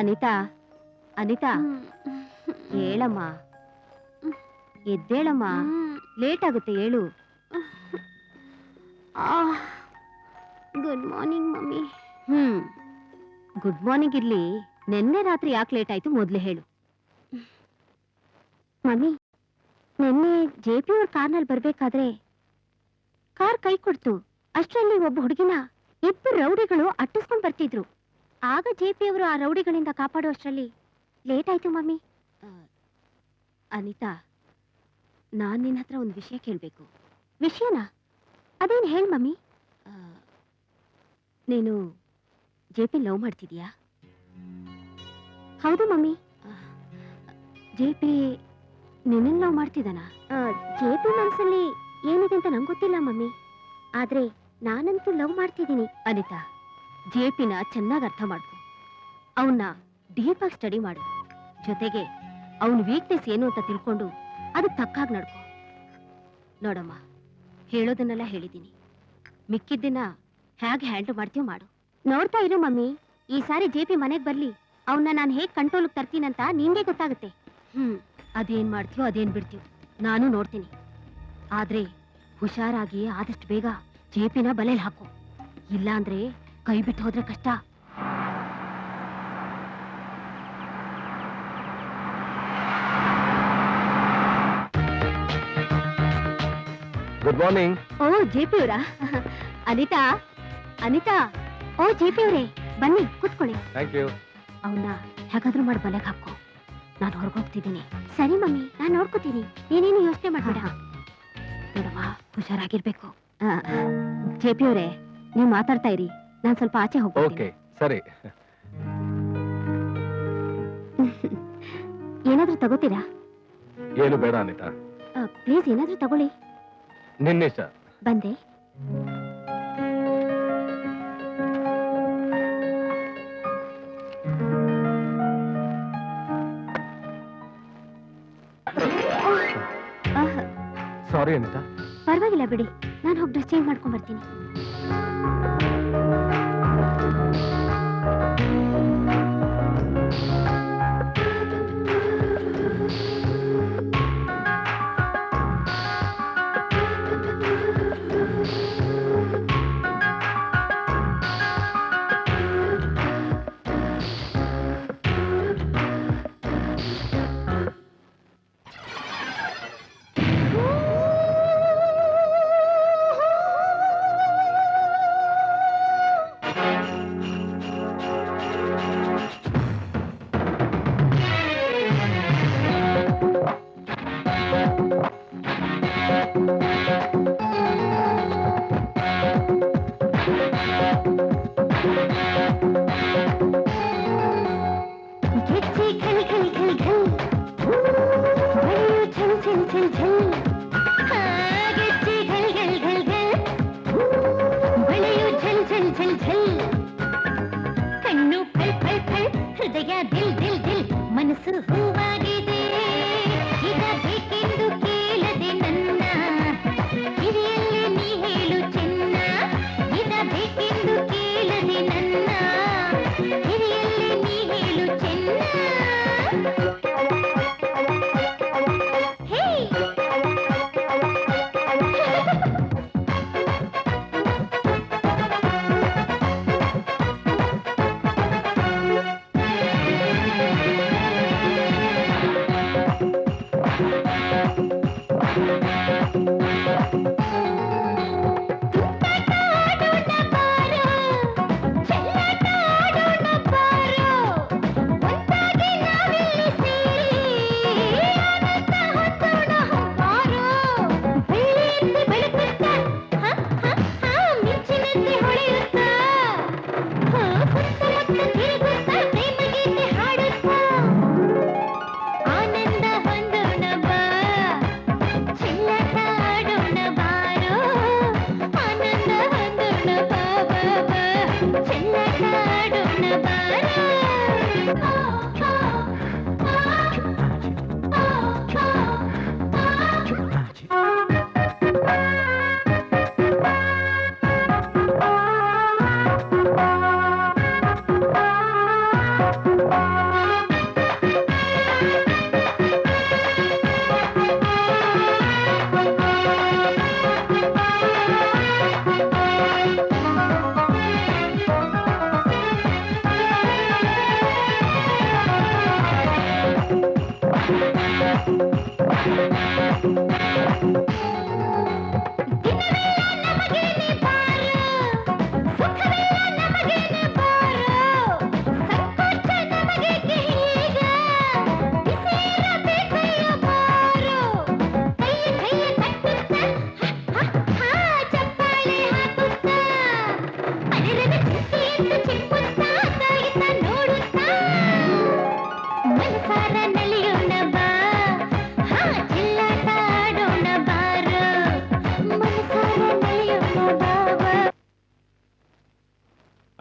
ಅನಿತಾ ಅನಿತಾ ಹೇಳಮ್ಮ, ಎದ್ದೇಳಮ್ಮ, ಲೇಟ್ ಆಗುತ್ತೆ ಹೇಳು. Good morning mummy. Good morning ಇರ್ಲಿ, ನಿನ್ನೆ ರಾತ್ರಿ ಯಾಕೆ ಲೇಟ್ ಆಯ್ತು ಮೊದ್ಲು ಹೇಳು. ಮಮ್ಮಿ, ನಿನ್ನೆ ಜೆ.ಪಿ. ಅವ್ರ ಕಾರ್ನಲ್ಲಿ ಬರ್ಬೇಕಾದ್ರೆ ಕಾರ್ ಕೈ ಕೊಡ್ತು. ಅಷ್ಟರಲ್ಲಿ ಒಬ್ಬ ಹುಡುಗಿನ ಇಬ್ಬರು ರೌಡಿಗಳು ಅಟ್ಟಿಸ್ಕೊಂಡ್ ಬರ್ತಿದ್ರು. ಆಗ ಜೆ.ಪಿ. ಅವರು ಆ ರೌಡಿಗಳಿಂದ ಕಾಪಾಡುವಷ್ಟರಲ್ಲಿ ಲೇಟ್ ಆಯ್ತು ಮಮ್ಮಿ. ಅನಿತಾ, ನಾನ್ ನಿನ್ನ ಹತ್ರ ಒಂದು ವಿಷಯ ಕೇಳಬೇಕು. ವಿಷಯನಾ? ಅದೇನು ಹೇಳಿ ಮಮ್ಮಿ. ನೀನು ಜೆ.ಪಿ. ಲವ್ ಮಾಡ್ತಿದ್ಯಾ? ಹೌದು ಮಮ್ಮಿ. ಜೆ.ಪಿ. ನಿನ್ನ ಲವ್ ಮಾಡ್ತಿದ್ದಾನಾ? ಜೆ.ಪಿ. ಮನಸ್ಸಲ್ಲಿ ಏನಿದೆ ಅಂತ ನಂಗೆ ಗೊತ್ತಿಲ್ಲ ಮಮ್ಮಿ, ಆದ್ರೆ ನಾನಂತೂ ಲವ್ ಮಾಡ್ತಿದ್ದೀನಿ. ಅನಿತಾ, ಜೆ.ಪಿ.ನ ಚೆನ್ನಾಗಿ ಅರ್ಥ ಮಾಡ್ಕೊ. ಅವನ್ನ ಡೀಪ್ ಆಗಿ ಸ್ಟಡಿ ಮಾಡು. ಜೊತೆಗೆ ಅವನ ವೀಕ್ನೆಸ್ ಏನು ಅಂತ ತಿಳ್ಕೊಂಡು ಅದಕ್ಕೆ ತಕ್ಕಾಗಿ ನಡ್ಕೊ. ನೋಡಮ್ಮ, ಹೇಳೋದನ್ನೆಲ್ಲ ಹೇಳಿದ್ದೀನಿ. ಮಿಕ್ಕಿದ್ದನ್ನ ಹೇಗೆ ಹ್ಯಾಂಡಲ್ ಮಾಡ್ತೀವೋ ಮಾಡು. ನೋಡ್ತಾ ಇರು ಮಮ್ಮಿ, ಈ ಸಾರಿ ಜೆ.ಪಿ. ಮನೆಗೆ ಬರ್ಲಿ, ಅವನ್ನ ನಾನು ಹೇಗೆ ಕಂಟ್ರೋಲ್ಗೆ ತರ್ತೀನಂತ ನಿಂಗೆ ಗೊತ್ತಾಗುತ್ತೆ. ಅದೇನ್ ಮಾಡ್ತೀಯೋ ಅದೇನ್ ಬಿಡ್ತೀಯೋ ನಾನು ನೋಡ್ತೀನಿ. ಆದ್ರೆ ಹುಷಾರಾಗಿ ಆದಷ್ಟು ಬೇಗ ಜೆ.ಪಿ.ನ ಬಲೆಯಲ್ಲಿ ಹಾಕು. ಇಲ್ಲ ಅಂದ್ರೆ ಕೈ ಬಿಟ್ಟು ಹೋದ್ರೆ ಕಷ್ಟ. Good morning. ಓ ಜೆ.ಪಿ. ಅವರಾ? ಅನಿತಾ ಅನಿತಾ. ಓ ಜೆ.ಪಿ. ಅವರೇ, ಬನ್ನಿ ಕೂತ್ಕೊಳ್ಳಿ. Thank you. ಅವನ್ನ ಹೇಗಾದ್ರೂ ಮಾಡಿ ಬಲೆಗೆ ಹಾಕೋ. ನಾನು ಹೊರಗೋಗ್ತಿದ್ದೀನಿ. ಸರಿ ಮಮ್ಮಿ, ನಾನು ನೋಡ್ಕೋತೀನಿ, ನೀನೇನು ಯೋಚನೆ ಮಾಡ್ಬೇಡ. ನೋಡಮ್ಮ, ಹುಷಾರಾಗಿರ್ಬೇಕು. ಜೆ.ಪಿ. ಅವರೇ, ನೀವು ಮಾತಾಡ್ತಾ ಇರಿ, ನಾನು ಸ್ವಲ್ಪ ಆಚೆ ಹೋಗ್ತೀನಿ. ಓಕೆ, ಸರಿ. ಏನಾದ್ರೂ ತಗೋತೀರಾ? ಏನು ಬೇಡ ಅನಿತಾ, ಪ್ಲೀಸ್ ಏನಾದ್ರೂ ತಗೊಳ್ಳಿ. ನಿನ್ನಿಷ್ಟ. ಬಂದೆ. ಸಾರಿ ಅನಿತಾ. ಪರವಾಗಿಲ್ಲ ಬಿಡಿ, ನಾನು ಹೋಗಿ ಡ್ರೆಸ್ ಚೇಂಜ್ ಮಾಡ್ಕೊಂಡ್ ಬರ್ತೀನಿ.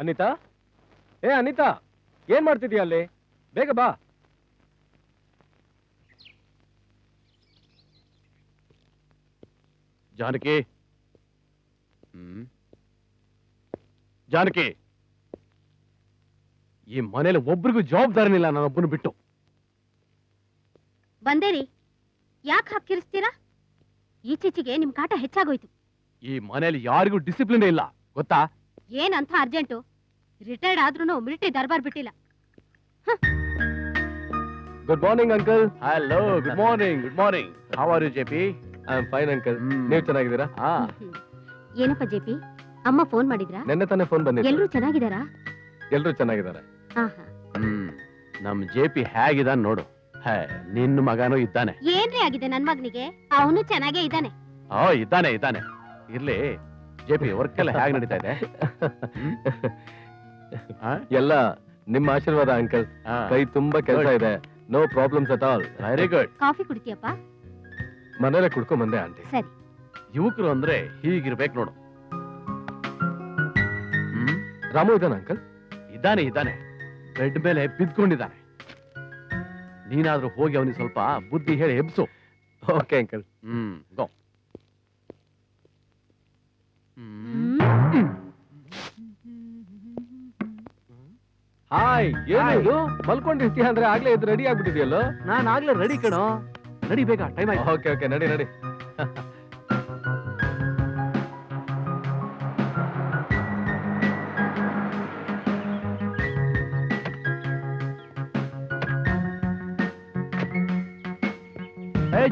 ಅನಿತಾ, ಏ ಅನಿತಾ, ಏನ್ ಮಾಡ್ತಿದ್ಯಾ ಅಲ್ಲಿ? ಬೇಗ ಬಾ. ಜಾನಕಿ, ಜಾನಕಿ, ಈ ಮನೇಲಿ ಒಬ್ರಿಗೂ ಜವಾಬ್ದಾರಿನಿಲ್ಲ, ನಾನೊಬ್ಬನು ಬಿಟ್ಟು. ಬಂದೇರಿ, ಯಾಕೆ ಹಾಕಿರಿಸ್ತೀರಾ? ಈಚೀಚೆಗೆ ನಿಮ್ ಕಾಟ ಹೆಚ್ಚಾಗೋಯ್ತು. ಈ ಮನೇಲಿ ಯಾರಿಗೂ ಡಿಸಿಪ್ಲಿನ್ ಇಲ್ಲ, ಗೊತ್ತಾ? ಏನಂತ ಅರ್ಜೆಂಟು? ರಿಟೈರ್ಡ್ ಆದ್ರೂ ಮಿಲಿಟರಿ ದರ್ಬಾರ್ ಬಿಟ್ಟಿಲ್ಲ. Good morning uncle. Hello, good morning. Good morning. How are you JP? I am fine uncle. ನೀವು ಚೆನ್ನಾಗಿದ್ದೀರಾ? ಏನಪ್ಪ ಜೆಪಿ, ಅಮ್ಮ ಫೋನ್ ಮಾಡಿದ್ರಾ? ನೆನ್ನೆ ತಾನೇ ಫೋನ್ ಬಂದಿದೆ. ಎಲ್ರೂ ಚೆನ್ನಾಗಿದ್ದಾರಾ? ಎಲ್ರೂ ಚೆನ್ನಾಗಿದ್ದಾರೆ. ಆಹಾ. ನಮ್ ಜೆಪಿ ಹೇಗಿದಾನ್ ನೋಡು. ನಿನ್ನ ಮಗನೂ ಇದ್ದಾನೆ. ಏನ್ರಿ ಆಗಿದೆ ನನ್ ಮಗನಿಗೆ? ಅವನು ಚೆನ್ನಾಗೇ ಇದ್ದಾನೆ. ಇದ್ದಾನೆ. ಇರ್ಲಿ, ಜೆಪಿ ವರ್ಕ್ ಎಲ್ಲ ಹೇಗೆ ನಡೀತಾ ಇದೆ? ಎಲ್ಲ ನಿಮ್ಮ ಆಶೀರ್ವಾದ ಅಂಕಲ್. ಕೈ ತುಂಬಾ ಕೆಲಸ ಇದೆ. No problems at all. Very good. Coffee ಕುಡಿತೀಯಪ್ಪ? ಮನೇಲೆ ಕುಡ್ಕೊಂಡ್ ಬಂದೆ ಆಂಟಿ. ಸರಿ. ಯುವಕರು ಅಂದ್ರೆ ಹೀಗಿರ್ಬೇಕು ನೋಡು. ರಾಮು ಇದ್ದಾನ ಅಂಕಲ್? ಇದ್ದಾನೆ. ಬೆಡ್ ಮೇಲೆ ಬಿದ್ಕೊಂಡಿದ್ದಾನೆ. ನೀನಾದ್ರೂ ಹೋಗಿ ಅವನಿಗೆ ಸ್ವಲ್ಪ ಬುದ್ಧಿ ಹೇಳಿ ಎಬ್ಸು. Okay uncle. ಗೋ. ಹಾಯ್, ಏನು ಮಲ್ಕೊಂಡಿರ್ತೀಯ ಅಂದ್ರೆ ಆಗ್ಲೇ ಇದು ರೆಡಿ ಆಗ್ಬಿಟ್ಟಿದ್ಯಲ್ಲೋ? ನಾನು ಆಗ್ಲೇ ರೆಡಿ ಕಣೋ. ನಡಿ ಬೇಗ, ಟೈಮ್ ಆಯ್ತು. ಓಕೆ, ನಡಿ.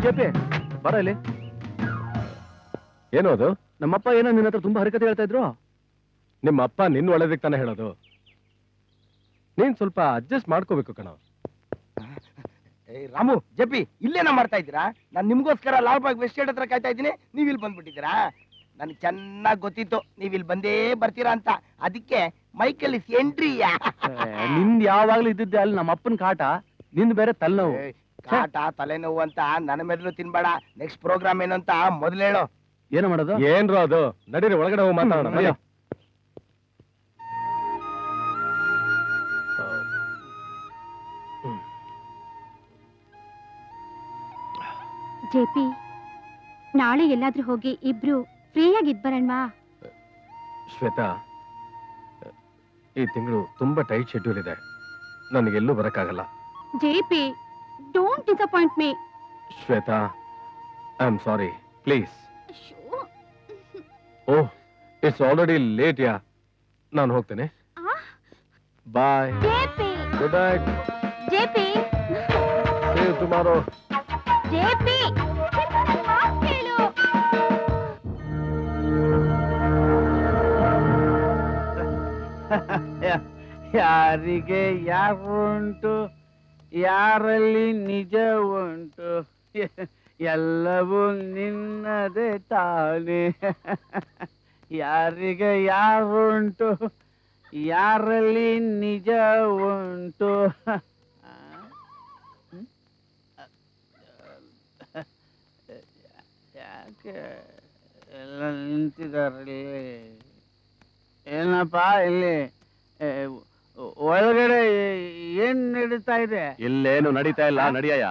ಜೆಪಿ, ಬರ ಇಲ್ಲಿ. ಏನು ಅದು? ನಮ್ಮಪ್ಪ ಏನೋ ನಿನ್ನ ಹತ್ರ ತುಂಬಾ ಹರಕತೆ ಹೇಳ್ತಾ ಇದ್ರು. ನಿಮ್ಮ ಅಪ್ಪ ನಿನ್ನ ಒಳ್ಳೇದಕ್ಕೆ ತಾನೇ ಹೇಳೋದು. ನೀನ್ ಸ್ವಲ್ಪ ಅಡ್ಜಸ್ಟ್ ಮಾಡ್ಕೋಬೇಕು ಕಣ. ರಾಮು, ಜಪಿ, ಇಲ್ಲೇನ ಮಾಡ್ತಾ ಇದ್ದೀರಾ? ನಾನು ನಿಮ್ಗೋಸ್ಕರ ಲಾಲ್ ಬಾಗ್ ವೆಸ್ಟ್ ಗೇಟ್ ಹತ್ರ ಕಾಯ್ತಾ ಇದ್ದೀನಿ, ನೀವ್ ಇಲ್ಲಿ ಬಂದ್ಬಿಟ್ಟಿದ್ದೀರಾ? ನನ್ಗೆ ಚೆನ್ನಾಗ್ ಗೊತ್ತಿತ್ತು ನೀವ್ ಇಲ್ಲಿ ಬಂದೇ ಬರ್ತೀರಾ ಅಂತ. ಅದಕ್ಕೆ ಮೈಕಲ್ ಎಂಟ್ರಿ. ನಿಂದ್ ಯಾವಾಗ್ಲೂ ಇದ್ದಿದ್ದೆ ಅಲ್ಲಿ ನಮ್ಮ ಅಪ್ಪನ ಕಾಟ, ನಿಂದ್ ಬೇರೆ ತಲೆನೋವು. ಕಾಟ ತಲೆನೋವು ಅಂತ ನನ್ನ ಮೆದ್ಲು ತಿನ್ಬೇಡ. ನೆಕ್ಸ್ಟ್ ಪ್ರೋಗ್ರಾಮ್ ಏನು ಅಂತ ಮೊದಲು ಹೇಳು. ಏನು ಮಾಡೋದು? ಏನ್ರೋ ಅದು? ನಡೀರಿ, ಒಳಗಡೆ ಹೋಗಿ ಮಾತಾಡೋಣ. ಜೆಪಿ, ನಾಳೆ ಎಲ್ಲಾದ್ರೂ ಹೋಗಿ ಇಬ್ರು ಫ್ರೀಯಾಗಿ ಇದ್ಬರಣ್ವಾ? ಶ್ವೇತಾ, ಈ ತಿಂಗಳು ತುಂಬಾ ಟೈಟ್ ಶೆಡ್ಯೂಲ್ ಇದೆ, ನನಗೆಲ್ಲೂ ಬರಕ್ಕಾಗಲ್ಲ. JP, don't disappoint me. Shweta, I am sorry, please. Oh, it's already late. ನಾನು ಹೋಗ್ತೇನೆ. Bye. Good night. JP, See you tomorrow. JP, ಯಾರಿಗೆ ಯಾರು ಉಂಟು, ಯಾರಲ್ಲಿ ನಿಜ ಉಂಟು, ಎಲ್ಲವೂ ನಿನ್ನದೇ ತಾನೇ. ಯಾರಿಗೆ ಯಾರುಂಟು, ಯಾರಲ್ಲಿ ನಿಜ ಉಂಟು. ಯಾಕೆ ಎಲ್ಲ ನಿಂತಿದಾರಲ್ಲಿ? ಏನಪ್ಪಾ ಇಲ್ಲಿ ಒಳಗಡೆ ಏನ್ ನಡೀತಾ ಇದೆ? ಇಲ್ಲೇನು ನಡೀತಾ ಇಲ್ಲ, ನಡಿಯಯ್ಯ.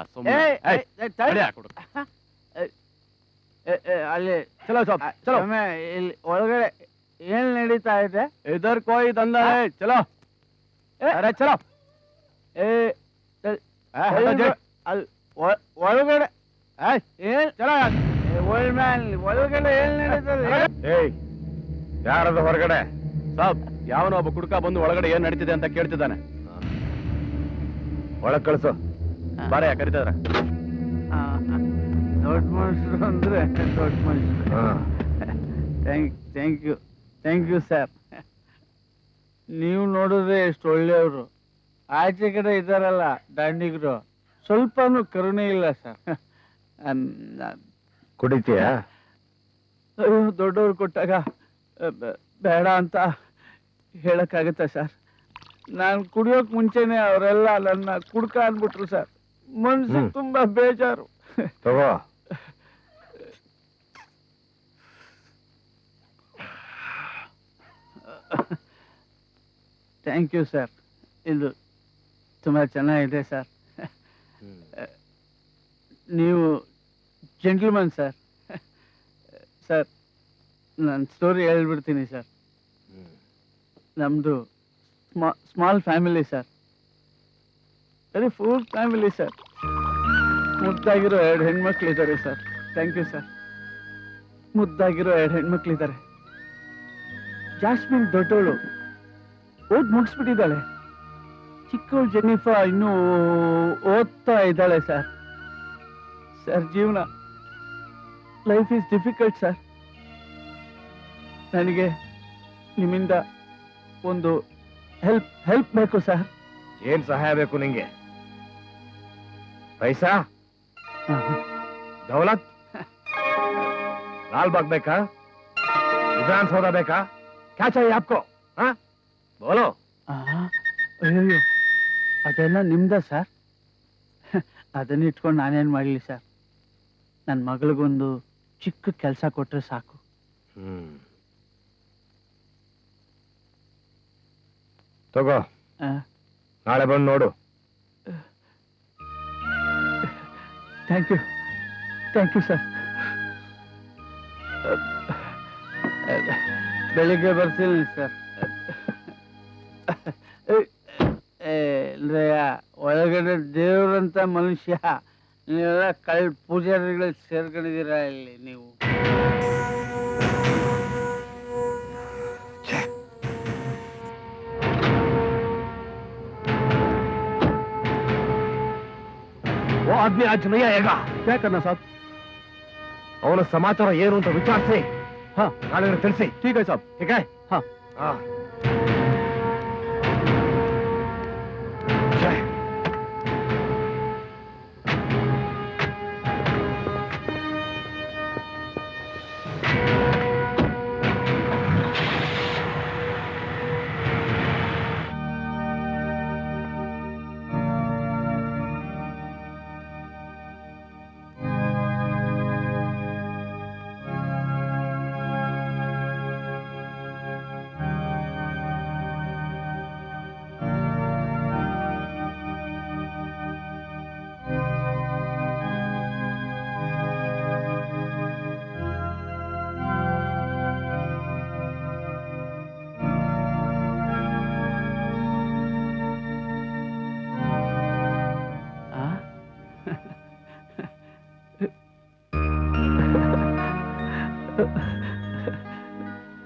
ಅಲ್ಲಿ ಚಲೋ ಚಲೋ. ಇಲ್ಲಿ ಒಳಗಡೆ ಏನ್ ನಡೀತಾ ಇದೆ? ಇದರ್ ಕೋಯಿ ದಂದ ಚಲೋ. ಅರೆ ಚಲೋ. ಅಲ್ಲಿ ಒಳಗಡೆ ಏನ್ ಒಳಗಡೆ ಏನ್ ನಡೀತದೆ? ಯಾರದು ಹೊರಗಡೆ? ಸಾಬ್, ಯಾವನೋ ಒಬ್ಬ ಕುಡುಕ ಬಂದು ಒಳಗಡೆ ಏನ್ ನಡೀತಿದೆ ಅಂತ ಕೇಳ್ತಿದ್ದಾನೆ. ಒಳಗ್ ಕಳ್ಸು. ಬಾರೆ, ಕರಿತಿದಾರೆ. ದೊಡ್ಡ ಮನುಷ್ಯರು ಅಂದ್ರೆ ದೊಡ್ಡ ಮನುಷ್ಯರು. Thank you sir. ನೀವು ನೋಡಿದ್ರೆ ಎಷ್ಟು ಒಳ್ಳೆಯವರು. ಆಚೆ ಕಡೆ ಇದ್ದಾರಲ್ಲ ದಾಂಡಿಗರು, ಸ್ವಲ್ಪನೂ ಕರುಣೆ ಇಲ್ಲ ಸರ್. ಕುಡಿತೀಯ? ಅಯ್ಯೋ, ದೊಡ್ಡವ್ರು ಕೊಟ್ಟಾಗ ಬೇಡ ಅಂತ ಹೇಳಕ್ಕಾಗತ್ತಾ ಸರ್? ನಾನು ಕುಡಿಯೋಕ್ ಮುಂಚೆನೆ ಅವರೆಲ್ಲ ನನ್ನ ಕುಡ್ಕ ಅಂದ್ಬಿಟ್ರು ಸರ್. ಮನ್ಸು ತುಂಬಾ ಬೇಜಾರು. ತಗೋ. Thank you sir. ಇದು ತುಂಬ ಚೆನ್ನಾಗಿದೆ ಸರ್. ನೀವು ಜೆಂಟಲ್ಮನ್ ಸರ್. ಸರ್, ನಾನು ಸ್ಟೋರಿ ಹೇಳ್ಬಿಡ್ತೀನಿ ಸರ್. ನಮ್ಮದು small family sir. Very full family sir. ಮುದ್ದಾಗಿರೋ 2 ಹೆಣ್ಮಕ್ಳಿದ್ದಾರೆ ಸರ್. Thank you sir. ಮುದ್ದಾಗಿರೋ 2 ಹೆಣ್ಮಕ್ಳಿದ್ದಾರೆ. ಜಾಸ್ಮಿನ್ ದೊಡ್ಡವಳು, ಓದ್ ಮುಗಿಸ್ಬಿಟ್ಟಿದ್ದಾಳೆ. ಚಿಕ್ಕವಳು ಜೆನ್ನಿಫಾ ಇನ್ನೂ ಓದ್ತಾ ಇದ್ದಾಳೆ ಸರ್. ಸರ್, ಜೀವನ ಲೈಫ್ ಈಸ್ ಡಿಫಿಕಲ್ಟ್ ಸರ್. ನನಗೆ ನಿಮ್ಮಿಂದ ಒಂದು ಹೆಲ್ಪ್ ಬೇಕು ಸರ್. ಏನ್ ಸಹಾಯ ಬೇಕು ನಿಂಗೆ? ಪೈಸಾ, ದೌಲತ್, ಲಾಲ್ಬಾಗ್ ಬೇಕಾ, ವಿಧಾನಸೌಧ ಬೇಕಾ? ಕ್ಯಾ ಚಾಹಿಯೆ ಆಪ್ಕೋ? ಬೋಲೋ. ಅಯ್ಯೋ, ಅದೆಲ್ಲ ನಿಮ್ದ ಸರ್. ಅದನ್ನ ಇಟ್ಕೊಂಡು ನಾನೇನ್ ಮಾಡ್ಲಿ ಸರ್? ನನ್ನ ಮಗಳಿಗೊಂದು ಚಿಕ್ಕ ಕೆಲಸ ಕೊಟ್ರೆ ಸಾಕು. ತಗೋ, ನಾಳೆ ಬಂದು ನೋಡು. Thank you sir. ಬೆಳಿಗ್ಗೆ ಬರ್ತೀನಿ ಸರ್. ಒಳಗಡೆ ದೇವ್ರಂತ ಮನುಷ್ಯ, ನೀವೆಲ್ಲ ಪೂಜಾರಿಗಳು ಸೇರ್ಕೊಂಡಿದ್ದೀರಾ ಇಲ್ಲಿ ನೀವು? वो आदमी आज नहीं आएगा. क्या करना साहब? ಅವನ ಸಮಾಚಾರ ಏನು ಅಂತ ವಿಚಾರಿಸಿ ನಾಳೆ ತಿಳಿಸಿ. ठीक है साहब. ठीक है. हाँ.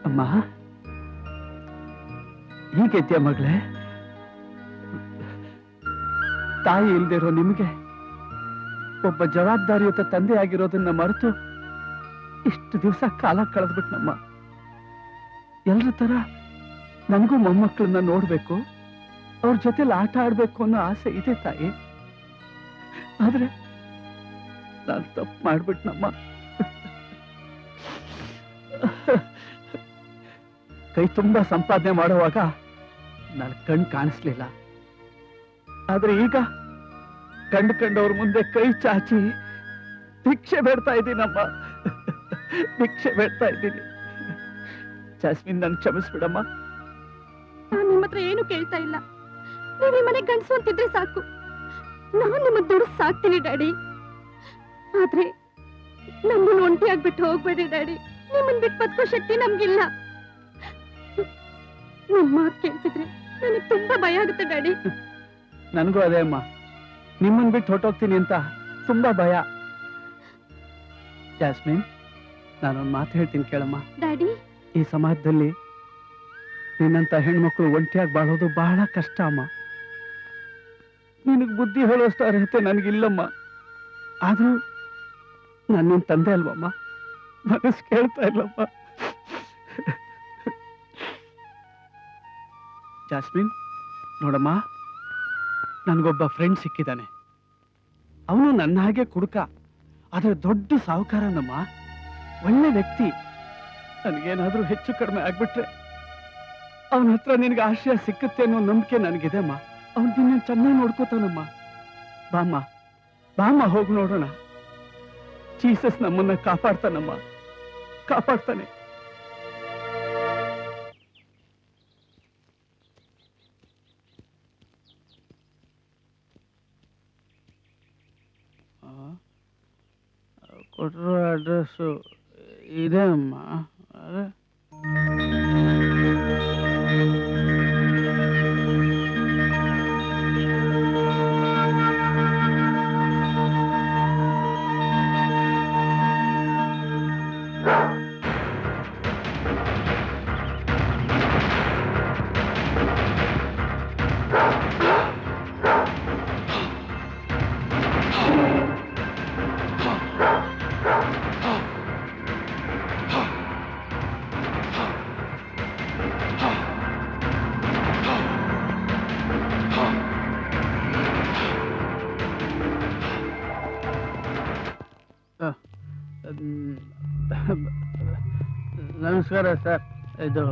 ಅಮ್ಮ, ಹೀಗೆದ್ಯಾ ಮಗಳೇ? ತಾಯಿ ಇಲ್ದಿರೋ ನಿಮಗೆ ಒಬ್ಬ ಜವಾಬ್ದಾರಿಯುತ ತಂದೆ ಆಗಿರೋದನ್ನ ಮರೆತು ಇಷ್ಟು ದಿವಸ ಕಾಲ ಕಳೆದ್ಬಿಟ್ನಮ್ಮ. ಎಲ್ರ ತರ ನನಗೂ ಮೊಮ್ಮಕ್ಕಳನ್ನ ನೋಡ್ಬೇಕು, ಅವ್ರ ಜೊತೆಲಿ ಆಟ ಆಡ್ಬೇಕು ಅನ್ನೋ ಆಸೆ ಇದೆ ತಾಯಿ. ಆದ್ರೆ ನಾನು ತಪ್ಪು ಮಾಡ್ಬಿಟ್ನಮ್ಮ. ಕೈ ತುಂಬಾ ಸಂಪಾದನೆ ಮಾಡುವಾಗ ನನ್ನ ಕಣ್ ಕಾಣಿಸ್ಲಿಲ್ಲ. ಆದ್ರೆ ಈಗ ಕಂಡವ್ರ ಮುಂದೆ ಕೈ ಚಾಚಿ ಭಿಕ್ಷೆ ಬೇಡ್ತಾ ಇದ್ದೀನಮ್ಮ. ಭಿಕ್ಷೆ ಬೇಡ್ತಾ ಇದ್ದೀನಿ. ಜಾಸ್ಮಿನ್, ನನ್ ಕ್ಷಮಿಸ್ಬಿಡಮ್ಮ. ನಾನು ನಿಮ್ಮ ಹತ್ರ ಏನು ಕೇಳ್ತಾ ಇಲ್ಲ. ನೀವು ಈ ಮನೆ ಗಂಡಸು ಅಂತಿದ್ರೆ ಸಾಕು. ನಾನು ನಿಮ್ಮ ದುಡ್ಡು ಸಾಕ್ತೀನಿ ಡ್ಯಾಡಿ. ಆದ್ರೆ ನಮ್ಮನ್ನು ಒಂಟಿಯಾಗ್ಬಿಟ್ಟು ಹೋಗ್ಬೇಡಿ ಡ್ಯಾಡಿ. ನಿಮ್ಮನ್ ಬಿಟ್ಟು ಬದುಕೋ ಶಕ್ತಿ ನಮ್ಗಿಲ್ಲ. ನಿಮ್ಮ ಮಾತು ಕೇಳ್ತಿದ್ರೆ ನನಗೆ ತುಂಬಾ ಭಯ ಆಗುತ್ತೆ ಡ್ಯಾಡಿ. ನನಗೂ ಅದೇ ಅಮ್ಮ. ನಿಮ್ಮನ್ ಬಿಟ್ಟು ಹೊಟ್ಟೋಗ್ತೀನಿ ಅಂತ ತುಂಬಾ ಭಯ. ಜಾಸ್ಮಿನ್, ನಾನೊಂದು ಮಾತು ಹೇಳ್ತೀನಿ ಕೇಳಮ್ಮ. ಡ್ಯಾಡಿ, ಈ ಸಮಾಜದಲ್ಲಿ ನಿನ್ನಂತ ಹೆಣ್ಮಕ್ಳು ಒಂಟಿಯಾಗಿ ಬಾಳೋದು ಬಹಳ ಕಷ್ಟ ಅಮ್ಮ. ನಿನಗ್ ಬುದ್ಧಿ ಹೇಳೋಷ್ಟು ಅರ್ಹತೆ ನನಗಿಲ್ಲಮ್ಮ. ಆದ್ರೂ ನನ್ನ ತಂದೆ ಅಲ್ವಮ್ಮ, ಮನಸ್ಸು ಕೇಳ್ತಾ ಇಲ್ಲಮ್ಮ. ಜಾಸ್ಮಿನ್, ನೋಡಮ್ಮ, ನನಗೊಬ್ಬ ಫ್ರೆಂಡ್ ಸಿಕ್ಕಿದ್ದಾನೆ. ಅವನು ನನ್ನ ಹಾಗೆ ಕುಡುಕ, ಆದ್ರೆ ದೊಡ್ಡ ಸಾಹುಕಾರನಮ್ಮ. ಒಳ್ಳೆ ವ್ಯಕ್ತಿ. ನನಗೇನಾದ್ರೂ ಹೆಚ್ಚು ಕಡಿಮೆ ಆಗ್ಬಿಟ್ರೆ ಅವನ ಹತ್ರ ನಿನಗೆ ಆಶ್ರಯ ಸಿಕ್ಕುತ್ತೆ ಅನ್ನೋ ನಂಬಿಕೆ ನನಗಿದೆಮ್ಮ. ಅವನು ನಿನ್ನ ಚೆನ್ನಾಗಿ ನೋಡ್ಕೋತಾನಮ್ಮ. ಬಾಮ್ಮ ಹೋಗಿ ನೋಡೋಣ. ಜೀಸಸ್ ನಮ್ಮನ್ನ ಕಾಪಾಡ್ತಾನಮ್ಮ, ಕಾಪಾಡ್ತಾನೆ. ಕೊಟ್ಟಿರೋ ಅಡ್ರೆಸ್ಸು ಇದೆ ಅಮ್ಮ. ಅದೇ ನಮಸ್ಕಾರ ಸರ್. ಇದು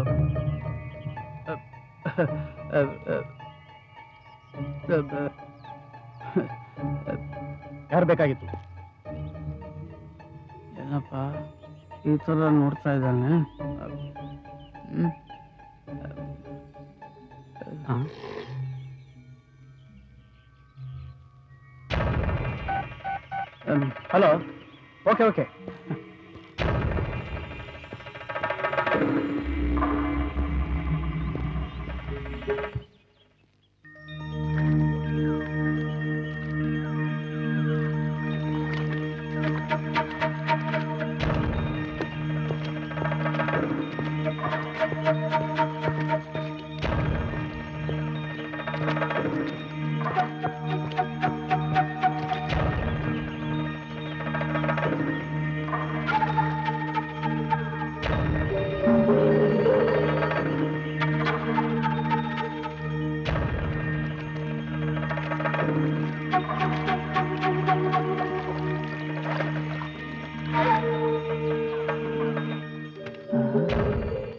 ಯಾರು ಬೇಕಾಗಿತ್ತು? ಏನಪ್ಪ ಈ ಥರ ನೋಡ್ತಾ ಇದ್ದಾನೆ? Hello, okay okay.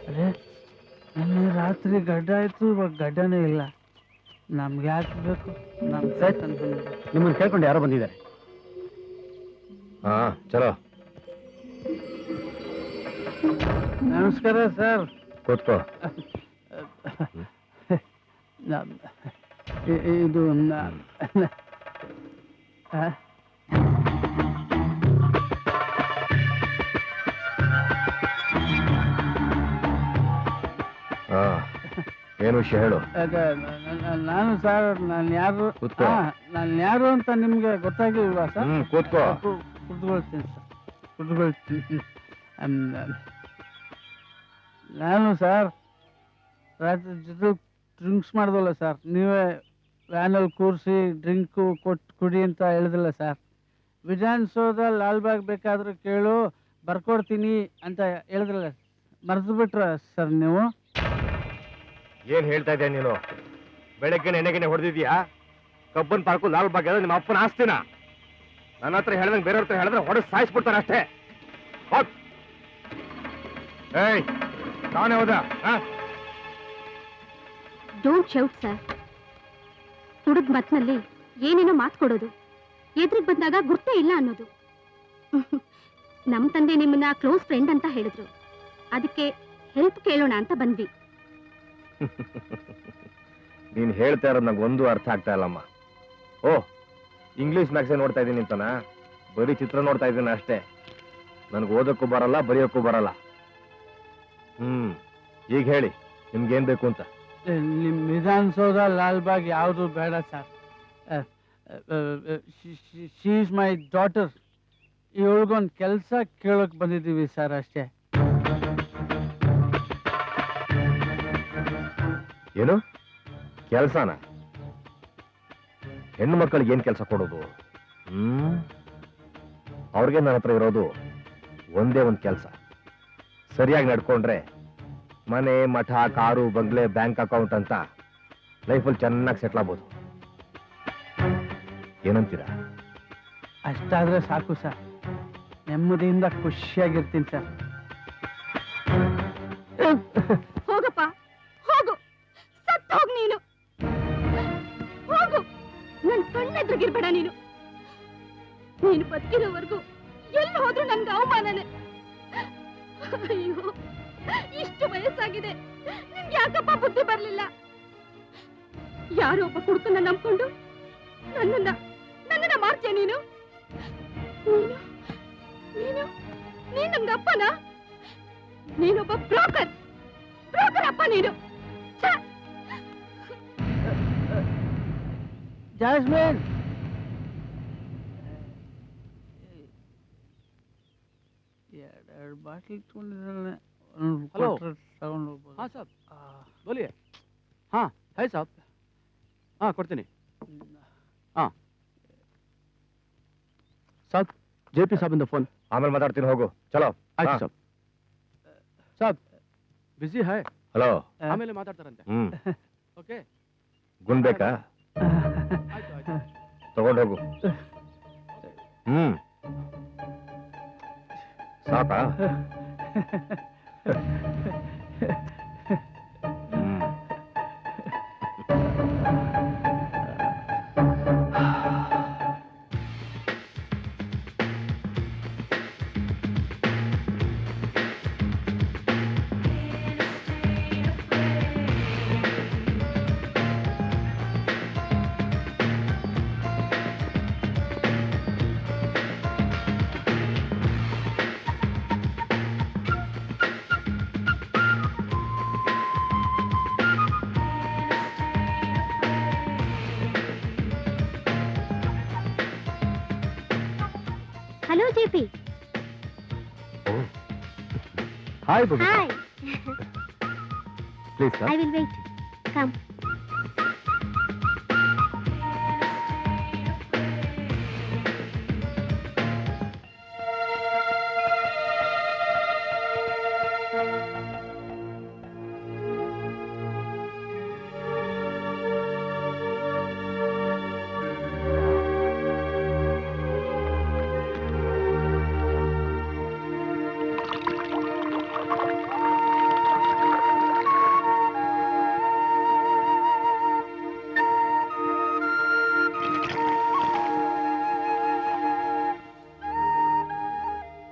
ಅರೆ ನಿನ್ನೆ ರಾತ್ರಿ ಗಡ್ಡ ಆಯ್ತು, ಇವಾಗ ಗಡ್ಡನೇ ಇಲ್ಲ. ನಮ್ಗೆ ಯಾಕೆ ಬೇಕು? ನಮ್ ಸೆಟ್ ಅಂತ ನಿಮ್ಮನ್ನು ಕೇಳ್ಕೊಂಡು ಯಾರೋ ಬಂದಿದ್ದಾರೆ. ಹಾ ಚಲೋ, ನಮಸ್ಕಾರ ಸರ್. ಕೂತ್ಕೋ. ಇದು ಹಾ, ಏನು ವಿಷಯ ಹೇಳು. ನಾನು ಸರ್, ನಾನು ಯಾರು ಕೂತ್ಕೋ. ನಾನು ಯಾರು ಅಂತ ನಿಮ್ಗೆ ಗೊತ್ತಾಗಿಲ್ವಾ ಸರ್? ಕೂತ್ಕೋ. ಕುತ್ಕೊಳ್ತೀನಿ ಸರ್, ಕುತ್ಕೊಳ್ತೀನಿ. ನಾನು ಸರ್ ರಾತ್ರಿ ಜೊತೆ ಡ್ರಿಂಕ್ಸ್ ಮಾಡ್ದಲ್ಲ ಸರ್. ನೀವೇ ವ್ಯಾನಲ್ಲಿ ಕೂರಿಸಿ ಡ್ರಿಂಕು ಕೊಟ್ಟು ಕುಡಿ ಅಂತ ಹೇಳಿದಿಲ್ಲ ಸರ್. ವಿಧಾನಸೌಧ ಲಾಲ್ಬಾಗ್ ಬೇಕಾದ್ರೂ ಕೇಳು, ಬರ್ಕೊಡ್ತೀನಿ ಅಂತ ಹೇಳಿದ್ರಲ್ಲ, ಮರೆತು ಬಿಟ್ರ ಸರ್ ನೀವು? ಏನ್ ಹೇಳ್ತಾ ಇದ್ಯಾ ನೀನು? ಬೆಳಗ್ಗೆ ಎಣ್ಣೆಗೆನೆ ಹೊಡೆದಿದ್ಯಾ? ಕಬ್ಬನ್ ಪಾರ್ಕು ಲಾಲ್ಬಾಗ್ ಎಲ್ಲ ನಿಮ್ಮ ಅಪ್ಪನ ಆಸ್ತಿನ? ನನ್ನ ಹತ್ರ ಹೇಳ್ದಂಗೆ ಬೇರೆಯವ್ರ ಹತ್ರ ಹೇಳಿದ್ರೆ ಹೊಡೆದು ಸಾಯಿಸ್ಬಿಡ್ತಾರೆ ಅಷ್ಟೇ. ಏಯ್, ನಾನೇ ಹೋದ? Don't shout sir. ಹುಡುಗ ಮತ್ನಲ್ಲಿ ಏನೇನೋ ಮಾತು ಕೊಡೋದು, ಎದುರಿಗೆ ಬಂದಾಗ ಗುರ್ತೇ ಇಲ್ಲ ಅನ್ನೋದು. ನಮ್ಮ ತಂದೆ ನಿಮ್ಮನ್ನ ಕ್ಲೋಸ್ ಫ್ರೆಂಡ್ ಅಂತ ಹೇಳಿದ್ರು, ಅದಕ್ಕೆ ಹೆಲ್ಪ್ ಕೇಳೋಣ ಅಂತ ಬಂದ್ವಿ. ನೀನ್ ಹೇಳ್ತಾ ಇರೋದು ನಂಗೆ ಒಂದು ಅರ್ಥ ಆಗ್ತಾ ಇಲ್ಲಮ್ಮ. ಓ, ಇಂಗ್ಲಿಷ್ ಮ್ಯಾಗ್ಝಿನ್ ನೋಡ್ತಾ ಇದ್ದೀನಿ ಅಂತಾನ? ಬರೀ ಚಿತ್ರ ನೋಡ್ತಾ ಇದ್ದೀನಿ ಅಷ್ಟೇ. ನನ್ಗೆ ಓದಕ್ಕೂ ಬರಲ್ಲ, ಬರೆಯೋಕ್ಕೂ ಬರಲ್ಲ. ಈಗ ಹೇಳಿ, ನಿಮ್ಗೇನ್ ಬೇಕು ಅಂತ? ನಿಮ್ ವಿಧಾನಸೌಧ ಲಾಲ್ಬಾಗ್ ಯಾವುದು ಬೇಡ sir. She is my daughter. ಇವಳಿಗೊಂದು ಕೆಲಸ ಕೇಳೋಕ್ ಬಂದಿದ್ದೀವಿ ಸರ್ ಅಷ್ಟೇ. ಏನು ಕೆಲ್ಸನ? ಹೆಣ್ಣು ಮಕ್ಕಳಿಗೆ ಏನ್ ಕೆಲಸ ಕೊಡೋದು? ಅವ್ರಿಗೆ ನನ್ನ ಹತ್ರ ಇರೋದು ಒಂದೇ ಒಂದು ಕೆಲಸ. ಸರಿಯಾಗಿ ನಡ್ಕೊಂಡ್ರೆ ಮನೆ, ಮಠ, ಕಾರು, ಬಂಗ್ಲೆ, ಬ್ಯಾಂಕ್ ಅಕೌಂಟ್ ಅಂತ ಲೈಫಲ್ಲಿ ಚೆನ್ನಾಗಿ ಸೆಟ್ಲ್ ಆಗ್ಬೋದು. ಏನಂತೀರಾ? ಅಷ್ಟಾದ್ರೆ ಸಾಕು ಸರ್. ನೆಮ್ಮದಿಯಿಂದ ಖುಷಿಯಾಗಿರ್ತೀನಿ ಸರ್. ಹೋಗಪ್ಪ, ಹೋಗು, ಸತ್ತು ಹೋಗ್ ನೀನು. ಹೋಗು, ನನ್ ಕಣ್ಣೆದ್ರಿಗಿರ್ಬೇಡ ನೀನು. ನೀನು ಬದುಕಿರೋವರೆಗೂ ಎಲ್ಲಿ ಹೋದ್ರು ನನ್ಗೆ ಅವಮಾನನೇ. ಅಯ್ಯೋ, ಇಷ್ಟು ವಯಸ್ಸಾಗಿದೆ, ನಿನ್ಗೆ ಯಾಕಪ್ಪ ಬುದ್ಧಿ ಬರ್ಲಿಲ್ಲ? ಯಾರೋ ಒಬ್ಬ ಕುಡುಕನ್ನ ನಂಬ್ಕೊಂಡು ನನ್ನನ್ನ ಮಾಡ್ತೀಯ ನೀನು? ನಂಗಪ್ಪನ? ನೀನೊಬ್ಬ ಬ್ರೋಕರ್ ಅಪ್ಪ ನೀನು. ಛೆ! ಜಾಸ್ಮಿನ್, ಎರಡು ಬಾಟ್ಲಿ ಇಟ್ಕೊಂಡಿದ್ದಾಳೆ. ಹಲೋ. ತಗೊಂಡು ಹೋಗ್ಬೋದು. हाँ साहब बोलिए. हाँ है साहब. हाँ ಕೊಡ್ತೀನಿ. हाँ साहब JP साहब फोन. ಆಮೇಲೆ ಮಾತಾಡ್ತೀನಿ, ಹೋಗು. ಚಲೋ. ಆಯ್ತು ಹಾ. ಸಾಬ್. ಸಾಬ್ ಬಿಸಿ ಹೈ. ಹಲೋ. ಆಮೇಲೆ ಮಾತಾಡ್ತಾರಂತೆ. ಓಕೆ. ಗುಣ್ ಬೇಕಾ? ಆಯ್ತು ಆಯ್ತು. ತಗೊಂಡು ಹೋಗು. ಸಾಕಾ? Hello JP. ಹಾಯ್ ಬಬಿ. Hi. Please I will wait. Come.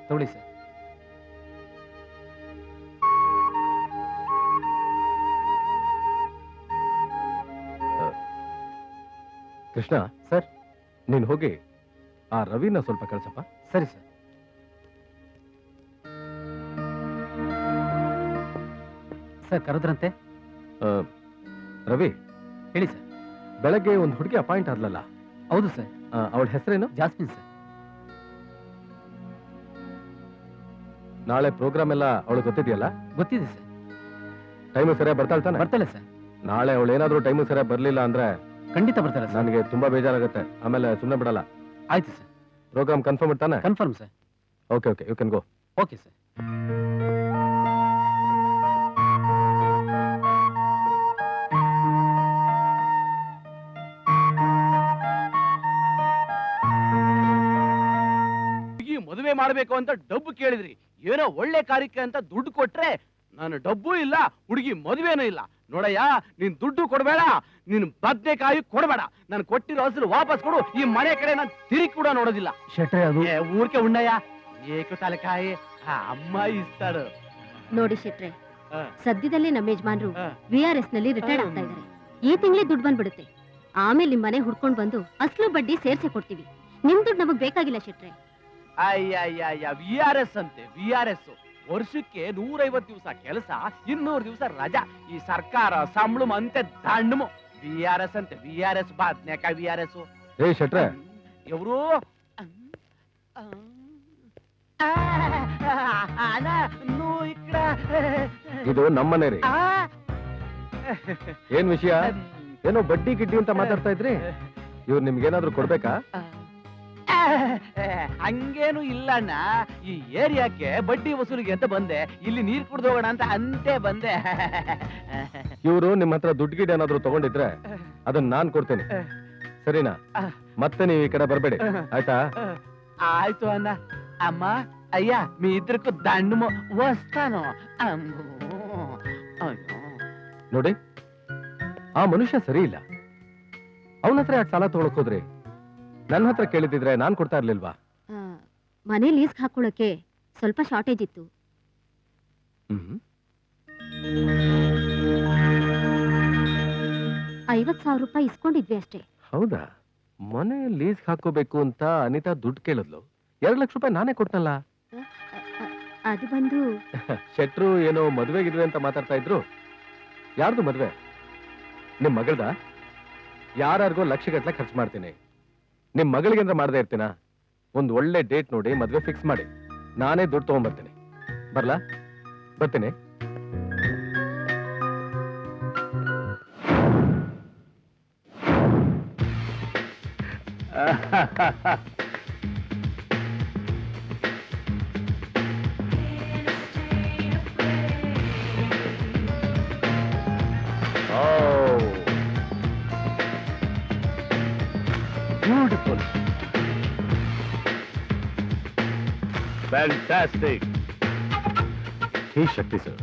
ತಗೊಳ್ಳಿ ಸರ್. ಕೃಷ್ಣ ಸರ್, ನೀನು ಹೋಗಿ ಆ ರವಿನ ಸ್ವಲ್ಪ ಕಳ್ಸಪ್ಪ. ಸರಿ ಸರ್. ಸರ್ ಕರೆದ್ರಂತೆ. ರವಿ ಹೇಳಿ ಸರ್. ಬೆಳಗ್ಗೆ ಒಂದು ಹುಡುಗಿ ಅಪಾಯಿಂಟ್ ಆದ್ಲಲ್ಲ? ಹೌದು ಸರ್. ಅವಳ ಹೆಸರೇನು? Jasmine sir. ನಾಳೆ ಪ್ರೋಗ್ರಾಮ್ ಎಲ್ಲ ಅವಳು ಗೊತ್ತಿದೆಯಲ್ಲ? ಗೊತ್ತಿದೆ ಸರ್. ಟೈಮು ಸರಿಯಾಗಿ ಬರ್ತಾಳೆ ತಾನೆ? ಬರ್ತಾಳೆ ಸರ್. ನಾಳೆ ಅವಳು ಏನಾದ್ರೂ ಟೈಮು ಸರಿಯಾಗಿ ಬರ್ಲಿಲ್ಲ ಅಂದ್ರೆ ಖಂಡಿತ ಬರ್ತಾಳೆ. ನನಗೆ ತುಂಬಾ ಬೇಜಾರಾಗುತ್ತೆ, ಆಮೇಲೆ ಸುಮ್ಮನೆ ಬಿಡಲ್ಲ. ಆಯ್ತು ಸರ್. ಪ್ರೋಗ್ರಾಮ್ ಕನ್ಫರ್ಮ್ ಇರ್ತಾನೆ? Confirm sir. Okay okay, you can go. Okay sir. ಮದುವೆ ಮಾಡಬೇಕು ಅಂತ ಡಬ್ಬು ಕೇಳಿದ್ರಿ, ಏನೋ ಒಳ್ಳೆ ಕಾರ್ಯಕ್ಕೆ ಅಂತ ದುಡ್ಡು ಕೊಟ್ರೆ ನಾನು ಡಬ್ಬು ಇಲ್ಲ, ಹುಡುಗಿ ಮದುವೆನೂ ಇಲ್ಲ. ನೋಡಯ್ಯ, ನೀನ್ ದುಡ್ಡು ಕೊಡಬೇಡ, ನೀನ್ ಬದ್ನೆಕಾಯಿ ಕೊಡಬೇಡ, ನಾನು ಕೊಟ್ಟಿರೋ ಹಸಿರು ವಾಪಸ್ ಕೊಡು. ಈ ಮನೆ ಕಡೆ ನಾನು ತಿರುಗಿ ಕೂಡ ನೋಡೋದಿಲ್ಲ. ಶೆಟ್ರೆ ಅದು ಊರ್ಕೆ ಉಣ್ಣಯ್ಯ, ಏಕು ತಲೆಕಾಯಿ ಅಮ್ಮ ಇಸ್ತಾರು. ನೋಡಿ ಶೆಟ್ರೆ, ಹಾ. ಸದ್ಯದಲ್ಲೇ ನಮ್ಮ ಯಜಮಾನ್ರು ಹಾ. VRS ನಲ್ಲಿ ರಿಟೈರ್ಡ್ ಆಗ್ತಾ ಇದ್ದಾರೆ. ಈ ತಿಂಗಳೇ ದುಡ್ಡು ಬಂದ್ಬಿಡುತ್ತೆ. ಆಮೇಲೆ ನಿಮ್ ಮನೆ ಹುಡ್ಕೊಂಡ್ ಬಂದು ಅಸ್ಲು ಬಡ್ಡಿ ಸೇರ್ಸಿ ಕೊಡ್ತೀವಿ. ನಿಮ್ ದುಡ್ಡು ನಮಗ್ ಬೇಕಾಗಿಲ್ಲ ಶೆಟ್ರೆ. ಅಯ್ಯ VRS ಅಂತೆ, VRS ವರ್ಷಕ್ಕೆ 150 ದಿವಸ ಕೆಲಸ, 200 ದಿವಸ ರಜಾ. ಈ ಸರ್ಕಾರ ಸಂಬಳ ಅಂತೆ ದಂಡಮು. VRS ಅಂತೆ, VRS ಬಾದ್ನೇಕಾಯಿ VRS. ಏ ಶೆಟ್ರೆ, ಎವರು ಇದು ನಮ್ಮನೆ ರೀ. ಏನ್ ವಿಷಯ? ಏನೋ ಬಡ್ಡಿ ಗಿಡ್ಡಿ ಅಂತ ಮಾತಾಡ್ತಾ ಇದ್ರಿ. ಇವ್ರು ನಿಮ್ಗೇನಾದ್ರೂ ಕೊಡ್ಬೇಕಾ? ಹಂಗೇನು ಇಲ್ಲಣ್ಣ, ಈ ಏರಿಯಾಕ್ಕೆ ಬಡ್ಡಿ ವಸೂಲಿಗೆ ಅಂತ ಬಂದೆ. ಇಲ್ಲಿ ನೀರ್ ಕುಡ್ದು ಹೋಗೋಣ ಅಂತ ಅಂತೆ ಬಂದೆ. ಇವರು ನಿಮ್ಮ ಹತ್ರ ದುಡ್ಡು ಗಿಡ್ ಏನಾದ್ರು ತಗೊಂಡಿದ್ರೆ ಅದನ್ನ ನಾನ್ ಕೊಡ್ತೇನೆ, ಸರಿನಾ? ಮತ್ತೆ ನೀವು ಈ ಕಡೆ ಬರ್ಬೇಡಿ, ಆಯ್ತಾ? ಆಯ್ತು ಅಣ್ಣ. ಅಮ್ಮ ಅಯ್ಯ, మీ ఇద్దరికి దండము వస్తాను. ನೋಡಿ, ಆ ಮನುಷ್ಯ ಸರಿ ಇಲ್ಲ. ಅವನ ಹತ್ರ ಯಾಕೆ ಸಾಲ ತಗೊಳಕ್ ಹೋದ್ರಿ? ನನ್ನ ಹತ್ರ ಕೇಳಿದಿದ್ರೆ ನಾನ್ ಕೊಡ್ತಾ ಇರ್ಲಿಲ್ವಾ? ಮನೆ ಲೀಸ್ ಹಾಕೊಳ್ಳಕ್ಕೆ ಸ್ವಲ್ಪ ಶಾರ್ಟೇಜ್ ಇತ್ತು. 50,000 ರೂಪಾಯಿ ಇಸ್ಕೊಂಡಿದ್ವಿ ಅಷ್ಟೇ. ಹೌದಾ? ಮನೆ ಲೀಸ್ ಹಾಕೋಬೇಕು ಅಂತ ಅನಿತಾ ದುಡ್ಡು ಕೇಳಿದ್ಲು. 2 ಲಕ್ಷ ರೂಪಾಯಿ ನಾನೇ ಕೊಟ್ನಲ್ಲ. ಅದು ಬಂದು ಶೆಟ್ರು ಏನೋ ಮದ್ವೆಗಿದ್ವಿ ಅಂತ ಮಾತಾಡ್ತಾ ಇದ್ರು. ಯಾರ್ದು ಮದ್ವೆ? ನಿಮ್ ಮಗಳ್ದ? ಯಾರ್ಯಾರಿಗೋ ಲಕ್ಷಗಟ್ಲೆ ಖರ್ಚು ಮಾಡ್ತೀನಿ. ನಿಮ್ ಮಗಳಿಗೆ ಅಂದ್ರೆ ಮಾಡದೇ ಇರ್ತೀನ? ಒಂದ್ ಒಳ್ಳೆ ಡೇಟ್ ನೋಡಿ ಮದ್ವೆ ಫಿಕ್ಸ್ ಮಾಡಿ ನಾನೇ ದುಡ್ಡು ತಗೊಂಡ್ಬರ್ತೀನಿ. ಬರ್ಲಾ? ಬರ್ತೀನಿ. Beautiful. Fantastic. He's Shakti, sir,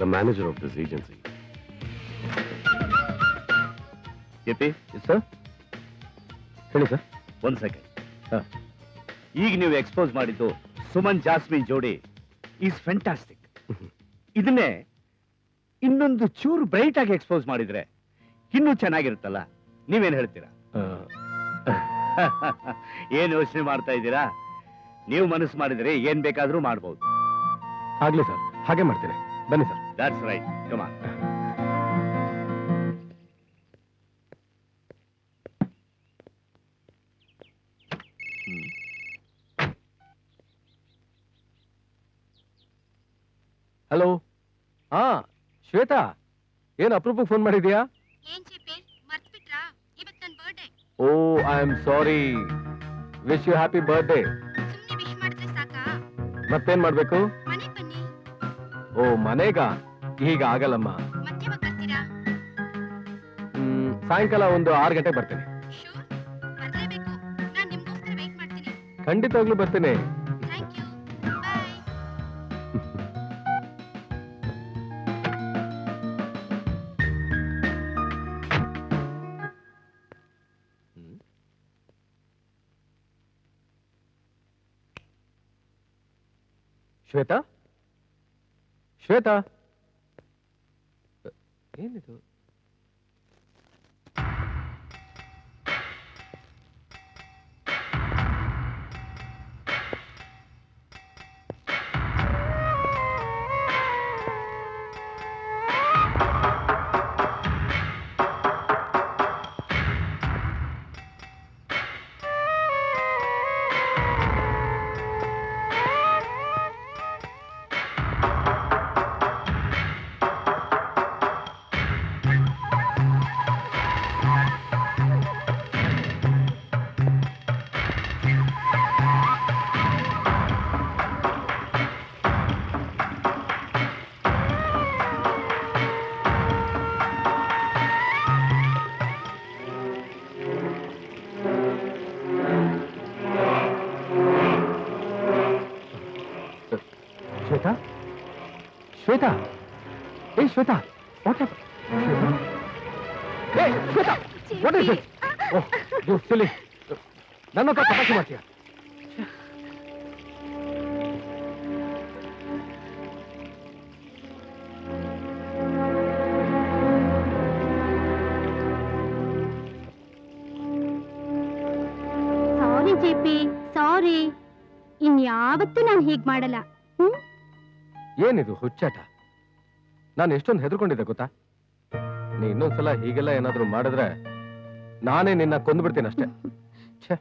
the manager of this agency. JP, sir ಹೇಳಿ ಸರ್. ಒಂದ್ ಸೆಕೆಂಡ್. ಈಗ ನೀವು ಎಕ್ಸ್ಪೋಸ್ ಮಾಡಿದ್ದು ಸುಮನ್ ಜಾಸ್ಮಿನ್ ಜೋಡಿ ಈಸ್ ಫ್ಯಾಂಟಾಸ್ಟಿಕ್. ಇದನ್ನೇ ಇನ್ನೊಂದು ಚೂರು ಬ್ರೈಟ್ ಆಗಿ ಎಕ್ಸ್ಪೋಸ್ ಮಾಡಿದ್ರೆ ಇನ್ನೂ ಚೆನ್ನಾಗಿರುತ್ತಲ್ಲ, ನೀವೇನ್ ಹೇಳ್ತೀರಾ? ಏನ್ ಯೋಚನೆ ಮಾಡ್ತಾ ಇದ್ದೀರಾ? ನೀವು ಮನಸ್ಸು ಮಾಡಿದ್ರೆ ಏನ್ ಬೇಕಾದ್ರೂ ಮಾಡ್ಬೋದು. ಆಗ್ಲಿ ಸರ್, ಹಾಗೆ ಮಾಡ್ತೀನಿ. ಬನ್ನಿ sir. That's right, come on. Hello. ಹಾ ಶ್ವೇತಾ, ಏನ್ ಅಪರೂಪಕ್ಕೆ ಫೋನ್ ಮಾಡಿದ್ಯಾ? ಏನ್ ಚಿಪ್ಪಿ ಮರ್ತ್ಬಿಟ್ರಾ? ಇವತ್ ನನ್ birthday. Oh I am sorry. Wish you happy birthday. ಸುಮ್ನೆ ವಿಶ್ ಮಾಡಿದ್ರೆ ಸಾಕಾ? ಮತ್ತೇನ್ ಮಾಡ್ಬೇಕು? ಮನೆಗ್ ಬನ್ನಿ. ಓ ಮನೆಗ? ಈಗ ಆಗಲ್ಲಮ್ಮ. ಮತ್ತೆ ಯಾವಾಗ ಬರ್ತೀರಾ? ಸಾಯಂಕಾಲ ಒಂದು 6 ಗಂಟೆಗೆ ಬರ್ತೀನಿ. ಶೂರ್? ಬರ್ಲೇಬೇಕು. ನಾನ್ ನಿಮ್ಗೋಸ್ಕರ ವೇಟ್ ಮಾಡ್ತೀನಿ. ಖಂಡಿತವಾಗ್ಲೂ ಬರ್ತೀನಿ. Thank you. Bye. Shweta, Shweta, ಏನಿದು? ಶ್ವೇತಾ, ಶ್ವೇತಾ, ಏ ಶ್ವೇತಾ, ವಾಟ್ ಹ್ಯಾಪನ್? ಏ Shweta, what is this? Oh you silly, ನನ್ನ ಹತ್ರ ತಪಾಸೆ ಮಾಡ್ತೀಯ? Sorry JP, sorry. ಇನ್ಯಾವತ್ತೂ ನಾನು ಹೀಗ್ ಮಾಡಲ್ಲ. ಏನಿದು ಹುಚ್ಚಾಟ? ನಾನು ಎಷ್ಟೊಂದು ಹೆದರ್ಕೊಂಡಿದ್ದೆ ಗೊತ್ತಾ? ನೀ ಇನ್ನೊಂದ್ಸಲ ಹೀಗೆಲ್ಲ ಏನಾದ್ರೂ ಮಾಡಿದ್ರೆ ನಾನೇ ನಿನ್ನ ಕೊಂದ್ಬಿಡ್ತೀನಿ ಅಷ್ಟೇ. ಛೇ.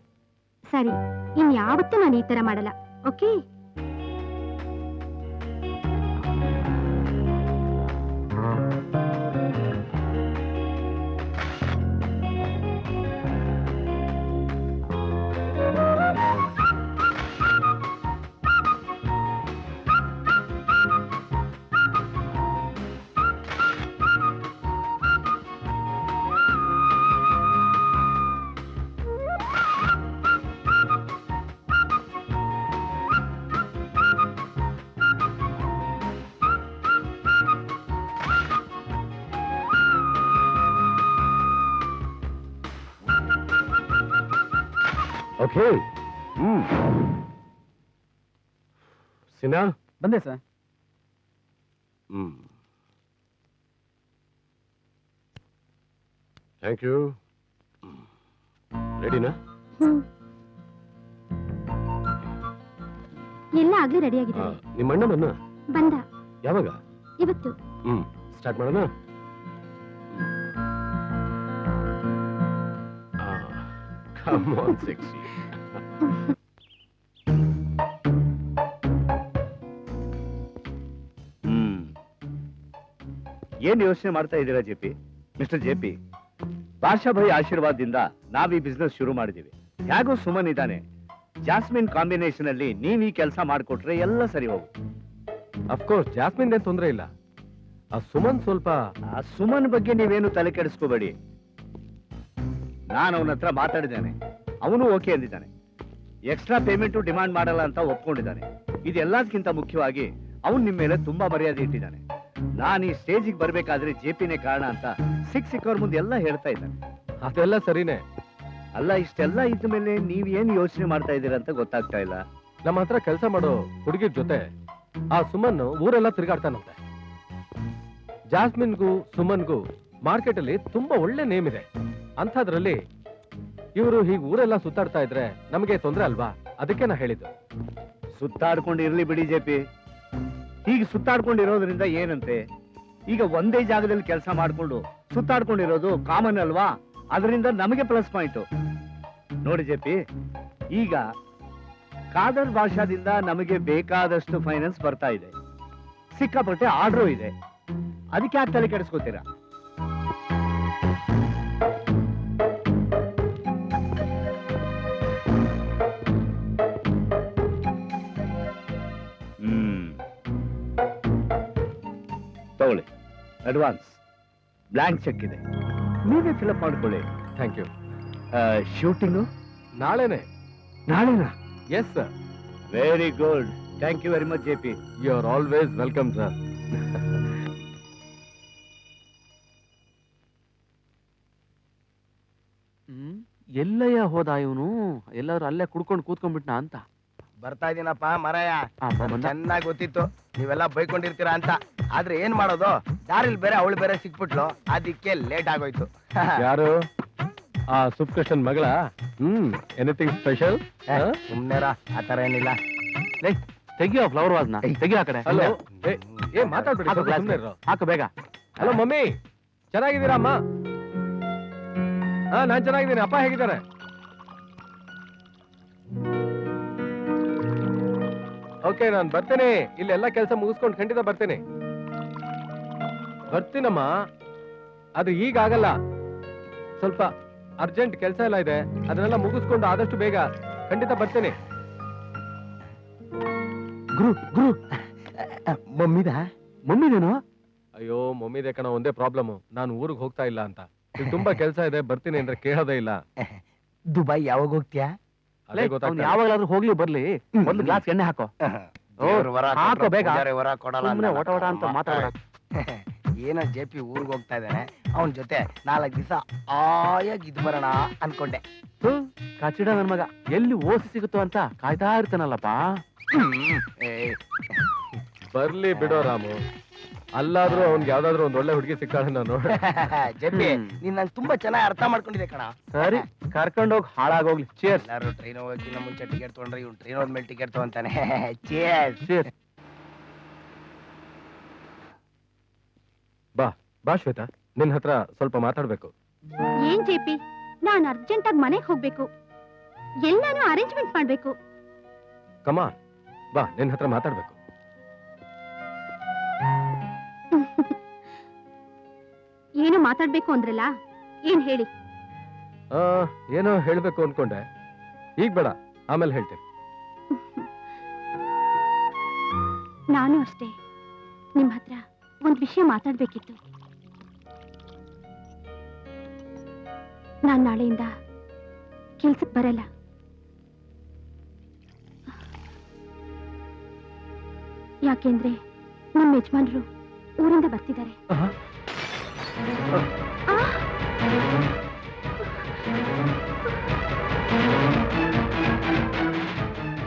ಸರಿ, ಇನ್ಯಾವತ್ತೂ ನಾನು ಈ ತರ ಮಾಡಲ್ಲ. ಓಕೆ? Okay. Sina? ಬಂದೆ sir. Thank you. Ready na? ಎಲ್ಲ ಆಗ್ಲೇ ರೆಡಿ ಆಗಿದೆ. ನಿಮ್ಮ ಅಣ್ಣ ಬನ್ನ ಬಂದ ಯಾವಾಗ? ಇವತ್ತು. ಸ್ಟಾರ್ಟ್ ಮಾಡೋಣ. Come on, sexy. ಏನ್ ಯೋಚನೆ ಮಾಡ್ತಾ ಇದ್ದೀರಾ ಜೆಪಿ? ಮಿಸ್ಟರ್ ಜೆಪಿ, ಭಾಷಾ ಭಾಯಿ ಆಶೀರ್ವಾದದಿಂದ ನಾವ್ ಈ ಬಿಸ್ನೆಸ್ ಶುರು ಮಾಡಿದೀವಿ. ಹೇಗೋ ಸುಮನ್ ಇದ್ದಾನೆ, ಜಾಸ್ಮಿನ್ ಕಾಂಬಿನೇಷನ್ ಅಲ್ಲಿ ನೀವ್ ಈ ಕೆಲಸ ಮಾಡ್ಕೊಟ್ರೆ ಎಲ್ಲ ಸರಿ ಹೋಗು. ಅಫ್ಕೋರ್ಸ್ ಜಾಸ್ಮಿನ್ ಏನ್ ತೊಂದ್ರೆ ಇಲ್ಲ. ಆ ಸುಮನ್ ಸ್ವಲ್ಪ ಆ ಸುಮನ್ ಬಗ್ಗೆ ನೀವೇನು ತಲೆ ಕೆಡಿಸ್ಕೋಬೇಡಿ. ನಾನು ಅವನ ಹತ್ರ ಮಾತಾಡಿದ್ದೇನೆ, ಅವನು ಓಕೆ ಅಂದಿದ್ದಾನೆ. ಎಕ್ಸ್ಟ್ರಾ ಪೇಮೆಂಟ್ ಡಿಮಾಂಡ್ ಮಾಡಲ್ಲ ಅಂತ ಒಪ್ಕೊಂಡಿದ್ದಾನೆ. ಇದೆಲ್ಲದಕ್ಕಿಂತ ಮುಖ್ಯವಾಗಿ ಅವನು ನಿಮ್ಮ ಮೇಲೆ ತುಂಬಾ ಮರ್ಯಾದೆ ಇಟ್ಟಿದ್ದಾನೆ. ನಾನು ಈ ಸ್ಟೇಜಿಗೆ ಬರ್ಬೇಕಾದ್ರೆ ಜೆಪಿನೇ ಕಾರಣ ಅಂತ ಸಿಕ್ಕವ್ರ ಮುಂದೆ ಎಲ್ಲ ಹೇಳ್ತಾ ಇದ್ದಾನೆ. ಅದೆಲ್ಲ ಸರಿನೇ. ಅಲ್ಲ, ಇಷ್ಟೆಲ್ಲ ಇದ್ದ ಮೇಲೆ ನೀವ್ ಏನ್ ಯೋಚನೆ ಮಾಡ್ತಾ ಇದ್ದೀರಾ ಅಂತ ಗೊತ್ತಾಗ್ತಾ ಇಲ್ಲ. ನಮ್ಮ ಹತ್ರ ಕೆಲಸ ಮಾಡೋ ಹುಡುಗಿರ್ ಜೊತೆ ಆ ಸುಮನ್ ಊರೆಲ್ಲ ತಿರುಗಾಡ್ತಾನಂತೆ. ಜಾಸ್ಮಿನ್ಗೂ ಸುಮನ್ಗೂ ಮಾರ್ಕೆಟ್ ಅಲ್ಲಿ ತುಂಬಾ ಒಳ್ಳೆ ನೇಮ್ ಇದೆ. ಅಂಥದ್ರಲ್ಲಿ ಇವರು ಹೀಗೆ ಊರೆಲ್ಲ ಸುತ್ತಾಡ್ತಾ ಇದ್ರೆ ನಮಗೆ ತೊಂದ್ರೆ ಅಲ್ವಾ? ಅದಕ್ಕೆ ನಾ ಹೇಳಿದ್ದು. ಸುತ್ತಾಡ್ಕೊಂಡು ಇರ್ಲಿ ಬಿಡಿ ಜೆಪಿ. ಹೀಗೆ ಸುತ್ತಾಡ್ಕೊಂಡಿರೋದ್ರಿಂದ ಏನಂತೆ? ಈಗ ಒಂದೇ ಜಾಗದಲ್ಲಿ ಕೆಲಸ ಮಾಡ್ಕೊಂಡು ಸುತ್ತಾಡ್ಕೊಂಡಿರೋದು ಕಾಮನ್ ಅಲ್ವಾ? ಅದರಿಂದ ನಮಗೆ ಪ್ಲಸ್ ಪಾಯಿಂಟ್. ನೋಡಿ ಜೆಪಿ, ಈಗ ಕಾದರ್ ಭಾಷಾದಿಂದ ನಮಗೆ ಬೇಕಾದಷ್ಟು ಫೈನಾನ್ಸ್ ಬರ್ತಾ ಇದೆ, ಸಿಕ್ಕಾಪಟ್ಟೆ ಆರ್ಡ್ರು ಇದೆ. ಅದಕ್ಕೆ ಯಾಕೆ ತಲೆ ಕೆಡಿಸ್ಕೋತೀರಾ? ತಗೊಳ್ಳಿ ಅಡ್ವಾನ್ಸ್, ಬ್ಲಾಂಕ್ ಚೆಕ್ ಇದೆ, ನೀವೇ ಫಿಲಪ್ ಮಾಡ್ಕೊಳ್ಳಿ. Thank you. ಶೂಟಿಂಗು ನಾಳೆನೆ. ನಾಳೆನಾ? Yes sir. Very good, thank you very much JP. You are always welcome sir. ಎಲ್ಲಯ್ಯ ಹೋದ ಇವನು? ಎಲ್ಲರೂ ಅಲ್ಲೇ ಕುಡ್ಕೊಂಡು ಕೂತ್ಕೊಂಡ್ಬಿಟ್ನಾ ಅಂತ. ಬರ್ತಾ ಇದೀನಪ್ಪ ಮರಯ್ಯ. ಬಂದ. ಚೆನ್ನಾಗಿ ಗೊತ್ತಿತ್ತು ನೀವೆಲ್ಲ ಬೈಕೊಂಡಿರ್ತೀರಾ ಅಂತ. ಆದ್ರೆ ಏನ್ ಮಾಡೋದು, ದಾರಿಲ್ ಬೇರೆ ಅವಳು ಬೇರೆ ಸಿಕ್ಬಿಟ್ಲು, ಅದಕ್ಕೆ ಲೇಟ್ ಆಗೋಯ್ತು. ಯಾರು? ಆ ಸುಪ್ಕೃಷ್ಣನ್ ಮಗಳ? Anything special? ಸುಮ್ನೆರ, ಆತರ ಏನಿಲ್ಲ. ತೆಗಿಯೋ ಫ್ಲವರ್ ವಾಸ್ನ, ತೆಗಿಯೋ ಆ ಕಡೆ. ಹಲೋ, ಏ ಮಾತಾಡ್ಬಿಡಿ, ಸುಮ್ನೆ ಇರು. ಹಾಕು ಬೇಗ. ಹಲೋ ಮಮ್ಮಿ, ಚೆನ್ನಾಗಿದ್ದೀರಾ ಅಮ್ಮ? ಹಾ, ನಾನ್ ಚೆನ್ನಾಗಿದ್ದೀನಿ. ಅಪ್ಪ ಹೇಗಿದ್ದಾರೆ? ಓಕೆ, ನಾನು ಬರ್ತೇನೆ. ಇಲ್ಲೆಲ್ಲ ಕೆಲಸ ಮುಗಿಸ್ಕೊಂಡು ಖಂಡಿತ ಬರ್ತೇನೆ. ಬರ್ತೀನಮ್ಮ. ಅದು ಈಗ ಆಗಲ್ಲ, ಸ್ವಲ್ಪ ಅರ್ಜೆಂಟ್ ಕೆಲಸ ಎಲ್ಲ ಇದೆ. ಅದನ್ನೆಲ್ಲ ಮುಗಿಸ್ಕೊಂಡು ಆದಷ್ಟು ಬೇಗ ಖಂಡಿತ ಬರ್ತೇನೆ. ಗುರು ಮಮ್ಮಿದೇನೋ? ಅಯ್ಯೋ, ಮಮ್ಮಿದೆ ಕಣ. ಒಂದೇ ಪ್ರಾಬ್ಲಮ್, ನಾನು ಊರಿಗೆ ಹೋಗ್ತಾ ಇಲ್ಲ ಅಂತ. ಇಲ್ಲಿ ತುಂಬಾ ಕೆಲಸ ಇದೆ, ಬರ್ತೀನಿ ಅಂದ್ರೆ ಕೇಳೋದೇ ಇಲ್ಲ. ದುಬೈ ಯಾವಾಗ ಹೋಗ್ತೀಯಾ? ಅದೇ ಗೊತ್ತಾಗ್ತಾ ಯಾವಾಗಲಾದ್ರೂ ಹೋಗ್ಲಿ ಬರ್ಲಿ, ಒಂದು ಗ್ಲಾಸ್ ಎಣ್ಣೆ ಹಾಕೋ. ಹಾಕೋ ಬೇಗ. ಸುಮ್ನೆ ಒಟ ಒಟ ಅಂತ ಮಾತಾಡ. ಏನೋ ಜೆಪಿ ಊರಿಗೆ ಹೋಗ್ತಾ ಇದ್ದಾನೆ, ಅವನ ಜೊತೆ 4 ದಿವಸ ಆಯಾಗಿ ಇದ್ ಬರೋಣ ಅನ್ಕೊಂಡೆ. ಕಚಿಡ ನನ್ ಮಗ ಎಲ್ಲಿ ಓಸಿ ಸಿಗುತ್ತೋ ಅಂತ ಕಾಯ್ತಾ ಇರ್ತಾನಲ್ಲಪ್ಪ. ಬರ್ಲಿ ಬಿಡೋ ರಾಮು. ಅಲ್ಲಾದ್ರೂ ಅವ್ನ್ಗೆ ಯಾವ್ದಾದ್ರು ಒಂದ್ ಒಳ್ಳೆ ಹುಡುಗಿ ಸಿಕ್ಕಾಳೆ. ನಾನು ಜೆಪಿ, ನೀನ್ ನಂಗೆ ತುಂಬಾ ಚೆನ್ನಾಗಿ ಅರ್ಥ ಮಾಡ್ಕೊಂಡಿದೆ ಕಣ. ಸರಿ, ಕರ್ಕೊಂಡೋಗಿ ಹಾಳಾಗೋಗ್ಲಿ. ಚೇರ್ಸ್. ಎಲ್ಲಾರು ಟ್ರೈನ್ ಹೋಗೋಕ್ಕಿಂತ ಮುಂಚೆ ಟಿಕೆಟ್ ತೊಗೊಂಡ್ರೆ ಇವ್ನು ಟ್ರೈನ್ ಹೋದ್ಮೇಲೆ ಟಿಕೆಟ್ ತಗೊಂತಾನೆ. ಚೇರ್ಸ್. ಬಾ ಶ್ವೇತಾ, ನಿನ್ ಹತ್ರ ಸ್ವಲ್ಪ ಮಾತಾಡ್ಬೇಕು. ಏನ್ ಜೆಪಿ, ನಾನ್ ಅರ್ಜೆಂಟ್ ಆಗಿ ಮನೆಗೆ ಹೋಗ್ಬೇಕು, ಎಲ್ಲಾನು ಅರೇಂಜ್ಮೆಂಟ್ ಮಾಡ್ಬೇಕು. ಕಮಾನ್ ಬಾ, ನಿನ್ ಹತ್ರ ಮಾತಾಡ್ಬೇಕು. ಏನು ಮಾತಾಡ್ಬೇಕು ಅಂದ್ರಲ್ಲ, ಏನ್ ಹೇಳಿ? ಏನೋ ಹೇಳ್ಬೇಕು ಅನ್ಕೊಂಡೆ, ಈಗ ಬೇಡ, ಆಮೇಲೆ ಹೇಳ್ತೇನೆ. ನಾನು ಅಷ್ಟೇ, ನಿಮ್ ಹತ್ರ ಒಂದ್ ವಿಷಯ ಮಾತಾಡ್ಬೇಕಿತ್ತು. ನಾನ್ ನಾಳೆಯಿಂದ ಕೆಲ್ಸಕ್ ಬರಲ್ಲ. ಯಾಕೆಂದ್ರೆ ನಮ್ಮ ಯಜಮಾನ್ರು ಊರಿಂದ ಬರ್ತಿದ್ದಾರೆ.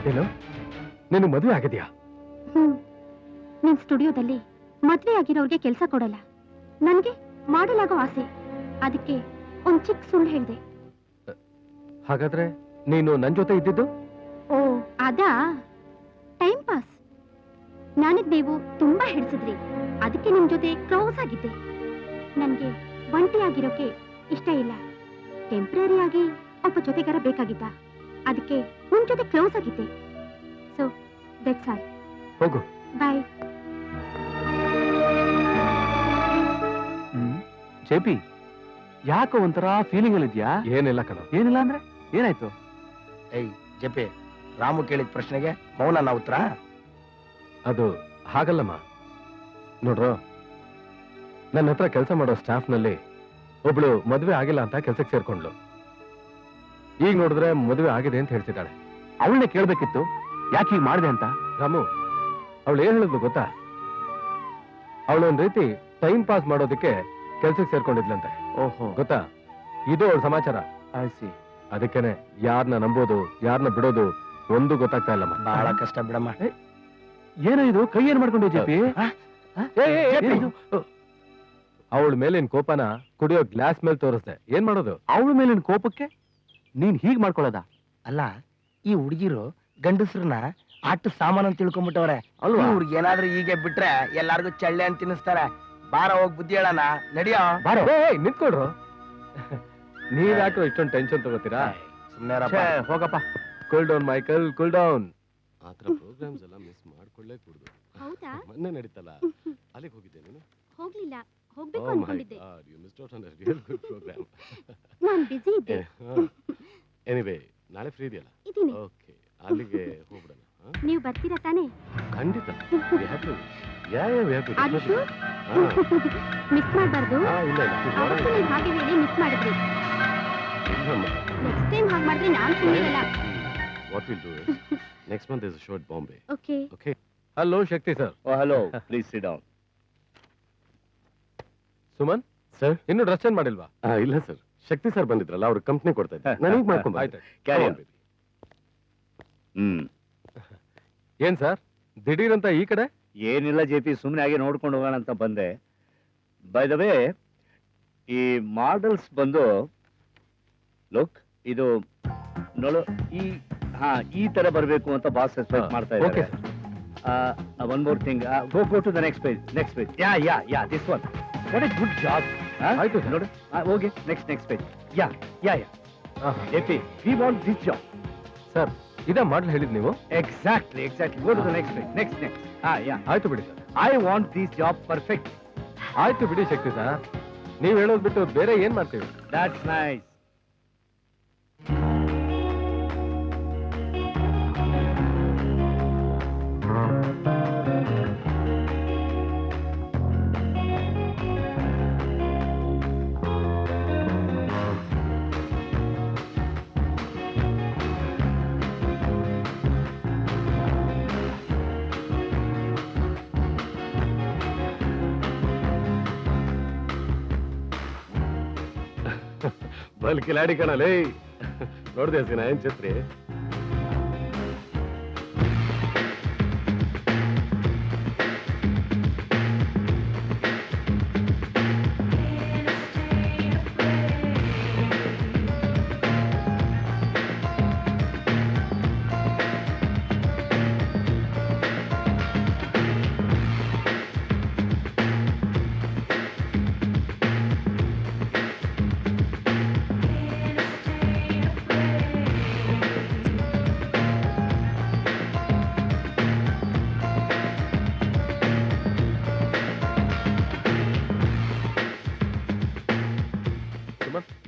ಏನು, ನೀನು ಮದುವೆ ಆಗಿದ್ಯಾ? ನಿನ್ ಸ್ಟುಡಿಯೋದಲ್ಲಿ ಮದ್ವೆ ಆಗಿರೋರ್ಗೆ ಕೆಲ್ಸ ಕೊಡಲ್ಲ, ನನ್ಗೆ ಮಾಡಲಾಗೋ ಆಸೆ. ಅದಕ್ಕೆ ಒಂದ್ ಚಿಕ್ಕ ಸುಳ್ಳು ಹೇಳ್ದೆ. ಹಾಗಾದ್ರೆ ನೀನು ನನ್ ಜೊತೆ ಇದ್ದಿದ್ದು? ಓ ಅದಾ? ಟೈಮ್ ನನಗ್ ನೀವು ತುಂಬಾ ಹಿಡಿಸಿದ್ರಿ, ಅದಕ್ಕೆ ನಿಮ್ ಜೊತೆ ಕ್ಲೋಸ್ ಆಗಿದ್ದೆ. ನನ್ಗೆ ಒಂಟಿ ಆಗಿರೋಕೆ ಇಷ್ಟ ಇಲ್ಲ. ಟೆಂಪ್ರರಿ ಆಗಿ ಒಬ್ಬ ಜೊತೆಗಾರ ಬೇಕಾಗಿದ್ದ, ಅದಕ್ಕೆ ನಿಮ್ ಜೊತೆ ಕ್ಲೋಸ್ ಆಗಿದ್ದೆ. So that's all. ಹೋಗು. ಬಾಯ್. ಜೆಪಿ, ಯಾಕೋ ಒಂಥರ ಫೀಲಿಂಗ್ ಅಲ್ಲಿ ಇದ್ಯಾ? ಏನಿಲ್ಲ ಕಣ. ಏನಿಲ್ಲ ಅಂದ್ರೆ ಏನಾಯ್ತು? ಏಯ್ ಜಪೆ, ರಾಮು ಕೇಳಿದ ಪ್ರಶ್ನೆಗೆ ಮೌನ ಉತ್ತರ. ಅದು ಹಾಗಲ್ಲಮ್ಮ. ನೋಡ್ರು, ನನ್ನ ಹತ್ರ ಕೆಲಸ ಮಾಡೋ ಸ್ಟಾಫ್ ನಲ್ಲಿ ಒಬ್ಳು ಮದುವೆ ಆಗಿಲ್ಲ ಅಂತ ಕೆಲ್ಸಕ್ಕೆ ಸೇರ್ಕೊಂಡ್ಲು. ಈಗ ನೋಡಿದ್ರೆ ಮದುವೆ ಆಗಿದೆ ಅಂತ ಹೇಳ್ತಿದ್ದಾಳೆ. ಅವಳನ್ನೇ ಕೇಳ್ಬೇಕಿತ್ತು, ಯಾಕೆ ಹೀಗೆ ಮಾಡಿದೆ ಅಂತ. ರಾಮು, ಅವಳು ಏನ್ ಹೇಳಿದ್ಲು ಗೊತ್ತಾ? ಅವಳೊಂದ್ ರೀತಿ ಟೈಮ್ ಪಾಸ್ ಮಾಡೋದಕ್ಕೆ ಕೆಲ್ಸಕ್ಕೆ ಸೇರ್ಕೊಂಡಿದ್ಲಂತೆ. ಓಹೋ, ಗೊತ್ತಾ? ಇದು ಅವಳ ಸಮಾಚಾರ. ಆಯ್ಸಿ. ಅದಕ್ಕೇನೆ ಯಾರನ್ನ ನಂಬೋದು ಯಾರನ್ನ ಬಿಡೋದು ಒಂದು ಗೊತ್ತಾಗ್ತಾ ಇಲ್ಲಮ್ಮ. ಬಹಳ ಕಷ್ಟ ಬಿಡಮ್ಮ. ಏನೋ ಇದು, ಕೈ ಏನ್ ಮಾಡ್ಕೊಂಡೆ ಜೆಪಿ? ಅವಳ ಮೇಲಿನ ಕೋಪನ ಕುಡಿಯೋ ಗ್ಲಾಸ್ ಮೇಲೆ ತೋರಿಸ್ದೆ. ಏನ್ ಮಾಡೋದು? ಅವಳ ಮೇಲಿನ ಕೋಪಕ್ಕೆ ನೀನ್ ಹೀಗ್ ಮಾಡ್ಕೊಳ್ಳೋದ? ಅಲ್ಲ, ಈ ಹುಡುಗಿರು ಗಂಡಸ್ರನ್ನ ಆಟ ಸಾಮಾನು ಅಂತ ತಿಳ್ಕೊಂಡ್ಬಿಟ್ಟವ್ರೆ ಅಲ್ವಾ? ಇವ್ರಿಗೆ ಏನಾದ್ರೂ ಹೀಗೆ ಬಿಟ್ರೆ ಎಲ್ಲಾರ್ಗು ಚಳ್ಳೆ ಅಂತ ತಿನ್ನಿಸ್ತಾರೆ. ಬಾರ ಹೋಗ್ ಬುದ್ಧಿ ಹೇಳಣ, ನಡಿಯೋ. ಬಾರೋ. ನಿಂತ್ಕೊಡ್ರು. ನೀವ್ ಯಾಕೋ ಇಷ್ಟೊಂದು ಟೆನ್ಷನ್ ತಗೋತೀರಾ? ಸುಮ್ನೆ ಹೋಗಪ್ಪ. Cool down Michael, cool down. ಆತರ ಪ್ರೋಗ್ರಾಮ್ಸ್ ಎಲ್ಲ ಮಿಸ್ ಮಾಡ್ಕೊಳ್ಳೇ ಕೂಡುದು. ಹೌದಾ? ಮೊನ್ನೆ ನಡೀತಲ್ಲ, ಅಲ್ಲಿಗೆ ಹೋಗಿದ್ದೆ ನೀನು? ಹೋಗ್ಲಿಲ್ಲ, ಹೋಗ್ಬೇಕು Oh my ಅನ್ಕೊಂಡಿದ್ದೆ. God, you missed out on a real good program. ನಾನ್ ಬಿಸಿ ಇದ್ದೆ. ಎನಿವೇ, ನಾಳೆ ಫ್ರೀ ಇದೆಯಲ್ಲ? ಇದೀನಿ. ಓಕೆ, ಅಲ್ಲಿಗೆ ಹೋಗ್ಬಿಡೋಣ. ನೀವು ಬರ್ತೀರಾ ತಾನೇ? ಖಂಡಿತ. We have to. Yeah, we have to. ಆದಿಶು, ಹಾ. ಮಿಸ್ ಮಾಡಬಾರ್ದು. ಇಲ್ಲ ಇಲ್ಲ. ಅವತ್ತು ನೀವು ಹಾಗೆ ಹೇಳಿ ಮಿಸ್ ಮಾಡಿದ್ರಿ. ಇಲ್ಲಮ್ಮ. ನೆಕ್ಸ್ಟ್ ಟೈಮ್ ಹಾಗೆ ಮಾಡಿದ್ರೆ ನಾನ್ ಸುಮ್ಮನಿರಲ್ಲ. What we'll do is, next month there's a show at Bombay. Okay. Okay? Hello Shakti sir. Hello, please sit down. Suman sir? ಇನ್ನು ಡ್ರೆಸ್ ಚೇಂಜ್ ಮಾಡಿಲ್ವಾ? ಇಲ್ಲ ಸರ್, ಶಕ್ತಿ ಸರ್ ಬಂದಿದ್ರಲ್ಲ, ಅವ್ರ ಕಂಪ್ನಿ ಕೊಡ್ತಾ ಇದ್ದೆ. ನಾನು ಈಗ ಮಾಡ್ಕೊಂಡು ಆಯ್ತು. Carry on. ಏನ್ ಸರ್ ದಿಢೀರ್ ಅಂತ ಈ ಕಡೆ? ಏನಿಲ್ಲ ಜೆಪಿ, ಸುಮ್ಮನೆ ಆಗಿ ನೋಡ್ಕೊಂಡು ಹೋಗೋಣ ಅಂತ ಬಂದೆ. ಬೈ ದ ವೇ, ಈ ಮಾಡೆಲ್ಸ್ ಬಂದು ಲುಕ್, ಇದು ನೋಡು, ಈ ತರ ಬರಬೇಕು ಅಂತ ಬಾಸ್ ಎಕ್ಸ್ಪೆಕ್ಟ್ ಮಾಡ್ತಾ ಓಕೆ ಇದ್ದಾರೆ. One more thing, go to the next page. Yeah this one. What a good job. ಆಯ್ತು sir. ನೋಡು, ಹೋಗಿ next page. Yeah JP, we want this job. Sir, ಇದೇ ಮಾಡ್ಲು ಹೇಳಿದ್ ನೀವು? Exactly. Go to the next page. Next. ಆಯ್ತು ಬಿಡಿ sir. I want this job perfect. ಆಯ್ತು ಬಿಡಿ ಶಕ್ತಿ ಸರ್, ನೀವ್ ಹೇಳೋದ್ ಬಿಟ್ಟು ಬೇರೆ ಏನ್ ಮಾಡ್ತೀವಿ? That's nice. ಬಲ್ ಕಿಲಾಡಿ ಕಣಲೇ. ನೋಡ್ದೆ ಸಿನ ಏನ್ ಛತ್ರಿ?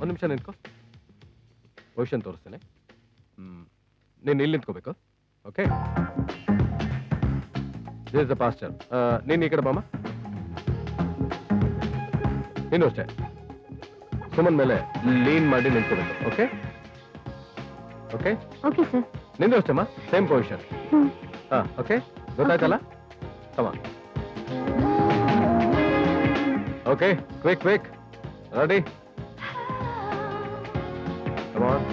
ಒಂದ್ ನಿಮಿಷ ನಿಂತ್ಕೋ, ಪೊಸಿಷನ್ ತೋರಿಸ್ತೇನೆ. ನೀನ್ ಇಲ್ಲಿ ನಿಂತ್ಕೋಬೇಕು. Okay, this is the pastor. ನೀನ್ ಈ ಕಡೆ ಬಾಮ. ನೀನು ಅಷ್ಟೇ ಸುಮನ್ ಮೇಲೆ ಲೀನ್ ಮಾಡಿ ನಿಂತ್ಕೋಬೇಕು. Okay okay okay sir. ನಿಂದು ಅಷ್ಟೇಮ್ಮ, ಸೇಮ್ ಪೊಸಿಷನ್. ಓಕೆ, ಗೊತ್ತಾಯ್ತಲ್ಲ? Come. Okay, quick ready. Come on.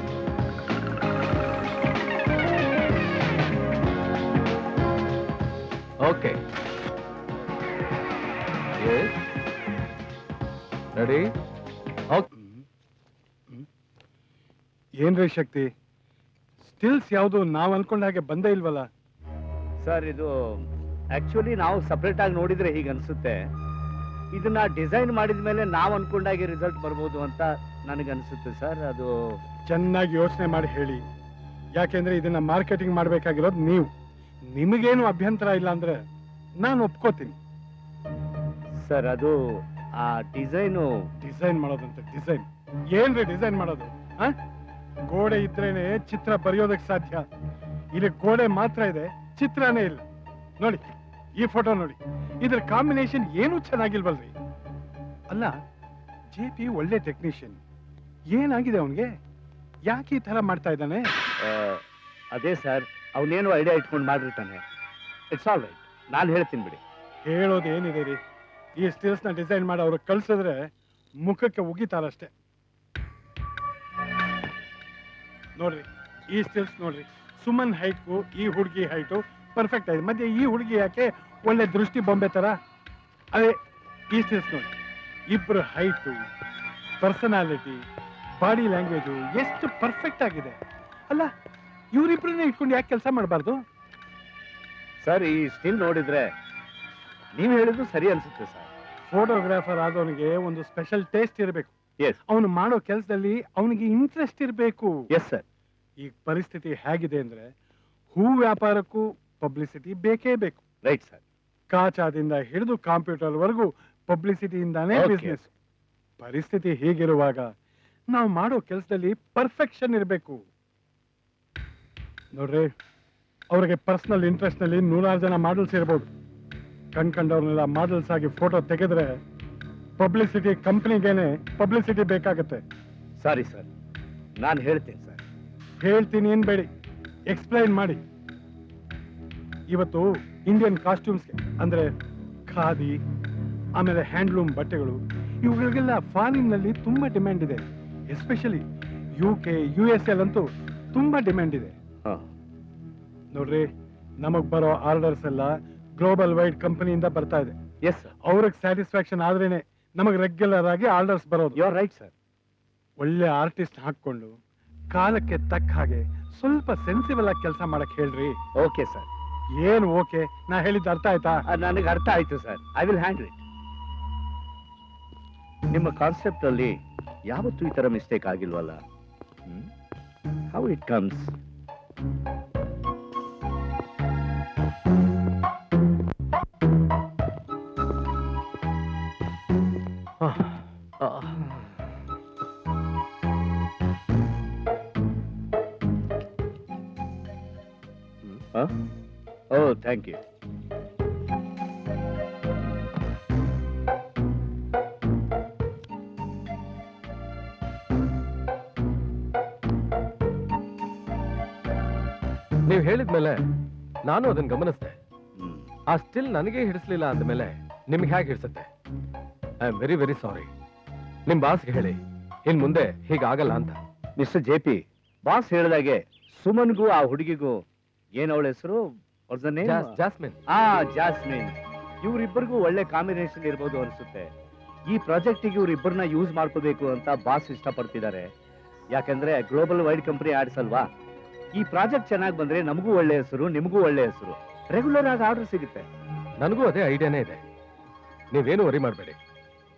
Okay. Yes. Ready? Okay. ಏನ್ರಿ ಶಕ್ತಿ, ಸ್ಟಿಲ್ಸ್ ಯಾವುದು ನಾವ್ ಅನ್ಕೊಂಡ ಹಾಗೆ ಬಂದೇ ಇಲ್ವಲ್ಲ? ಸರ್, ಇದು ಆಕ್ಚುಲಿ ನಾವು ಸಪರೇಟ್ ಆಗಿ ನೋಡಿದ್ರೆ ಹೀಗೆ ಅನ್ಸುತ್ತೆ. ಇದನ್ನ ಡಿಸೈನ್ ಮಾಡಿದ ಮೇಲೆ ನಾವು ಅನ್ಕೊಂಡಾಗೆ ರಿಸಲ್ಟ್ ಬರ್ಬೋದು ಅಂತ ನನಗನ್ಸುತ್ತೆ ಸರ್. ಅದು ಚೆನ್ನಾಗಿ ಯೋಚನೆ ಮಾಡಿ ಹೇಳಿ, ಯಾಕೆಂದ್ರೆ ಇದನ್ನ ಮಾರ್ಕೆಟಿಂಗ್ ಮಾಡ್ಬೇಕಾಗಿರೋದು ನೀವು. ನಿಮಗೇನು ಅಭ್ಯಂತರ ಇಲ್ಲ ಅಂದ್ರೆ ನಾನು ಒಪ್ಕೋತೀನಿ. ಸರ್ ಅದು ಆ ಡಿಸೈನು ಡಿಸೈನ್ ಮಾಡೋದಂತೆ ಡಿಸೈನ್ ಏನ್ರಿ ಡಿಸೈನ್ ಮಾಡೋದು? ಆ? ಗೋಡೆ ಇದ್ರೇನೆ ಚಿತ್ರ ಬರೆಯೋದಕ್ಕೆ ಸಾಧ್ಯ. ಇಲ್ಲಿ ಗೋಡೆ ಮಾತ್ರ ಇದೆ, ಚಿತ್ರನೇ ಇಲ್ಲ. ನೋಡಿ ಈ ಫೋಟೋ ನೋಡಿ, ಇದ್ರ ಕಾಂಬಿನೇಷನ್ ಏನು ಚೆನ್ನಾಗಿಲ್ವಲ್ರಿ? ಅಲ್ಲ, JP ಒಳ್ಳೆ ಟೆಕ್ನಿಷಿಯನ್, ಏನಾಗಿದೆ ಅವನ್ಗೆ? ಯಾಕೆ ಈ ತರ ಮಾಡ್ತಾ ಇದ್ದಾನೆ? ಅದೇ ಸರ್, ಅವನೇನು ಐಡಿಯಾ ಇಟ್ಕೊಂಡು ಮಾಡಿರ್ತಾನೆ. ಇಟ್ಸ್ ಆಲ್ ರೈಟ್, ನಾನು ಹೇಳ್ತೀನಿ ಬಿಡಿ. ಹೇಳೋದು ಏನಿದೆ ರೀ, ಈ ಸ್ಟಿಲ್ಸ್ ನ ಡಿಸೈನ್ ಮಾಡಿ ಅವ್ರಿಗೆ ಕಳ್ಸಿದ್ರೆ ಮುಖಕ್ಕೆ ಉಗಿತಾರಷ್ಟೇ. ನೋಡ್ರಿ ಈ ಸ್ಟಿಲ್ಸ್ ನೋಡ್ರಿ, ಸುಮನ್ ಹೈಟ್ಗೂ ಈ ಹುಡುಗಿ ಹೈಟು ಪರ್ಫೆಕ್ಟ್ ಆಗಿದೆ. ಮಧ್ಯೆ ಈ ಹುಡುಗಿ ಯಾಕೆ ಒಳ್ಳೆ ದೃಷ್ಟಿ ಬೊಂಬೆ ತರ? ಅದೇ ಈ ಸ್ಟಿಲ್ಸ್ ನೋಡಿ, ಇಬ್ರು ಹೈಟು, ಪರ್ಸನಾಲಿಟಿ, ಬಾಡಿ ಲ್ಯಾಂಗ್ವೇಜು ಎಷ್ಟು ಪರ್ಫೆಕ್ಟ್ ಆಗಿದೆ. ಅಲ್ಲ, ಇವರಿಬ್ರನ್ನೇ ಇಟ್ಕೊಂಡು ಯಾಕೆ ಕೆಲಸ ಮಾಡಬಾರ್ದು? ಸರ್ ಈ ಸ್ಟಿಲ್ ನೋಡಿದ್ರೆ ನೀವು ಹೇಳಿದ್ದು ಸರಿ ಅನ್ಸುತ್ತೆ ಸರ್. ಫೋಟೋಗ್ರಾಫರ್ ಆದವನಿಗೆ ಒಂದು ಸ್ಪೆಷಲ್ ಟೇಸ್ಟ್ ಇರಬೇಕು. ಎಸ್ ಅವನು ಮಾಡೋ ಕೆಲಸದಲ್ಲಿ ಅವನಿಗೆ ಇಂಟ್ರೆಸ್ಟ್ ಇರಬೇಕು. Yes sir. ಈಗ ಪರಿಸ್ಥಿತಿ ಹೇಗಿದೆ ಅಂದ್ರೆ ಹೂ ವ್ಯಾಪಾರಕ್ಕೂ ಪಬ್ಲಿಸಿಟಿ ಬೇಕೇ ಬೇಕು. Right sir. ಕಾಚಾದಿಂದ ಹಿಡಿದು ಕಂಪ್ಯೂಟರ್ ವರೆಗೂ ಪಬ್ಲಿಸಿಟಿಯಿಂದಾನೇ Okay. ಬಿಸ್ನೆಸ್. ಪರಿಸ್ಥಿತಿ ಹೀಗಿರುವಾಗ ನಾವು ಮಾಡೋ ಕೆಲಸದಲ್ಲಿ ಪರ್ಫೆಕ್ಷನ್ ಇರಬೇಕು. ನೋಡ್ರಿ, ಅವ್ರಿಗೆ ಪರ್ಸನಲ್ ಇಂಟ್ರೆಸ್ಟ್ ನಲ್ಲಿ 100 ಜನ ಮಾಡಲ್ಸ್ ಇರ್ಬೋದು. ಕಂಡ್ಕಂಡವ್ರನ್ನೆಲ್ಲ ಮಾಡಲ್ಸ್ ಆಗಿ ಫೋಟೋ ತೆಗೆದ್ರೆ ಪಬ್ಲಿಸಿಟಿ ಕಂಪ್ನಿಗೇನೆ ಪಬ್ಲಿಸಿಟಿ ಬೇಕಾಗತ್ತೆ. ಸಾರಿ ಸರ್, ನಾನು ಹೇಳ್ತೀನಿ ಸರ್. ಹೇಳ್ತೀನಿ ಏನ್ಬೇಡಿ, ಎಕ್ಸ್ಪ್ಲೈನ್ ಮಾಡಿ. ಇವತ್ತು ಇಂಡಿಯನ್ ಕಾಸ್ಟ್ಯೂಮ್ಸ್ಗೆ ಅಂದ್ರೆ ಖಾದಿ, ಆಮೇಲೆ ಹ್ಯಾಂಡ್ಲೂಮ್ ಬಟ್ಟೆಗಳು, ಇವುಗಳಿಗೆಲ್ಲ ಫಾರಿನ್ ನಲ್ಲಿ ತುಂಬಾ ಡಿಮ್ಯಾಂಡ್ ಇದೆ. ಎಸ್ಪೆಷಲಿ UK, USA ಅಂತೂ ತುಂಬಾ ಡಿಮ್ಯಾಂಡ್ ಇದೆ. ನೋಡ್ರಿ, ನಮಗ್ ಬರೋ ಆರ್ಡರ್ಸ್ ಎಲ್ಲ ಗ್ಲೋಬಲ್ ವೈಡ್ ಕಂಪನಿಯಿಂದ ಬರ್ತಾ ಇದೆ. Yes sir. ಅವ್ರಿಗೆ ಸ್ಯಾಟಿಸ್ಫ್ಯಾಕ್ಷನ್ ಆದ್ರೇನೆ ನಮಗ್ ರೆಗ್ಯುಲರ್ ಆಗಿ ಆರ್ಡರ್ಸ್ ಬರೋದು. You are right sir. ಒಳ್ಳೆ ಆರ್ಟಿಸ್ಟ್ ಹಾಕೊಂಡು ಕಾಲಕ್ಕೆ ತಕ್ಕ ಹಾಗೆ ಸ್ವಲ್ಪ ಸೆನ್ಸಿಬಲ್ ಆಗಿ ಕೆಲಸ ಮಾಡಕ್ ಹೇಳ್ರಿ. Okay sir. ಏನು ಓಕೆ? ನಾ ಹೇಳಿದ್ದು ಅರ್ಥ ಆಯ್ತಾ? ನನಗೆ ಅರ್ಥ ಆಯ್ತು sir. I will handle it. ನಿಮ್ಮ ಕಾನ್ಸೆಪ್ಟ್ ಅಲ್ಲಿ ಯಾವತ್ತೂ ಈ ತರ ಮಿಸ್ಟೇಕ್ ಆಗಿಲ್ವಲ್ಲ? How it comes? Oh thank you. ನೀವ್ ಹೇಳಿದ್ಮೇಲೆ ನಾನು ಅದನ್ನ ಗಮನಿಸ್ದೆ. ಆ ಸ್ಟಿಲ್ ನನಗೆ ಹಿಡಿಸ್ಲಿಲ್ಲ ಅಂದ್ಮೇಲೆ ನಿಮ್ಗೆ ಹೇಗೆ ಹಿಡಿಸುತ್ತೆ? I am very very sorry. ನಿಮ್ ಬಾಸ್ಗೆ ಹೇಳಿ ಇನ್ ಮುಂದೆ ಹೀಗಾಗಲ್ಲ ಅಂತ. ಮಿಸ್ಟರ್ JP, ಬಾಸ್ ಹೇಳಿದಾಗೆ ಸುಮನ್ಗೂ ಆ ಹುಡುಗಿಗೂ ಏನ್ ಅವಳ ಹೆಸರು? ಜಾಸ್ಮಿನ್. ಜಾಸ್ಮಿನ್. ಇವ್ರಿಬ್ಬರಿಗೂ ಒಳ್ಳೆ ಕಾಂಬಿನೇಷನ್ ಇರ್ಬೋದು ಅನ್ಸುತ್ತೆ. ಈ ಪ್ರಾಜೆಕ್ಟಿಗೆ ಇವ್ರಿಬ್ಬರನ್ನ ಯೂಸ್ ಮಾಡ್ಕೋಬೇಕು ಅಂತ ಬಾಸ್ ಇಷ್ಟಪಡ್ತಿದ್ದಾರೆ. ಯಾಕಂದ್ರೆ ಗ್ಲೋಬಲ್ ವೈಡ್ ಕಂಪನಿ ಆಡ್ಸ್ ಅಲ್ವಾ? ಈ ಪ್ರಾಜೆಕ್ಟ್ ಚೆನ್ನಾಗಿ ಬಂದ್ರೆ ನಮಗೂ ಒಳ್ಳೆ ಹೆಸರು, ನಿಮಗೂ ಒಳ್ಳೆ ಹೆಸರು, ರೆಗ್ಯುಲರ್ ಆಗಿ ಆರ್ಡರ್ ಸಿಗುತ್ತೆ. ನನಗೂ ಅದೇ ಐಡಿಯಾನೇ ಇದೆ. ನೀವೇನು ವರಿ ಮಾಡಬೇಡಿ.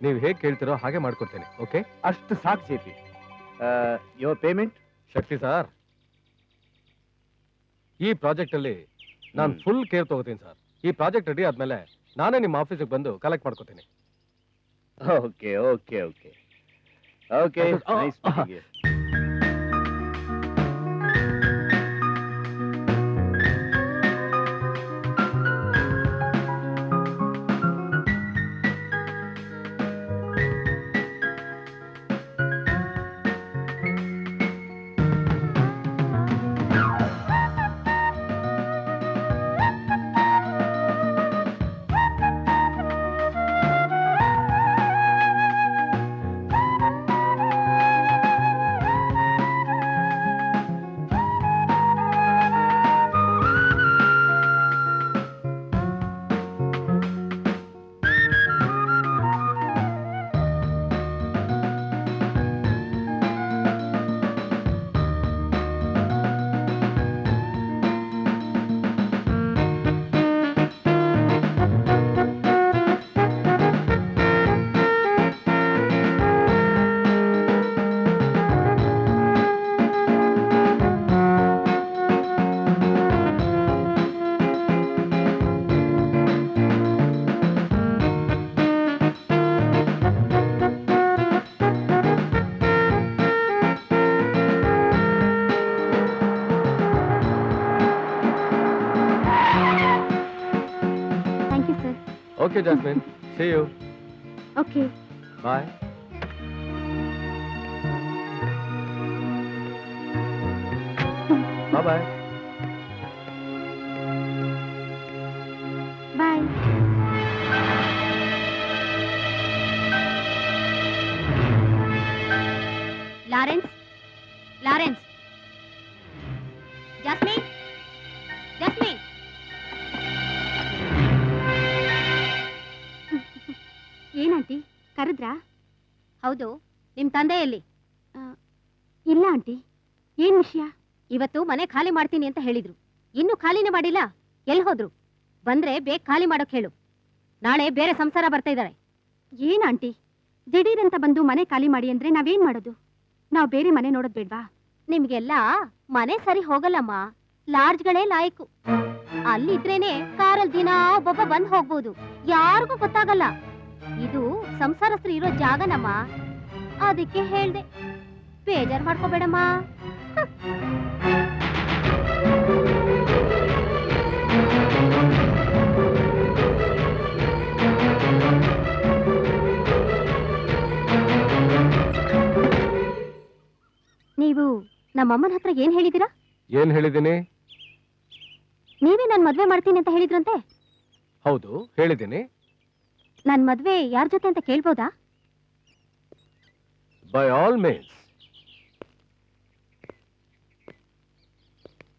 ನೀವು ಹೇಗೆ ಕೇಳ್ತಿರೋ ಹಾಗೆ ಮಾಡ್ಕೊಡ್ತೇನೆ. ಓಕೆ? ಅಷ್ಟು ಸಾಕು JP. Your payment? Shakti sir, ಈ ಪ್ರಾಜೆಕ್ಟ್ ಅಲ್ಲಿ ನಾನು ಫುಲ್ ಕೇರ್ ತಗೋತೀನಿ ಸರ್. ಈ ಪ್ರಾಜೆಕ್ಟ್ ರೆಡಿ ಆದ್ಮೇಲೆ ನಾನೇ ನಿಮ್ಮ ಆಫೀಸಿಗೆ ಬಂದು ಕಲೆಕ್ಟ್ ಮಾಡ್ಕೋತೀನಿ. Okay okay okay okay. Nice meeting you. Okay Jasmine, see you. Okay. Bye. Bye. Bye. Lawrence, Lawrence, Jasmine, Jasmine. ಏನಂಟಿ ಕರೆದ್ರಾ? ಹೌದು, ನಿಮ್ ತಂದೆ ಎಲ್ಲಿ? ಇಲ್ಲ ಆಂಟಿ. ಏನ್ ವಿಷಯ? ಇವತ್ತು ಮನೆ ಖಾಲಿ ಮಾಡ್ತೀನಿ ಅಂತ ಹೇಳಿದ್ರು. ಇನ್ನೂ ಖಾಲಿನೇ ಮಾಡಿಲ್ಲ. ಎಲ್ಲಿ ಹೋದ್ರು? ಬಂದ್ರೆ ಬೇಗ ಖಾಲಿ ಮಾಡೋಕ್ ಹೇಳು. ನಾಳೆ ಬೇರೆ ಸಂಸಾರ ಬರ್ತಾ ಇದ್ದಾರೆ. ಏನ್ ಆಂಟಿ ದಿಢೀರಂತ ಬಂದು ಮನೆ ಖಾಲಿ ಮಾಡಿ ಅಂದ್ರೆ ನಾವೇನ್ ಮಾಡೋದು? ನಾವ್ ಬೇರೆ ಮನೆ ನೋಡೋದ್ ಬೇಡ್ವಾ? ನಿಮ್ಗೆಲ್ಲ ಮನೆ ಸರಿ ಹೋಗಲ್ಲಮ್ಮ. ಲಾಡ್ಜ್ಗಳೇ ಲಾಯ್ಕು. ಅಲ್ಲಿದ್ರೇನೆ ಕಾರಲ್ಲಿ ದಿನ ಒಬ್ಬೊಬ್ಬ ಬಂದ್ ಹೋಗ್ಬೋದು, ಯಾರಿಗೂ ಗೊತ್ತಾಗಲ್ಲ. ಇದು ಸಂಸಾರಸ್ಥರು ಇರೋ ಜಾಗನಮ್ಮ. ಅದಕ್ಕೆ ಹೇಳ್ದೆ, ಬೇಜಾರ್ ಮಾಡ್ಕೋಬೇಡಮ್ಮ. ನೀವು ನಮ್ಮಮ್ಮನ ಹತ್ರ ಏನ್ ಹೇಳಿದೀರಾ? ಏನ್ ಹೇಳಿದ್ದೀನಿ? ನೀವೇ ನನ್ ಮದ್ವೆ ಮಾಡ್ತೀನಿ ಅಂತ ಹೇಳಿದ್ರಂತೆ. ಹೌದು, ಹೇಳಿದ್ದೀನಿ. ನನ್ ಮದ್ವೆ ಯಾರ್ ಜೊತೆ ಅಂತ ಕೇಳ್ಬೋದಾ? By all means.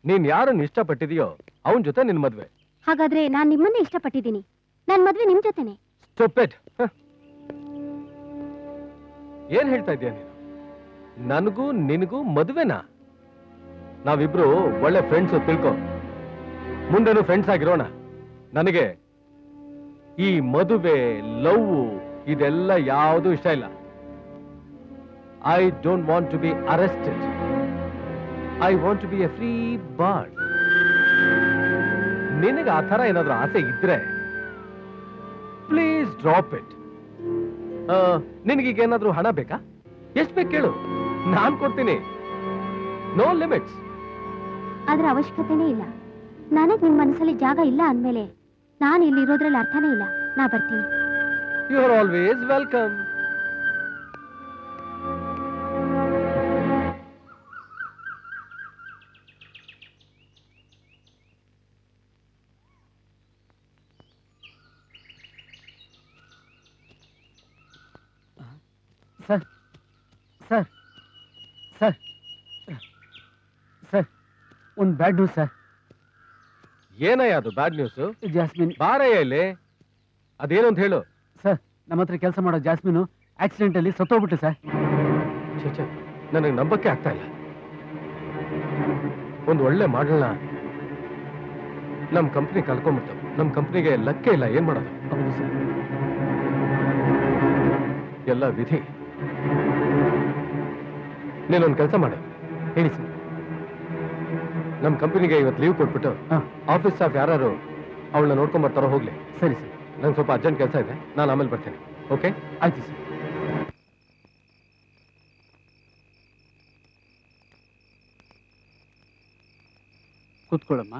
ನೀನ್ ಯಾರನ್ನ ಇಷ್ಟಪಟ್ಟಿದೆಯೋ ಅವನ್ ಜೊತೆ ನಿನ್ ಮದ್ವೆ. ಹಾಗಾದ್ರೆ ನಾನ್ ನಿಮ್ಮನ್ನೇ ಇಷ್ಟಪಟ್ಟಿದ್ದೀನಿ. ನನ್ ಮದ್ವೆ ನಿಮ್ ಜೊತೆನೆ. ಸ್ಟುಪಿಡ್. ಏನ್ ಹೇಳ್ತಾ ಇದ್ದೀಯ ನೀನು? ನನಗೂ ನಿನಗೂ ಮದುವೆನಾ? ನಾವಿಬ್ರು ಒಳ್ಳೆ ಫ್ರೆಂಡ್ಸ್ ತಿಳ್ಕೊ. ಮುಂದೆನೂ ಫ್ರೆಂಡ್ಸ್ ಆಗಿರೋಣ. ನನಗೆ ಈ ಮದುವೆ, ಲವ್ ಇದೆಲ್ಲ ಯಾವುದು ಇಷ್ಟ ಇಲ್ಲ. I don't want to be arrested. I want to be a free bird. ನಿನಗೆ ಆ ಥರ ಏನಾದ್ರೂ ಆಸೆ ಇದ್ರೆ ಪ್ಲೀಸ್ ಡ್ರಾಪ್ ಇಟ್. ನಿನಗೀಗ ಏನಾದ್ರೂ ಹಣ ಬೇಕಾ? ಎಷ್ಟು ಬೇಕು ಕೇಳು, ನಾನ್ ಕೊಡ್ತೀನಿ. No limits. ಅದ್ರ ಅವಶ್ಯಕತೆನೇ ಇಲ್ಲ. ನನಗ್ ನಿಮ್ ಮನಸ್ಸಲ್ಲಿ ಜಾಗ ಇಲ್ಲ ಅಂದ್ಮೇಲೆ ನಾನು ಇಲ್ಲಿ ಇರೋದ್ರಲ್ಲಿ ಅರ್ಥನೇ ಇಲ್ಲ. ನಾ ಬರ್ತೀನಿ. You are always welcome. Sir sir sir sir ಒಂದು ಬ್ಯಾಡ್ ನ್ಯೂಸ್ ಸರ್. ಏನಯ್ಯ ಅದು ಬ್ಯಾಡ್ ನ್ಯೂಸ್? ಜಾಸ್ಮಿನ್ ಬಾರಯ್ಯ ಇಲ್ಲಿ. ಅದೇನು ಅಂತ ಹೇಳು. ಸರ್, ನಮ್ಮ ಹತ್ರ ಕೆಲಸ ಮಾಡೋ ಜಾಸ್ಮಿನು ಆಕ್ಸಿಡೆಂಟ್ ಅಲ್ಲಿ ಸತ್ತೋಗ್ಬಿಟ್ಟು ಸರ್. ಛೇ, ನನಗೆ ನಂಬಕ್ಕೆ ಆಗ್ತಾ ಇಲ್ಲ. ಒಂದು ಒಳ್ಳೆ ಮಾಡಲ್ನ ನಮ್ ಕಂಪ್ನಿ ಕಳ್ಕೊಂಡ್ಬಿಡ್ತು. ನಮ್ ಕಂಪ್ನಿಗೆ ಲಕ್ಕೆ ಇಲ್ಲ. ಏನ್ ಮಾಡೋದು? ಹೌದು ಸರ್. ಎಲ್ಲ ವಿಧಿ. ನೀನೊಂದು ಕೆಲಸ ಮಾಡು. ಹೇಳಿ ಸರ್. ನಮ್ ಕಂಪನಿಗೆ ಇವತ್ತು ಲೀವ್ ಕೊಟ್ಬಿಟ್ಟು ಆಫೀಸ್ ಸ್ಟಾಫ್ ಯಾರು ಅವಳನ್ನ ನೋಡ್ಕೊಂಡ್ ಬರ್ತಾರೋ ಹೋಗ್ಲಿ. ಸರಿ ಸರ್. ನಂಗೆ ಸ್ವಲ್ಪ ಅರ್ಜೆಂಟ್ ಕೆಲಸ ಇದೆ, ನಾನು ಆಮೇಲೆ ಬರ್ತೇನೆ. ಓಕೆ? ಆಯ್ತು ಸರ್. ಕೂತ್ಕೊಳ್ಳಮ್ಮ.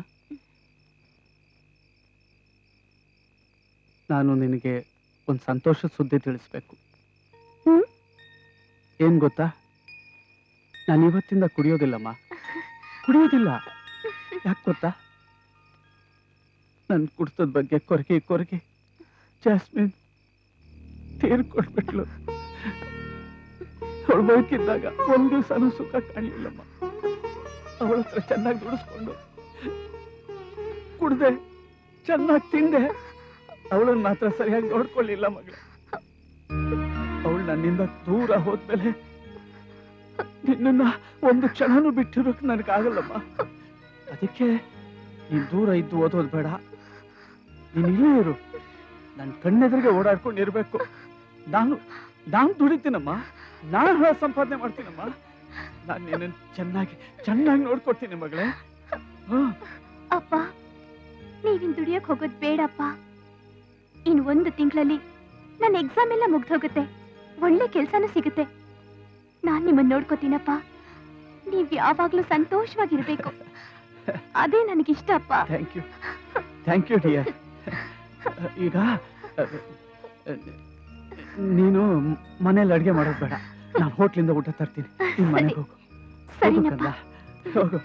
ನಾನು ನಿನಗೆ ಒಂದು ಸಂತೋಷದ ಸುದ್ದಿ ತಿಳಿಸ್ಬೇಕು. ಏನ್ ಗೊತ್ತಾ, ನಾನು ಇವತ್ತಿಂದ ಕುಡಿಯೋದಿಲ್ಲಮ್ಮ. ಕುಡಿಯೋದಿಲ್ಲ. ಯಾಕೆ ಗೊತ್ತಾ? ನನ್ನ ಕುಡಿತದ ಬಗ್ಗೆ ಕೊರಗಿ ಜಾಸ್ಮಿನ್ ತೀರ್ಕೊಟ್ಬಿಟ್ಲು. ಅವಳು ಬದುಕಿದ್ದಾಗ ಒಂದ್ ದಿವಸನೂ ಸುಖ ಕಾಣಲಿಲ್ಲಮ್ಮ. ಅವಳ ಹತ್ರ ಚೆನ್ನಾಗಿ ದುಡಿಸ್ಕೊಂಡು ಕುಡ್ದೆ, ಚೆನ್ನಾಗಿ ತಿಂದೆ. ಅವಳನ್ನ ಮಾತ್ರ ಸರಿಯಾಗಿ ನೋಡ್ಕೊಳ್ಳಿಲ್ಲ ಮಗಳು. ಅವಳು ನನ್ನಿಂದ ದೂರ ಹೋದ್ಮೇಲೆ ನಿನ್ನ ಒಂದು ಕ್ಷಣನೂ ಬಿಟ್ಟಿರೋಕ್ ನನಗಾಗಲ್ಲಮ್ಮ. ಅದಕ್ಕೆ ನೀನ್ ದೂರ ಇದ್ದು ಓದೋದು ಬೇಡ. ನೀನ್ ಇಲ್ಲೇ ಇರು. ನನ್ನ ಕಣ್ಣೆದುರಿಗೆ ಓಡಾಡ್ಕೊಂಡಿರ್ಬೇಕು. ನಾನು ದುಡಿತೀನಮ್ಮ. ನಾನು ಹಣ ಸಂಪಾದನೆ ಮಾಡ್ತೀನಮ್ಮ. ನಾನು ನಿನ್ನ ಚೆನ್ನಾಗಿ ನೋಡ್ಕೊಡ್ತೀನಿ ಮಗಳೇ. ಅಪ್ಪ, ನೀವಿನ್ ದುಡಿಯೋಕ್ ಹೋಗೋದ್ ಬೇಡಪ್ಪ. ಇನ್ 1 ತಿಂಗಳಲ್ಲಿ ನನ್ನ ಎಕ್ಸಾಮ್ ಎಲ್ಲ ಮುಗ್ದೋಗುತ್ತೆ. ಒಳ್ಳೆ ಕೆಲ್ಸನೂ ಸಿಗುತ್ತೆ. ನಾನ್ ನಿಮ್ಮನ್ನ ನೋಡ್ಕೋತೀನಪ್ಪ. ನೀವ್ ಯಾವಾಗ್ಲೂ ಸಂತೋಷವಾಗಿರ್ಬೇಕು. ಅದೇ ನನಗಿಷ್ಟ ಅಪ್ಪ. Thank you dear. ಈಗ ನೀನು ಮನೇಲಿ ಅಡ್ಗೆ ಮಾಡೋದು ಬೇಡ, ನಾನು ಹೋಟ್ಲಿಂದ ಊಟ ತರ್ತೀನಿ. ನೀನ್ ಮನೆಗೆ ಹೋಗು. ಹೋಗು ಸರಿನಪ್ಪ. ಕಂದ, ಹೋಗು.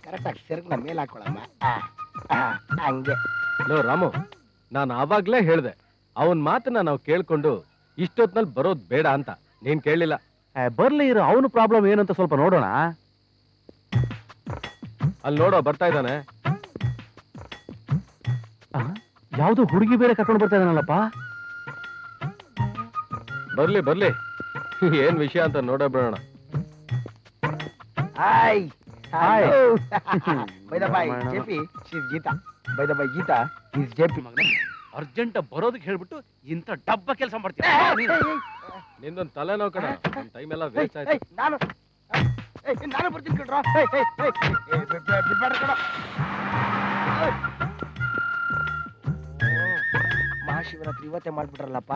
ಕರೆಕ್ಟಾಗಿ ಸೆರಗ್ನ ಮೇಲೆ ಹಾಕೊಳಮ್ಮ. ಹಂಗೆ. ಲೋ ರಾಮು, ನಾನು ಆವಾಗ್ಲೇ ಹೇಳ್ದೆ ಅವನ್ ಮಾತನ್ನ ನಾವು ಕೇಳ್ಕೊಂಡು ಇಷ್ಟೊತ್ನಲ್ಲಿ ಬರೋದ್ ಬೇಡ ಅಂತ. ನೀನ್ ಕೇಳಲಿಲ್ಲ. ಬರ್ಲಿ ಇರೋ, ಅವನು ಪ್ರಾಬ್ಲಮ್ ಏನಂತ ಸ್ವಲ್ಪ ನೋಡೋಣ. ಅಲ್ಲಿ ನೋಡೋ, ಬರ್ತಾ ಇದ್ದಾನೆ. ಯಾವ್ದು ಹುಡುಗಿ ಬೇರೆ ಕರ್ಕೊಂಡು ಬರ್ತಾ ಇದ್ದಾನಲ್ಲಪ್ಪ. ಬರ್ಲಿ ಬರ್ಲಿ, ಏನ್ ವಿಷಯ ಅಂತ ನೋಡೇ ಬಿಡೋಣ. Hi. Hi. By the by, JP, she's Geeta. By the by, Geeta is JP. Urgent ಬರೋದಕ್ಕೆ ಹೇಳ್ಬಿಟ್ಟು ಇಂಥ ಡಬ್ಬ ಕೆಲಸ ಮಾಡ್ತೀನಿ. ನಿಂದೊಂದು ತಲೆನೋವು ಕಣ, ಟೈಮ್ ಎಲ್ಲ ವೇಸ್ಟ್ ಆಯ್ತು. ನಾನು ಬರ್ತೀನಿ ಕಣ್ರೋ. ಬಿಡ್ಬೇಡ ಕಣ. ಮಹಾಶಿವರಾತ್ರಿ ಇವತ್ತೇ ಮಾಡ್ಬಿಟ್ರಲ್ಲಪ್ಪ.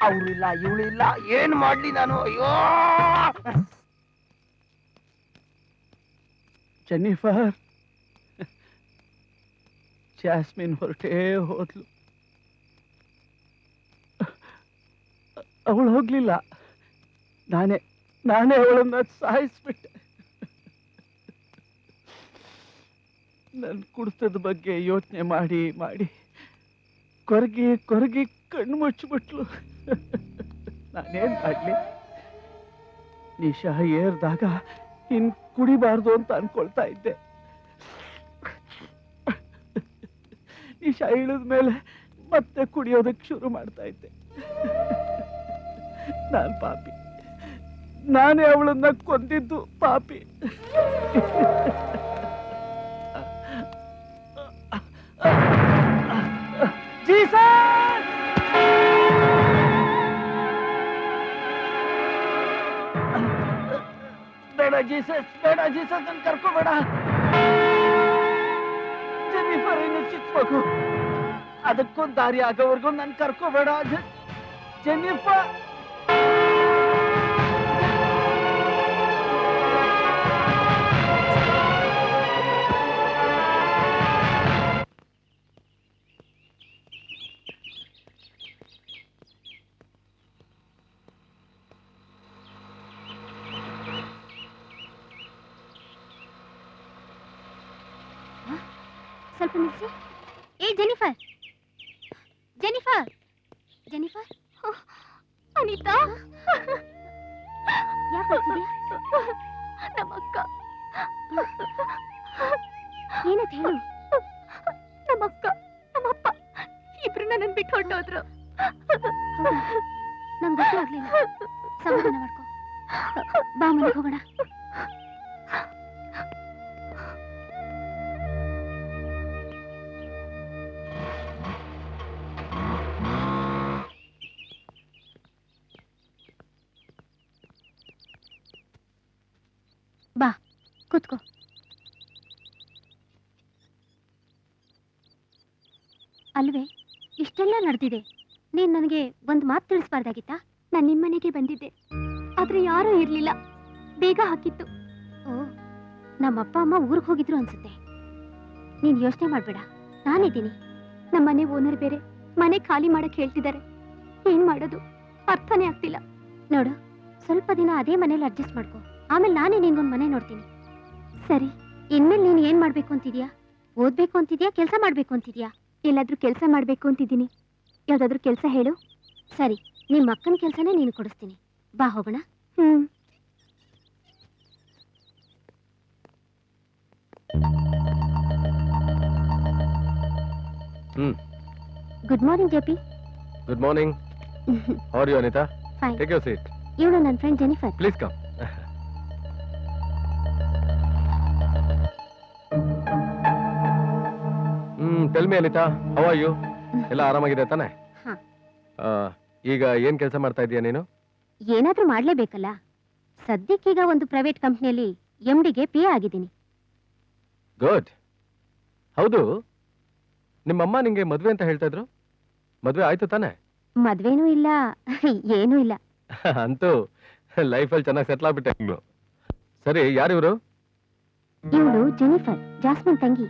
ಅವ್ರು ಇಲ್ಲ, ಇವಳು ಇಲ್ಲ, ಏನ್ ಮಾಡ್ಲಿ ನಾನು? ಅಯ್ಯೋ. ಜೆನ್ನಿಫರ್, ಜಾಸ್ಮಿನ್ ಹೊರಟೇ ಹೋದ್ಲು. ಅವಳು ಹೋಗ್ಲಿಲ್ಲ, ನಾನೇ ಅವಳನ್ನ ಸಾಯಿಸ್ಬಿಟ್ಟೆ. ನನ್ನ ಕುಡಿತದ ಬಗ್ಗೆ ಯೋಚನೆ ಮಾಡಿ ಮಾಡಿ ಕೊರಗಿ ಕಣ್ಣು ಮುಚ್ಚಿಬಿಟ್ಲು. ನಾನೇನ್ ಮಾಡ್ಲಿ? ನಿಶಾ ಏರ್ದಾಗ ಇನ್ ಕುಡಿಬಾರ್ದು ಅಂತ ಅನ್ಕೊಳ್ತಾ ಇದ್ದೆ. ನಿಶಾ ಇಳಿದ ಮೇಲೆ ಮತ್ತೆ ಕುಡಿಯೋದಕ್ಕೆ ಶುರು ಮಾಡ್ತಾ ಇದ್ದೆ. ನಾನ್ ಪಾಪಿ, ನಾನೇ ಅವಳನ್ನ ಕೊಂದಿದ್ದು ಪಾಪಿ. ಬೇಡ ಜೀಸಸ್, ಬೇಡ ಜೀಸಸ್, ನನ್ ಕರ್ಕೋಬೇಡ. ಜೆನ್ನಿಫರ್ ಇನ್ನು ಚಿಕ್ಕ ಮಗು, ಅದಕ್ಕೊಂದು ದಾರಿ ಆಗೋವರೆಗೂ ನನ್ ಕರ್ಕೋಬೇಡ. ಜೆನ್ನಿಫರ್, ಸ್ವಲ್ಪ ನಿಲ್ಸಿ. ಏ ಜೆನಿಫರ್, ಜೆನಿಫರ್, ಜೆನಿಫರ್. ಅನಿತಾ, ಯಾಕೆ ನಮ್ಮಕ್ಕ ಏನಂತ ಹೇಳು? ನಮ್ಮಕ್ಕ ನಮ್ಮಪ್ಪ ಇಬ್ರು ನನ್ನ ಬಿಟ್ಟು ಹೊರಟೋದ್ರು. ನಂಗೆ ಗೊತ್ತೂ ಆಗ್ಲಿಲ್ಲ. ಸಮಾಧಾನ ಮಾಡ್ಕೊ, ಬಾ ಮನೆಗೆ ಹೋಗೋಣ. ಬಾ ಕೂತ್ಕೋ. ಅಲ್ವೇ, ಇಷ್ಟೆಲ್ಲ ನಡೆದಿದೆ, ನೀನ್ ನನಗೆ ಒಂದು ಮಾತು ತಿಳಿಸ್ಬಾರ್ದಾಗಿತ್ತಾ? ನಾನು ನಿಮ್ಮನೆಗೆ ಬಂದಿದ್ದೆ, ಆದ್ರೆ ಯಾರೂ ಇರ್ಲಿಲ್ಲ, ಬೇಗ ಹಾಕಿತ್ತು. ಓ, ನಮ್ಮಪ್ಪ ಅಮ್ಮ ಊರಿಗೆ ಹೋಗಿದ್ರು ಅನ್ಸುತ್ತೆ. ನೀನ್ ಯೋಚನೆ ಮಾಡ್ಬೇಡ, ನಾನಿದ್ದೀನಿ. ನಮ್ಮನೆ ಓನರ್ ಬೇರೆ ಮನೆ ಖಾಲಿ ಮಾಡಕ್ ಹೇಳ್ತಿದ್ದಾರೆ. ಏನ್ ಮಾಡೋದು ಅರ್ಥನೇ ಆಗ್ತಿಲ್ಲ. ನೋಡು, ಸ್ವಲ್ಪ ದಿನ ಅದೇ ಮನೇಲಿ ಅಡ್ಜಸ್ಟ್ ಮಾಡ್ಕೋ, ಆಮೇಲೆ ನಾನೇ ನಿನ್ಗೊಂದು ಮನೆ ನೋಡ್ತೀನಿ. ಸರಿ, ಇನ್ಮೇಲೆ ನೀನು ಏನ್ ಮಾಡ್ಬೇಕು ಅಂತಿದ್ಯಾ? ಓದ್ಬೇಕು ಅಂತಿದ್ಯಾ, ಕೆಲಸ ಮಾಡ್ಬೇಕು ಅಂತಿದ್ಯಾ? ಎಲ್ಲಾದ್ರೂ ಕೆಲಸ ಮಾಡ್ಬೇಕು ಅಂತಿದ್ದೀನಿ. ಯಾವ್ದಾದ್ರು ಕೆಲಸ ಹೇಳು. ಸರಿ, ನಿಮ್ಮ ಅಕ್ಕನ ಕೆಲಸನೇ ನೀನು ಕೊಡಿಸ್ತೀನಿ. ಬಾ ಹೋಗೋಣ. Good morning JP. Good morning. How are you Anita? Fine. Take your seat. ಇವಳು ನನ್ನ friend Jennifer. Please come. Tell me Anita, how are you? ಎಲ್ಲ ಆರಾಮಾಗಿದೆ ತಾನೆ? ಹಾ. ಈಗ ಏನ್ ಕೆಲಸ ಮಾಡ್ತಾ ಇದೀಯ ನೀನು? ಏನಾದ್ರೂ ಮಾಡ್ಲೇಬೇಕಲ್ಲ. ಸದ್ಯಕ್ಕೀಗ ಒಂದು ಪ್ರೈವೇಟ್ ಕಂಪ್ನಿಯಲ್ಲಿ MD-ಗೆ PA ಆಗಿದ್ದೀನಿ. ಗುಡ್. ಹೌದು, ನಿಮ್ಮಮ್ಮ ನಿಂಗೆ ಮದ್ವೆ ಅಂತ ಹೇಳ್ತಾ ಇದ್ರು, ಮದ್ವೆ ಆಯ್ತು ತಾನೆ? ಮದ್ವೆನೂ ಇಲ್ಲ, ಏನೂ ಇಲ್ಲ. ಅಂತೂ ಲೈಫಲ್ಲಿ ಚೆನ್ನಾಗಿ ಸೆಟ್ಲ್ ಆಗ್ಬಿಟ್ಟೆ ನೀನು. ಸರಿ, ಯಾರಿವ್ರು? ಇವಳು ಜೆನಿಫರ್, ಜಾಸ್ಮಿನ್ ತಂಗಿ.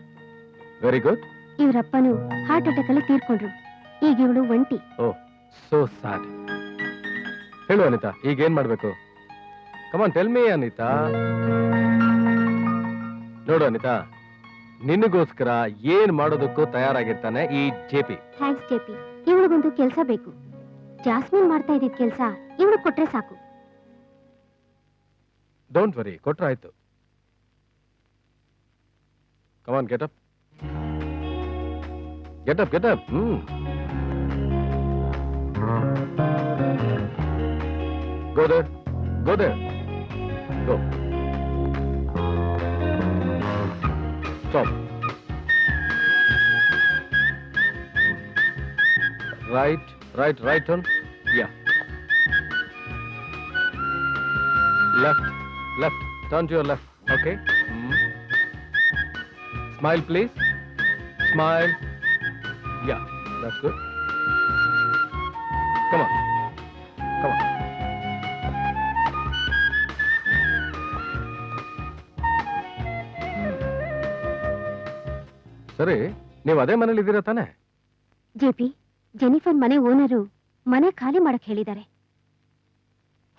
Very good. ಇವರಪ್ಪನು ಹಾರ್ಟ್ ಅಟ್ಯಾಕ್ ಅಲ್ಲಿ ತೀರ್ಕೊಂಡ್ರು. ಈಗ ಇವಳು ಒಂಟಿ. So sad. ಹೇಳು ಅನಿತಾ, ಈಗ ಏನ್ ಮಾಡ್ಬೇಕು? Come on tell me Anita. ನೋಡು ಅನಿತಾ, ನಿನಗೋಸ್ಕರ ಏನ್ ಮಾಡೋದಕ್ಕೂ ತಯಾರಾಗಿರ್ತಾನೆ ಈ JP. Thanks JP. ಇವಳಿಗೊಂದು ಕೆಲಸ ಬೇಕು. ಜಾಸ್ಮಿನ್ ಮಾಡ್ತಾ ಇದ್ದಿದ್ ಕೆಲಸ ಇವಳು ಕೊಟ್ರೆ ಸಾಕು. ಡೋಂಟ್ ವರಿ, ಕೊಟ್ರೆ ಆಯ್ತು. ಕಮಾನ್ get up. Get up, get up. Go there. Go there. Go. Stop. Right turn. Yeah. Left. Turn to your left. Okay. Smile, please. Smile. Yeah, that's good. Come on. ಸರಿ, ನೀವು ಅದೇ ಮನೇಲಿ ಇದ್ದೀರಾ ತಾನೆ? JP, Jennifer ಮನೆ owner ಮನೆ ಖಾಲಿ ಮಾಡಕ್ ಹೇಳಿದ್ದಾರೆ.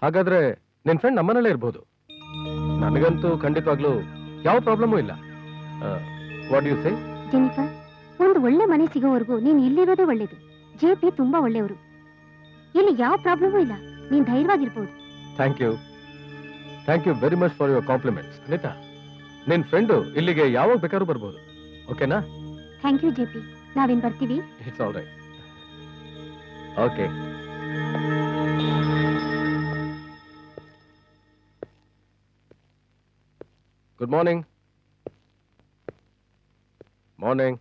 ಹಾಗಾದ್ರೆ ನಿನ್ ಫ್ರೆಂಡ್ ನಮ್ಮನೇಲೇ ಇರ್ಬೋದು. ನನಗಂತೂ ಖಂಡಿತವಾಗ್ಲೂ ಯಾವ ಪ್ರಾಬ್ಲಮೂ ಇಲ್ಲ. What you say? ಜೆನಿಫರ್, ಒಂದು ಒಳ್ಳೆ ಮನೆ ಸಿಗೋವರೆಗೂ ನೀನ್ ಇಲ್ಲಿರೋದೇ ಒಳ್ಳೇದು. JP ತುಂಬಾ ಒಳ್ಳೆಯವರು. ಇಲ್ಲಿ ಯಾವ ಪ್ರಾಬ್ಲಮೂ ಇಲ್ಲ. ನೀನ್ ಧೈರ್ಯವಾಗಿರ್ಬೋದು. Thank you very much for your compliments. Anita, ನಿನ್ ಫ್ರೆಂಡು ಇಲ್ಲಿಗೆ ಯಾವಾಗ ಬೇಕಾದ್ರೂ ಬರ್ಬೋದು. ಓಕೆನಾ? Thank you JP. ನಾವೇನ್ ಬರ್ತೀವಿ? It's all right. Okay. Good morning. Morning.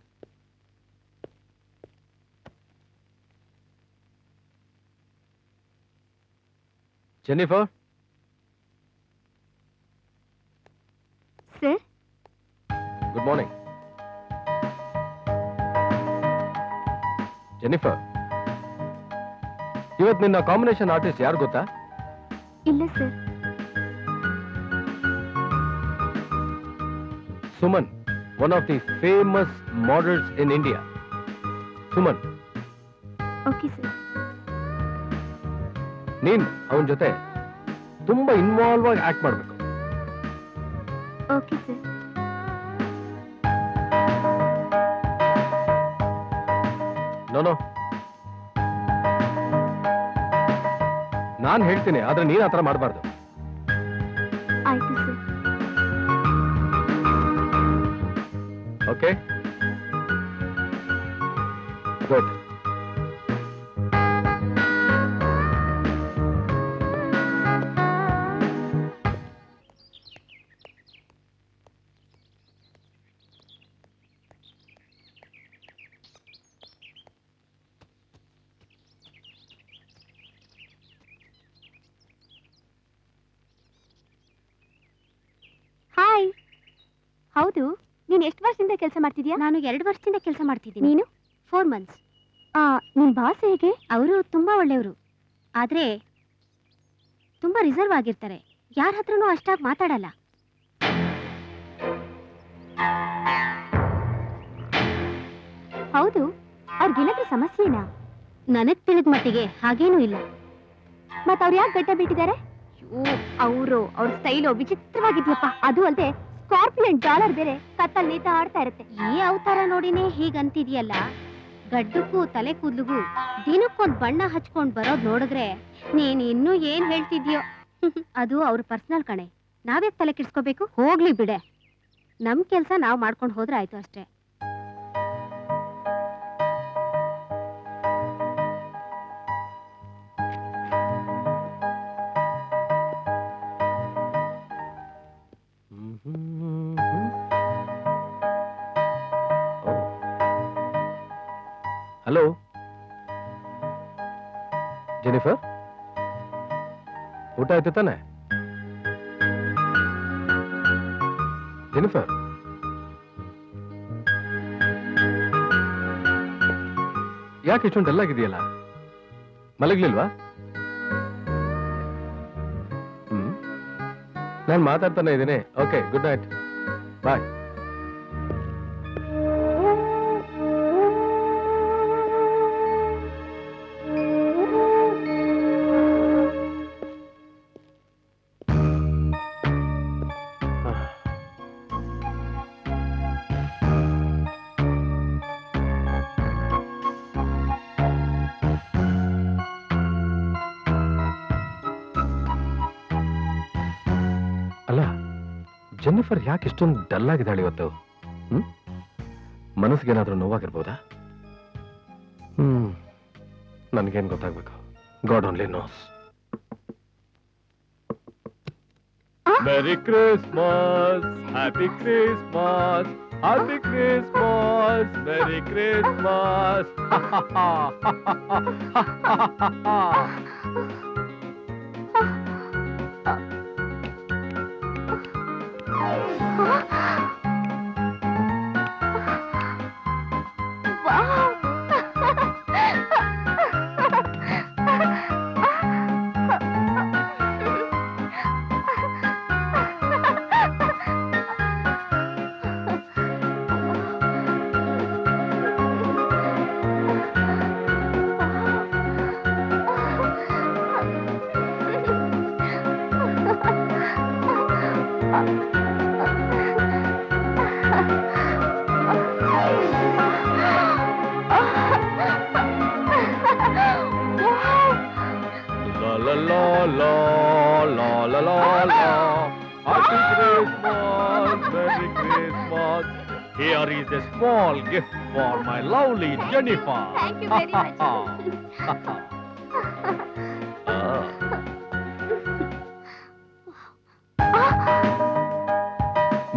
Jennifer. Sir, good morning. Jennifer, ಇವತ್ತು ನಿನ್ನ ಕಾಂಬಿನೇಷನ್ ಆರ್ಟಿಸ್ಟ್ ಯಾರು ಗೊತ್ತಾ? ಇಲ್ಲ sir. Suman, one of the famous models in India. Suman, okay sir. ನೀನ್ ಅವನ ಜೊತೆ ತುಂಬಾ ಇನ್ವಾಲ್ವ್ ಆಗಿ ಆಕ್ಟ್ ಮಾಡ್ಬೇಕು. Okay sir. ನೋ, ನಾನ್ ಹೇಳ್ತೀನಿ, ಆದ್ರೆ ನೀನ್ ಆತರ ಮಾಡಬಾರ್ದು. ಆಯ್ತು ಸರ್. Okay, good. ಹಾಯ್. ಹೌದು, ನೀನ್ ಎಷ್ಟು ವರ್ಷದಿಂದ ಕೆಲಸ ಮಾಡ್ತಿದ್ಯಾ? ನಾನು 2 ವರ್ಷದಿಂದ ಕೆಲಸ ಮಾಡ್ತಿದ್ದೀನಿ. ನೀನು? 4 months. ನಿನ್ ಬಾಸ್ ಹೇಗೆ? ಅವರು ತುಂಬಾ ಒಳ್ಳೆಯವರು, ಆದ್ರೆ ತುಂಬಾ ರಿಸರ್ವ್ ಆಗಿರ್ತಾರೆ. ಯಾರ ಹತ್ರನೂ ಅಷ್ಟಾಗಿ ಮಾತಾಡಲ್ಲ. ಹೌದು, ಅವ್ರಿಗೇನಾದ್ರೂ ಸಮಸ್ಯೆನಾ? ನನಗ್ ತಿಳಿದ ಮಟ್ಟಿಗೆ ಹಾಗೇನೂ ಇಲ್ಲ. ಮತ್ ಅವ್ರು ಯಾಕೆ ಗಡ್ಡ ಬಿಟ್ಟಿದ್ದಾರೆ? ಅವ್ರ ಸ್ಟೈಲು ವಿಚಿತ್ರವಾಗಿದ್ಯಪ್ಪ. ಅದು ಅಲ್ಲದೆ ಸ್ಕಾರ್ಪಿಯನ್ ಡಾಲರ್ ಬೇರೆ ಕತ್ತಲ್ ನೇತ ಆಡ್ತಾ ಇರುತ್ತೆ. ಈ ಅವತಾರ ನೋಡಿನೇ ಹೀಗಂತಿದ್ಯಲ್ಲ. ಗಡ್ಡಕ್ಕೂ ತಲೆ ಕೂದ್ಲಿಗೂ ದಿನಕ್ಕೊಂದ್ ಬಣ್ಣ ಹಚ್ಕೊಂಡ್ ಬರೋದ್ ನೋಡಿದ್ರೆ ನೀನ್ ಇನ್ನೂ ಏನ್ ಹೇಳ್ತಿದ್ಯೋ. ಅದು ಅವ್ರ ಪರ್ಸನಲ್ ಕಣೆ, ನಾವ್ಯಾಕ್ ತಲೆ ಕೆಡ್ಸ್ಕೋಬೇಕು? ಹೋಗ್ಲಿ ಬಿಡೆ, ನಮ್ ಕೆಲ್ಸ ನಾವ್ ಮಾಡ್ಕೊಂಡ್ ಹೋದ್ರೆ ಆಯ್ತು ಅಷ್ಟೇ. ಹಲೋ ಜೆನಿಫರ್, ಊಟ ಆಯ್ತು ತಾನೆ? ಜೆನಿಫರ್, ಯಾಕೆ ಇಷ್ಟೊಂದು ಡಲ್ ಆಗಿದೆಯಲ್ಲ? ಮಲಗ್ಲಿಲ್ವಾ? ನಾನು ಮಾತಾಡ್ತಾನೆ ಇದ್ದೀನಿ. ಓಕೆ, ಗುಡ್ ನೈಟ್, ಬಾಯ್. ಅಲ್ಲ, ಜೆನ್ನಿಫರ್ ಯಾಕೆ ಇಷ್ಟೊಂದು ಡಲ್ ಆಗಿದ್ದಾಳೆ ಇವತ್ತು? ಮನಸ್ಸಿಗೇನಾದ್ರೂ ನೋವಾಗಿರ್ಬೋದಾ? ನನ್ಗೇನ್ ಗೊತ್ತಾಗ್ಬೇಕು? God only knows. Merry Christmas, happy Christmas, happy Christmas, merry Christmas. Happy Christmas, Merry Christmas. Here is a small gift for my lovely Jennifer. Thank you very much.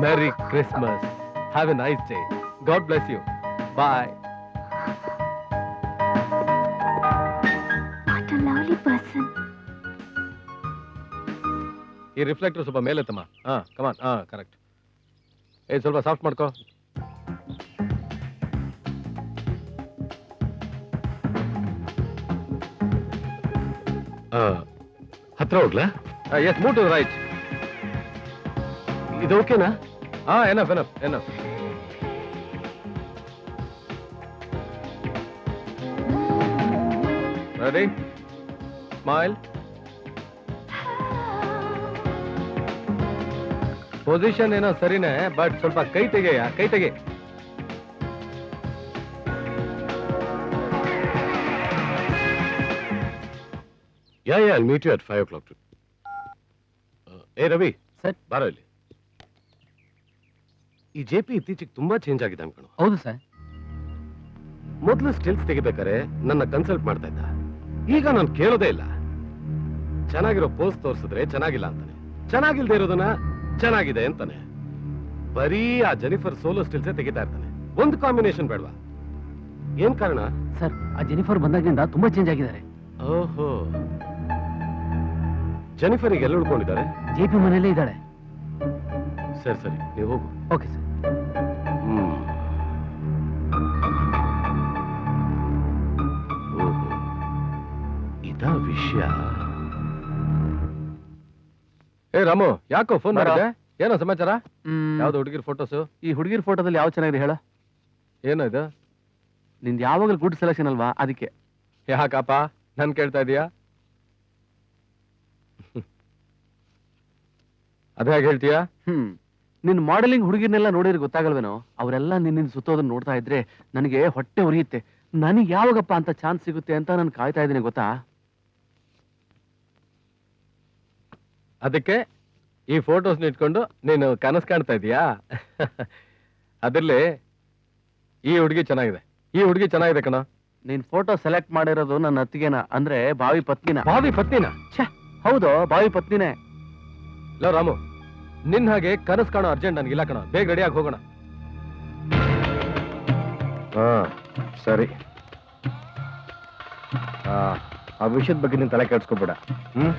Merry Christmas. Have a nice day. God bless you. Bye. What a lovely person. ಈ reflector ಸ್ವಲ್ಪ ಮೇಲೆ ತಮ್ಮ. Come on. Correct. ಸ್ವಲ್ಪ soft ಮಾಡ್ಕೋ. ಹತ್ರ ಹೋಗ್ಲಾ? Yes, move to right. ಇದು ಓಕೆನಾ? Enough enough enough. Ready? Smile. Position ಏನೋ ಸರಿನೇ, ಬಟ್ ಸ್ವಲ್ಪ ಕೈ ತೆಗೆಯ, ಕೈ ತೆಗೆ. Yeah, I'll meet you at 5 o'clock. Hey, Ravi. Sir. ಬಾರೋ ಇಲ್ಲಿ. ಈ JP ಇತ್ತೀಚೆಗೆ ತುಂಬಾ ಚೇಂಜ್ ಆಗಿದೆ ಅನ್ಕೊಂಡು. ಹೌದು ಸರ್. ಮೊದಲು ಸ್ಟಿಲ್ಸ್ ತೆಗಿಬೇಕಾರೆ ನನ್ನ ಕನ್ಸಲ್ಟ್ ಮಾಡ್ತಾ ಇದ್ದ. ಈಗ ನಾನು ಕೇಳೋದೇ ಇಲ್ಲ. ಚೆನ್ನಾಗಿರೋ ಪೋಸ್ಟ್ ತೋರಿಸಿದ್ರೆ ಚೆನ್ನಾಗಿಲ್ಲ ಅಂತಾನೆ, ಚೆನ್ನಾಗಿಲ್ದೇ ಇರೋದನ್ನ ಚೆನ್ನಾಗಿದೆ ಅಂತಾನೆ. ಬರೀ ಆ ಜೆನಿಫರ್ ಸೋಲೋ ಸ್ಟಿಲ್ಸೇ ತೆಗಿತಾ ಇರ್ತಾನೆ. ಒಂದು ಕಾಂಬಿನೇಷನ್ ಬೇಡವಾ? ಏನ್ ಕಾರಣ? ಸರ್, ಆ ಜೆನಿಫರ್ ಬಂದಾಗಿನಿಂದ ತುಂಬಾ ಚೇಂಜ್ ಆಗಿದ್ದಾರೆ. ಓಹೋ, ಜೆನಿಫರ್ ಈಗ ಎಲ್ಲಿ ಉಳ್ಕೊಂಡಿದ್ದಾರೆ? JP ಮನೆಯಲ್ಲೇ ಇದ್ದಾಳೆ. ಸರಿ ಸರಿ, ನೀವು ಹೋಗು. Okay sir. ಓಹೋ, ಇದಾ ವಿಷಯ. ಏ ರಾಮು, ಯಾಕೋ ಫೋನ್ ಮಾಡಿದೆ? ಏನೋ ಸಮಾಚಾರ? ಯಾವ್ದು ಹುಡುಗಿರ್ ಫೋಟೋಸು? ಈ ಹುಡುಗಿರ್ ಫೋಟೋದಲ್ಲಿ ಯಾವ ಚೆನ್ನಾಗಿದೆ ಹೇಳ? ಏನೋ ಇದು? ನಿಂದು ಯಾವಾಗಲೂ ಗುಡ್ ಸೆಲೆಕ್ಷನ್ ಅಲ್ವಾ, ಅದಕ್ಕೆ. ಯಾಕಪ್ಪ ನನ್ ಕೇಳ್ತಾ ಇದೀಯಾ? ಅದೇ ಹೇಗೆ ಹೇಳ್ತೀಯಾ? ನಿನ್ ಮಾಡೆಲಿಂಗ್ ಹುಡುಗಿರ್ನೆಲ್ಲ ನೋಡಿದ್ರೆ ಗೊತ್ತಾಗಲ್ವೇನೋ? ಅವರೆಲ್ಲ ನಿನ್ನ ಸುತ್ತೋದನ್ನ ನೋಡ್ತಾ ಇದ್ರೆ ನನಗೆ ಹೊಟ್ಟೆ ಉರಿಯುತ್ತೆ. ನನಗೆ ಯಾವಾಗಪ್ಪ ಅಂತ ಚಾನ್ಸ್ ಸಿಗುತ್ತೆ ಅಂತ ನಾನು ಕಾಯ್ತಾ ಇದ್ದೀನಿ, ಗೊತ್ತಾ? ಅದಕ್ಕೆ ಈ ಫೋಟೋಸ್ ಇಟ್ಕೊಂಡು ನೀನು ಕನಸು ಕಾಣ್ತಾ ಇದೀಯಾ? ಅದ್ರಲ್ಲಿ ಈ ಹುಡುಗಿ ಚೆನ್ನಾಗಿದೆ, ಈ ಹುಡುಗಿ ಚೆನ್ನಾಗಿದೆ ಕಣ. ನೀನ್ ಫೋಟೋ ಸೆಲೆಕ್ಟ್ ಮಾಡಿರೋದು ನನ್ನ ಅತ್ತಿಗೆನ, ಅಂದ್ರೆ ಬಾವಿ ಪತ್ನಿನ. ಬಾವಿ ಪತ್ನಿನ? ಹೌದು, ಬಾವಿ ಪತ್ನಿನೇ. ಲೋ ರಾಮು, ನಿನ್ ಹಾಗೆ ಕನಸು ಕಾಣೋ ಅರ್ಜೆಂಟ್ ನನ್ಗಿಲ್ಲ ಕಣ. ಬೇಗ ರೆಡಿಯಾಗಿ ಹೋಗೋಣ. ಸರಿ. ಆ ವಿಷಯದ ಬಗ್ಗೆ ನೀನ್ ತಲೆ ಕೆಡ್ಸ್ಕೊಬೇಡ. ಹ್ಮ್.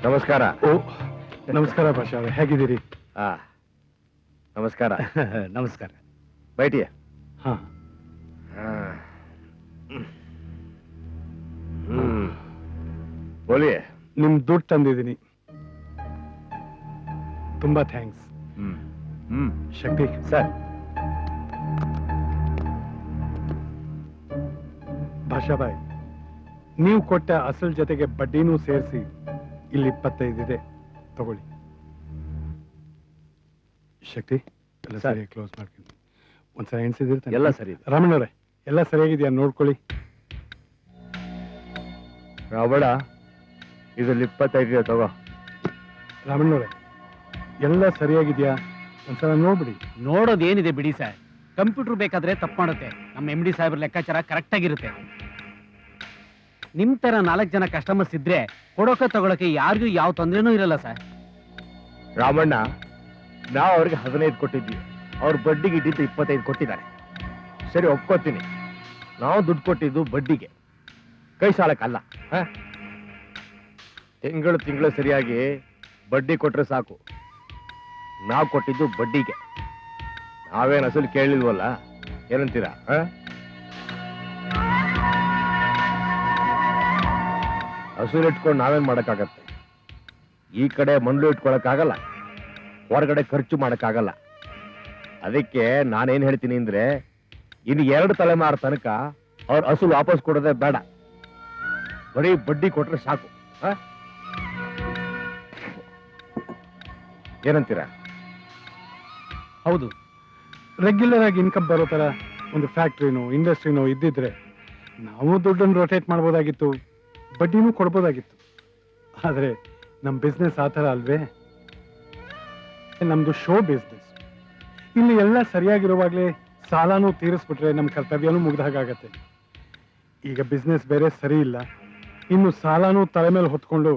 ನಮಸ್ಕಾರ. ಓ ನಮಸ್ಕಾರ ಭಾಷಾ ಅವರೇ, ಹೇಗಿದ್ದೀರಿ? ಆ ನಮಸ್ಕಾರ. ನಮಸ್ಕಾರ. ಬೈಟಿಯ. ಹಾ, ಬೋಲಿಯೇ. ನಿಮ್ ದುಡ್ಡು ತಂದಿದ್ದೀನಿ, ತುಂಬಾ ಥ್ಯಾಂಕ್ಸ್. ಶಕ್ತಿ ಸರ್. ಭಾಷಾಬಾಯ್, ನೀವು ಕೊಟ್ಟ ಅಸಲ್ ಜೊತೆಗೆ ಬಡ್ಡಿನೂ ಸೇರಿಸಿ ಇಲ್ಲಿ 25 ಇದೆ, ತಗೊಳ್ಳಿ. ಶಕ್ತಿ ಎಲ್ಲ ಸರ್. ಸರಿಯಾಗಿ ಕ್ಲೋಸ್ ಮಾಡ್ತೀನಿ. ಒಂದ್ಸಲ ಎಣಿಸಿದಿರ್ತಾನೆ. ಎಲ್ಲ ಸರಿ ಇದೆ. ರಾಮಣ್ಣವ್ರೆ, ಎಲ್ಲ ಸರಿಯಾಗಿದೆಯಾ ನೋಡ್ಕೊಳ್ಳಿ. ರಾವಣ, ಇದ್ರಲ್ಲಿ 25 ಇದೆ, ತಗೋ. ರಾಮಣ್ಣವ್ರೆ, ಎಲ್ಲ ಸರಿಯಾಗಿದೆಯಾ ಒಂದ್ಸಲ ನೋಡ್ಬಿಡಿ. ನೋಡೋದೇನಿದೆ ಬಿಡಿ ಸರ್, ಕಂಪ್ಯೂಟರ್ ಬೇಕಾದ್ರೆ ತಪ್ಪು ಮಾಡುತ್ತೆ. ನಮ್ಮ MD ಸಾಹೇಬ್ರ ಲೆಕ್ಕಾಚಾರ ಕರೆಕ್ಟ್ ಆಗಿರುತ್ತೆ. ನಿಮ್ ತರ 4 ಜನ ಕಸ್ಟಮರ್ಸ್ ಇದ್ರೆ ಕೊಡೋಕೆ ತಗೊಳಕ್ಕೆ ಯಾರಿಗೂ ಯಾವ ತೊಂದ್ರೆನೂ ಇರಲ್ಲ ಸರ್. ರಾಮಣ್ಣ, ನಾವು ಅವ್ರಿಗೆ 15 ಕೊಟ್ಟಿದ್ವಿ, ಅವ್ರ ಬಡ್ಡಿಗೆ ಇಟ್ಟಿದ್ದು 25 ಕೊಟ್ಟಿದ್ದಾರೆ. ಸರಿ, ಒಪ್ಕೋತೀನಿ. ನಾವು ದುಡ್ಡು ಕೊಟ್ಟಿದ್ದು ಬಡ್ಡಿಗೆ, ಕೈ ಸಾಲಕ್ಕಲ್ಲ. ತಿಂಗಳು ಸರಿಯಾಗಿ ಬಡ್ಡಿ ಕೊಟ್ರೆ ಸಾಕು. ನಾವು ಕೊಟ್ಟಿದ್ದು ಬಡ್ಡಿಗೆ, ನಾವೇನು ಅಸಲು ಕೇಳಿಲ್ವಲ್ಲ. ಏನಂತೀರಾ? ಅಸೂಲ್ ಇಟ್ಕೊಂಡು ನಾವೇನ್ ಮಾಡಕ್ಕಾಗತ್ತೆ? ಈ ಕಡೆ ಮಂಡ್ಲು ಇಟ್ಕೊಳಕ್ಕಾಗಲ್ಲ, ಹೊರಗಡೆ ಖರ್ಚು ಮಾಡಕ್ಕಾಗಲ್ಲ. ಅದಕ್ಕೆ ನಾನೇನ್ ಹೇಳ್ತೀನಿ ಅಂದ್ರೆ, ಇನ್ನು 2 ತಲೆಮಾರು ತನಕ ಅವ್ರ ಅಸೂಲ್ ವಾಪಸ್ ಕೊಡೋದೇ ಬೇಡ, ಬರೀ ಬಡ್ಡಿ ಕೊಟ್ರೆ ಸಾಕು. ಏನಂತೀರಾ? ಹೌದು, ರೆಗ್ಯುಲರ್ ಆಗಿ ಇನ್ಕಮ್ ಬರೋ ತರ ಒಂದು ಫ್ಯಾಕ್ಟ್ರಿನೋ ಇಂಡಸ್ಟ್ರಿನೋ ಇದ್ದಿದ್ರೆ ನಾವು ದುಡ್ಡನ್ನು ರೊಟೇಟ್ ಮಾಡ್ಬೋದಾಗಿತ್ತು, ಬಡ್ಡಿನೂ ಕೊಡ್ಬೋದಾಗಿತ್ತು. ಆದ್ರೆ ನಮ್ ಬಿಸ್ನೆಸ್ ಆ ಥರ ಅಲ್ವೇ? ನಮ್ದು ಶೋ ಬಿಸ್ನೆಸ್. ಇಲ್ಲಿ ಎಲ್ಲ ಸರಿಯಾಗಿರುವಾಗ್ಲೇ ಸಾಲನೂ ತೀರಿಸ್ಬಿಟ್ರೆ ನಮ್ ಕರ್ತವ್ಯನೂ ಮುಗ್ದಾಗತ್ತೆ. ಈಗ ಬಿಸ್ನೆಸ್ ಬೇರೆ ಸರಿ ಇಲ್ಲ, ಇನ್ನು ಸಾಲನೂ ತಲೆ ಮೇಲೆ ಹೊತ್ಕೊಂಡು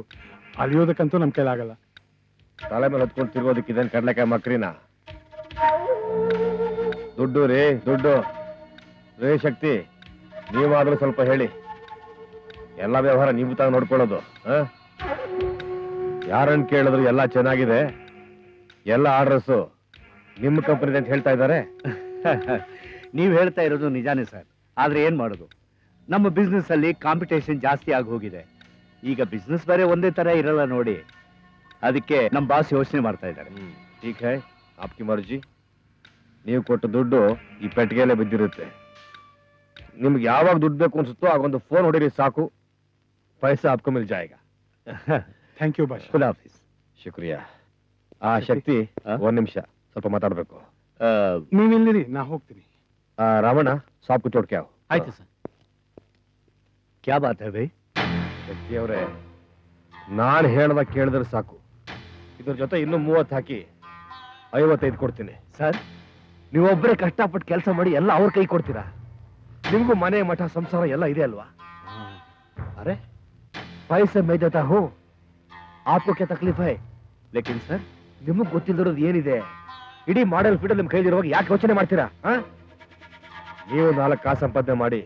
ಅಲಿಯೋದಕ್ಕಂತೂ ನಮ್ ಕೈಲಾಗಲ್ಲ. ತಲೆ ಮೇಲೆ ಹೊತ್ಕೊಂಡು ತಿರ್ಗೋದಕ್ಕಿದ್ದೇನು ಕಡ್ಲೆಕಾಯಿ ಮಕ್ರಿನ? ದುಡ್ಡು ರೀ, ದುಡ್ಡು ರೇ. ಶಕ್ತಿ, ನೀವಾದ್ರೂ ಸ್ವಲ್ಪ ಹೇಳಿ. ಎಲ್ಲ ವ್ಯವಹಾರ ನೀವು ತಾವು ನೋಡ್ಕೊಳ್ಳೋದು. ಯಾರನ್ನು ಕೇಳಿದ್ರು ಎಲ್ಲ ಚೆನ್ನಾಗಿದೆ, ಎಲ್ಲ ಆರ್ಡರ್ಸು ನಿಮ್ಮ ಕಂಪನಿ ಅಂತ ಹೇಳ್ತಾ ಇದ್ದಾರೆ. ನೀವು ಹೇಳ್ತಾ ಇರೋದು ನಿಜಾನೇ ಸರ್, ಆದ್ರೆ ಏನ್ ಮಾಡೋದು, ನಮ್ಮ ಬಿಸ್ನೆಸ್ ಅಲ್ಲಿ ಕಾಂಪಿಟೇಷನ್ ಜಾಸ್ತಿ ಆಗಿ ಹೋಗಿದೆ. ಈಗ ಬಿಸ್ನೆಸ್ ಬೇರೆ ಒಂದೇ ತರ ಇರಲ್ಲ ನೋಡಿ, ಅದಕ್ಕೆ ನಮ್ಮ ಬಾಸ್ ಯೋಚನೆ ಮಾಡ್ತಾ ಇದ್ದಾರೆ. ठीक है, आपकी मर्जी. ನೀವು ಕೊಟ್ಟ ದುಡ್ಡು ಈ ಪೆಟ್ಟಿಗೆಯಲ್ಲೇ ಬಿದ್ದಿರುತ್ತೆ. ನಿಮ್ಗೆ ಯಾವಾಗ ದುಡ್ಡು ಬೇಕು ಅನ್ಸುತ್ತೋ ಆಗೊಂದು ಫೋನ್ ಹೊಡೀರಿ ಸಾಕು, ಪೈಸಾ आपको मिल जाएगा. ಥ್ಯಾಂಕ್ ಯು ಭಾಷಾ. ಖುದಾ ಹಾಫೀಸ್. ಶುಕ್ರಿಯಾ. ಶಕ್ತಿ, ಒಂದ್ ನಿಮಿಷ ಸ್ವಲ್ಪ ಮಾತಾಡ್ಬೇಕು. ನೀವಿಲ್ಲಿರಿ, ನಾ ಹೋಗ್ತೀನಿ. ರಾಮಣ್ಣ, ಸಾಕು ಚೋಟ್ಕೆ आओ. ಆಯ್ತು ಸರ್. ಕ್ಯಾ ಬಾತ್ ಹೈ ಭೈ? ಶಕ್ತಿ ಅವರೇ, ನಾನು ಹೇಳ್ದಾಗ ಕೇಳಿದ್ರೆ ಸಾಕು. ಇದ್ರ ಜೊತೆ ಇನ್ನೂ 30 ಹಾಕಿ 55 ಕೊಡ್ತೀನಿ. ಸರ್, ನೀವೊಬ್ಬರೇ ಕಷ್ಟಪಟ್ಟು ಕೆಲಸ ಮಾಡಿ ಎಲ್ಲ ಅವ್ರ ಕೈ ಕೊಡ್ತೀರಾ? ನಿಮ್ಗೂ ಮನೆ ಮಠ ಸಂಸಾರ ಎಲ್ಲ ಇದೆ ಅಲ್ವಾ? ಅರೆ पैसे मैं देता हूँ, आपको क्या तकलीफ है? ಲೇಕಿನ್ ಸರ್, ನಿಮಗ್ ಗೊತ್ತಿಲ್ಲದಿರೋದು ಏನಿದೆ? ಇಡೀ ಮಾಡೆಲ್ ಫೀಲ್ಡ್ ನಿಮ್ ಕೈಲಿರುವಾಗ ಯಾಕೆ ಯೋಚನೆ ಮಾಡ್ತೀರಾ? ನೀವು 4 ಕಾಸು ಸಂಪಾದನೆ ಮಾಡಿ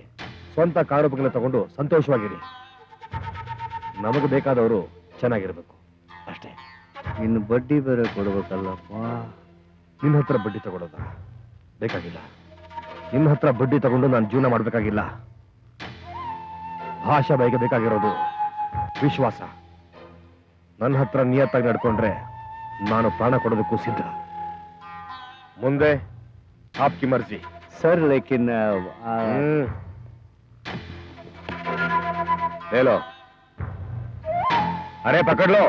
ಸ್ವಂತ ಕಾರು ಬಂಗಲೆ ತಗೊಂಡು ಸಂತೋಷವಾಗಿರಿ. ನಮಗೆ ಬೇಕಾದವರು ಚೆನ್ನಾಗಿರ್ಬೇಕು ಅಷ್ಟೇ. ಇನ್ನು ಬಡ್ಡಿ ಬೇರೆ ಕೊಡ್ಬೇಕಲ್ಲಪ್ಪ. ನಿನ್ನ ಹತ್ರ ಬಡ್ಡಿ ತಗೊಳ್ಳೋದ ಬೇಕಾಗಿಲ್ಲ. ನಿಮ್ಮ ಹತ್ರ ಬಡ್ಡಿ ತಗೊಂಡು ನಾನು ಜೀವನ ಮಾಡ್ಬೇಕಾಗಿಲ್ಲ. ಭಾಷಾ ಬೈಗೆ ಬೇಕಾಗಿರೋದು ವಿಶ್ವಾಸ. ನನ್ನ ಹತ್ರ ನಿಯತ್ತಾಗಿ ನಡ್ಕೊಂಡ್ರೆ ನಾನು ಪ್ರಾಣ ಕೊಡೋದಕ್ಕೂ ಸಿದ್ಧ. ಮುಂದೆ ಆಪ್ಕಿ ಮರ್ಜಿ. ಸರ್, ಲೇಕಿನ್ ले लो. अरे पकड़ लो.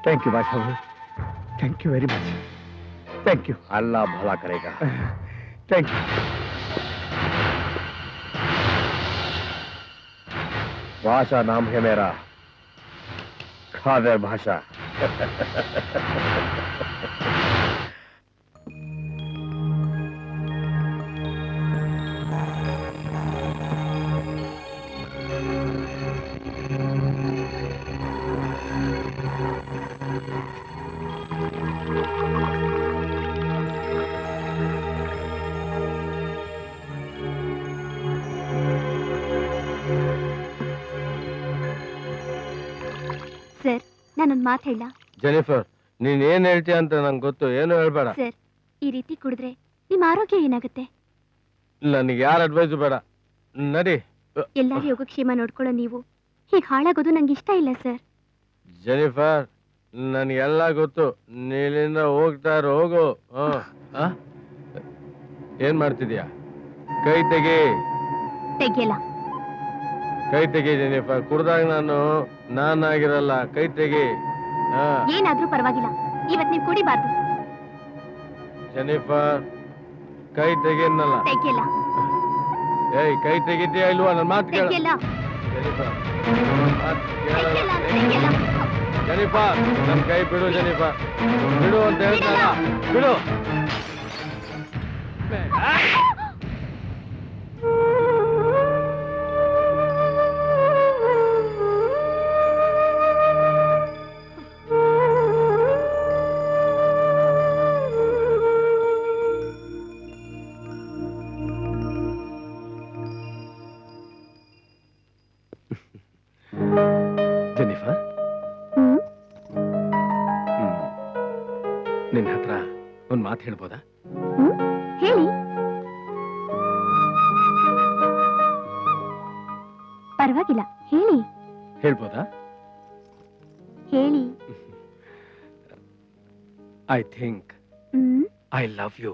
ಥ್ಯಾಂಕ್ ಯು ಭಾಷಾ ಭಾಯ್, thank you very much. Thank you. Allah भला करेगा. Thank you. भाषा नाम है मेरा, खादर भाषा. ನಾನೊಂದ್ ಮಾತು ಹೇಳ ಜೆನಿಫರ್ ನೀನ್ ಏನ್ ಹೇಳ್ತೀಯ ಅಂತ ನಂಗೆ ಗೊತ್ತು, ಏನು ಹೇಳ್ಬೇಡ. ಸರ್, ಈ ರೀತಿ ಕುಡಿದ್ರೆ ನಿಮ್ ಆರೋಗ್ಯ ಏನಾಗುತ್ತೆ? ನನಗೆ ಯಾರ ಅಡ್ವೈಸ್ ಬೇಡ, ನಡಿ. ಎಲ್ಲಾರ ಯೋಗಕ್ಷೇಮ ನೋಡ್ಕೊಳ್ಳೋ ನೀವು ಹೀಗೆ ಹಾಳಾಗೋದು ನಂಗೆ ಇಷ್ಟ ಇಲ್ಲ ಸರ್. ಜೆನಿಫರ್ ನನ್ಗೆಲ್ಲ ಗೊತ್ತು, ನೀಲಿಂದ ಹೋಗ್ತಾ ಇರು, ಹೋಗು. ಏನ್ ಮಾಡ್ತಿದ್ಯಾ? ಕೈ ತೆಗಿ. ತೆಗಿಯಲ್ಲ. ಕೈ ತೆಗಿ ಜೆನಿಫರ್, ಕುಡ್ದಾಗ ನಾನಾಗಿರಲ್ಲ, ಕೈ ತೆಗಿ. ಏನಾದ್ರೂ ಪರವಾಗಿಲ್ಲ, ಇವತ್ ನೀವು ಕುಡಿಬಾರ್ದು. ಜೆನಿಫರ್ ಕೈ ತೆಗಿಯನ್ನಲ್ಲ. ತೆಗಿಯಲ್ಲ. ಏಯ್ ಕೈ ತೆಗಿತೀಯಾ ಇಲ್ವಾ? ನನ್ನ ಮಾತು ಕೇಳ. ತೆಗಿಯಲ್ಲ. ಜೆನಿಫರ್ ಮಾತು ಕೇಳಲ್ಲ. ತೆಗಿಯಲ್ಲ, ತೆಗಿಯಲ್ಲ. ಜೆನಿಫರ್ ನನ್ ಕೈ ಬಿಡು, ಜೆನಿಫರ್ ಬಿಡು ಅಂತ ಹೇಳ್ತಾರ, ಬಿಡು. ಜೆನಿಫರ್, ನಿನ್ನ ಹತ್ರ ಒಂದ್ ಮಾತು ಹೇಳ್ಬೋದಾ? ಹೇಳಿ. ಪರವಾಗಿಲ್ಲ, ಹೇಳಿ. ಹೇಳ್ಬೋದಾ? ಹೇಳಿ. I think I love you.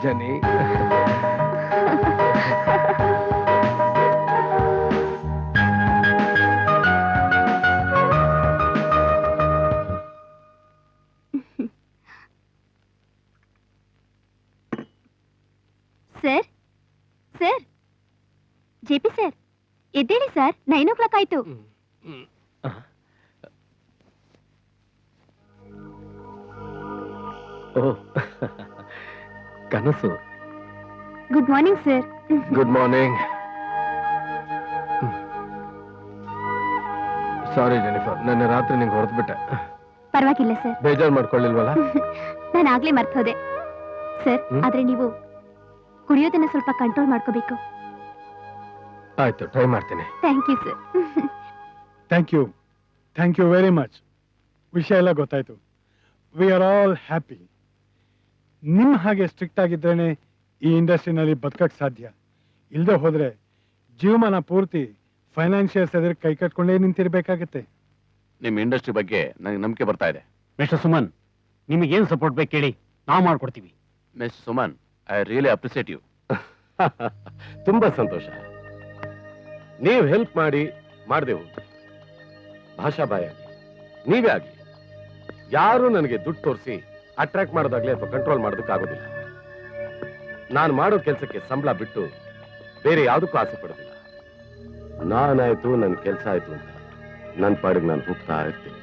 ಜನಿ, ಸರ್, ಸರ್, ಜೆಪಿ ಸರ್, ಎದ್ದೇಳಿ ಸರ್, 9 o'clock ಆಯ್ತು. ಓ ಕನಸು. Good morning sir. Good morning. Sorry Jennifer, ನನ್ನ ರಾತ್ರಿ ನಿಂಗೆ ಹೊರದ್ಬಿಟ್ಟೆ. ಪರವಾಗಿಲ್ಲ ಸರ್. ಬೇಜಾರು ಮಾಡ್ಕೊಳ್ಳಿಲ್ವಲ್ಲ? ನಾನು ಆಗ್ಲೇ ಮರ್ತೋದೆ ಸರ್. ಆದ್ರೆ ನೀವು ಕುಡಿಯೋದನ್ನ ಸ್ವಲ್ಪ ಕಂಟ್ರೋಲ್ ಮಾಡ್ಕೋಬೇಕು. ಆಯ್ತು, ಟ್ರೈ ಮಾಡ್ತೀನಿ. Thank you sir. Thank you very much. ವಿಷಯ ಎಲ್ಲ ಗೊತ್ತಾಯ್ತು. We are all happy. ನಿಮ್ಮ ಹಾಗೆ ಸ್ಟ್ರಿಕ್ಟ್ ಆಗಿದ್ರೇನೆ ಈ ಇಂಡಸ್ಟ್ರಿನಲ್ಲಿ ಬದುಕಕ್ಕೆ ಸಾಧ್ಯ. ಇಲ್ಲದೆ ಹೋದ್ರೆ ಜೀವಮಾನ ಪೂರ್ತಿ ಫೈನಾನ್ಷಿಯಲ್ಸ್ ಎದುರು ಕೈ ಕಟ್ಕೊಂಡೇ ನಿಂತಿರ್ಬೇಕಾಗತ್ತೆ. ನಿಮ್ಮ ಇಂಡಸ್ಟ್ರಿ ಬಗ್ಗೆ ನನಗೆ ನಂಬಿಕೆ ಬರ್ತಾ ಇದೆ. ಮಿಸ್ಟರ್ ಸುಮನ್, ನಿಮಗೇನು ಸಪೋರ್ಟ್ ಬೇಕು ಕೇಳಿ, ನಾವು ಮಾಡ್ಕೊಡ್ತೀವಿ. Miss Suman, I really appreciate you. ತುಂಬಾ ಸಂತೋಷ. ನೀವು ಹೆಲ್ಪ್ ಮಾಡದೆ ಹೋಗಿ, ಭಾಷಾ ಬಾಯಿ ಆಗಲಿ, ನೀವೇ ಆಗಲಿ, ಯಾರು ನನಗೆ ದುಡ್ಡು ತೋರಿಸಿ ಅಟ್ರಾಕ್ಟ್ ಮಾಡೋದಾಗ್ಲಿ ಅಥವಾ ಕಂಟ್ರೋಲ್ ಮಾಡೋದಕ್ಕಾಗೋದಿಲ್ಲ. ನಾನು ಮಾಡೋ ಕೆಲಸಕ್ಕೆ ಸಂಬಳ ಬಿಟ್ಟು ಬೇರೆ ಯಾವುದಕ್ಕೂ ಆಸೆ ಪಡೋದಿಲ್ಲ. ನಾನಾಯ್ತು, ನನ್ನ ಕೆಲಸ ಆಯ್ತು ಅಂತ ನನ್ನ ಪಾಡಿಗೆ ನಾನು ಹೋಗ್ತಾ ಇರ್ತೀನಿ.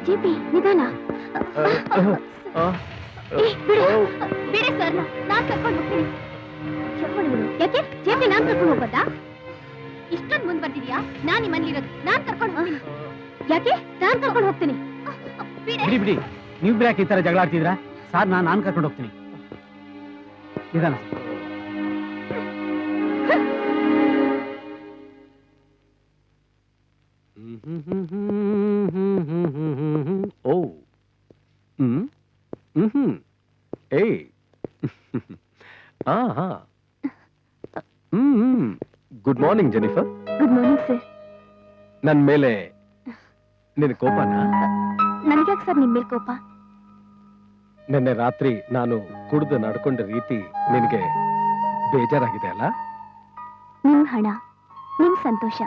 ಜೆಪಿ, ನಿಧಾನ. ಬಿಡಿ ಸರ್, ನಾನ್ ಕರ್ಕೊಂಡು ಹೋಗ್ತೀನಿ. ಯಾಕೆ ಜೆಪಿ, ನಾನ್ ಕರ್ಕೊಂಡು ಹೋಗೋದಾ? ಇಷ್ಟೊಂದು ಮುಂದ್ವರ್ದಿದ್ಯಾ? ನಾನ್ ಈ ಮನೇಲಿರೋದು, ನಾನ್ ಕರ್ಕೊಂಡು ಹೋಗ್ತೀನಿ. ಯಾಕೆ? ನಾನ್ ಕರ್ಕೊಂಡು ಹೋಗ್ತೀನಿ. ಬಿಡಿ ಬಿಡಿ, ನೀವು ಯಾಕೆ ಈ ತರ ಜಗಳ ಆಡ್ತಿದ್ರಾ? ಸಾರ್, ನಾನು ಕರ್ಕೊಂಡು ಹೋಗ್ತೀನಿ. ನಿಧಾನ. ಓ, ಏಯ್, good morning Jennifer. Good morning sir. ನನ್ನ ಮೇಲೆ ನಿನ್ ಕೋಪನಾ? ನನಗ್ಯಾಕೆ ಸರ್ ನಿಮ್ಮ ಮೇಲೆ ಕೋಪ? ನಿನ್ನೆ ರಾತ್ರಿ ನಾನು ಕುಡಿದು ನಡ್ಕೊಂಡ ರೀತಿ ನಿನಗೆ ಬೇಜಾರಾಗಿದೆ ಅಲ್ಲ? ನಿಮ್ ಹಣ ನಿಮ್ ಸಂತೋಷ.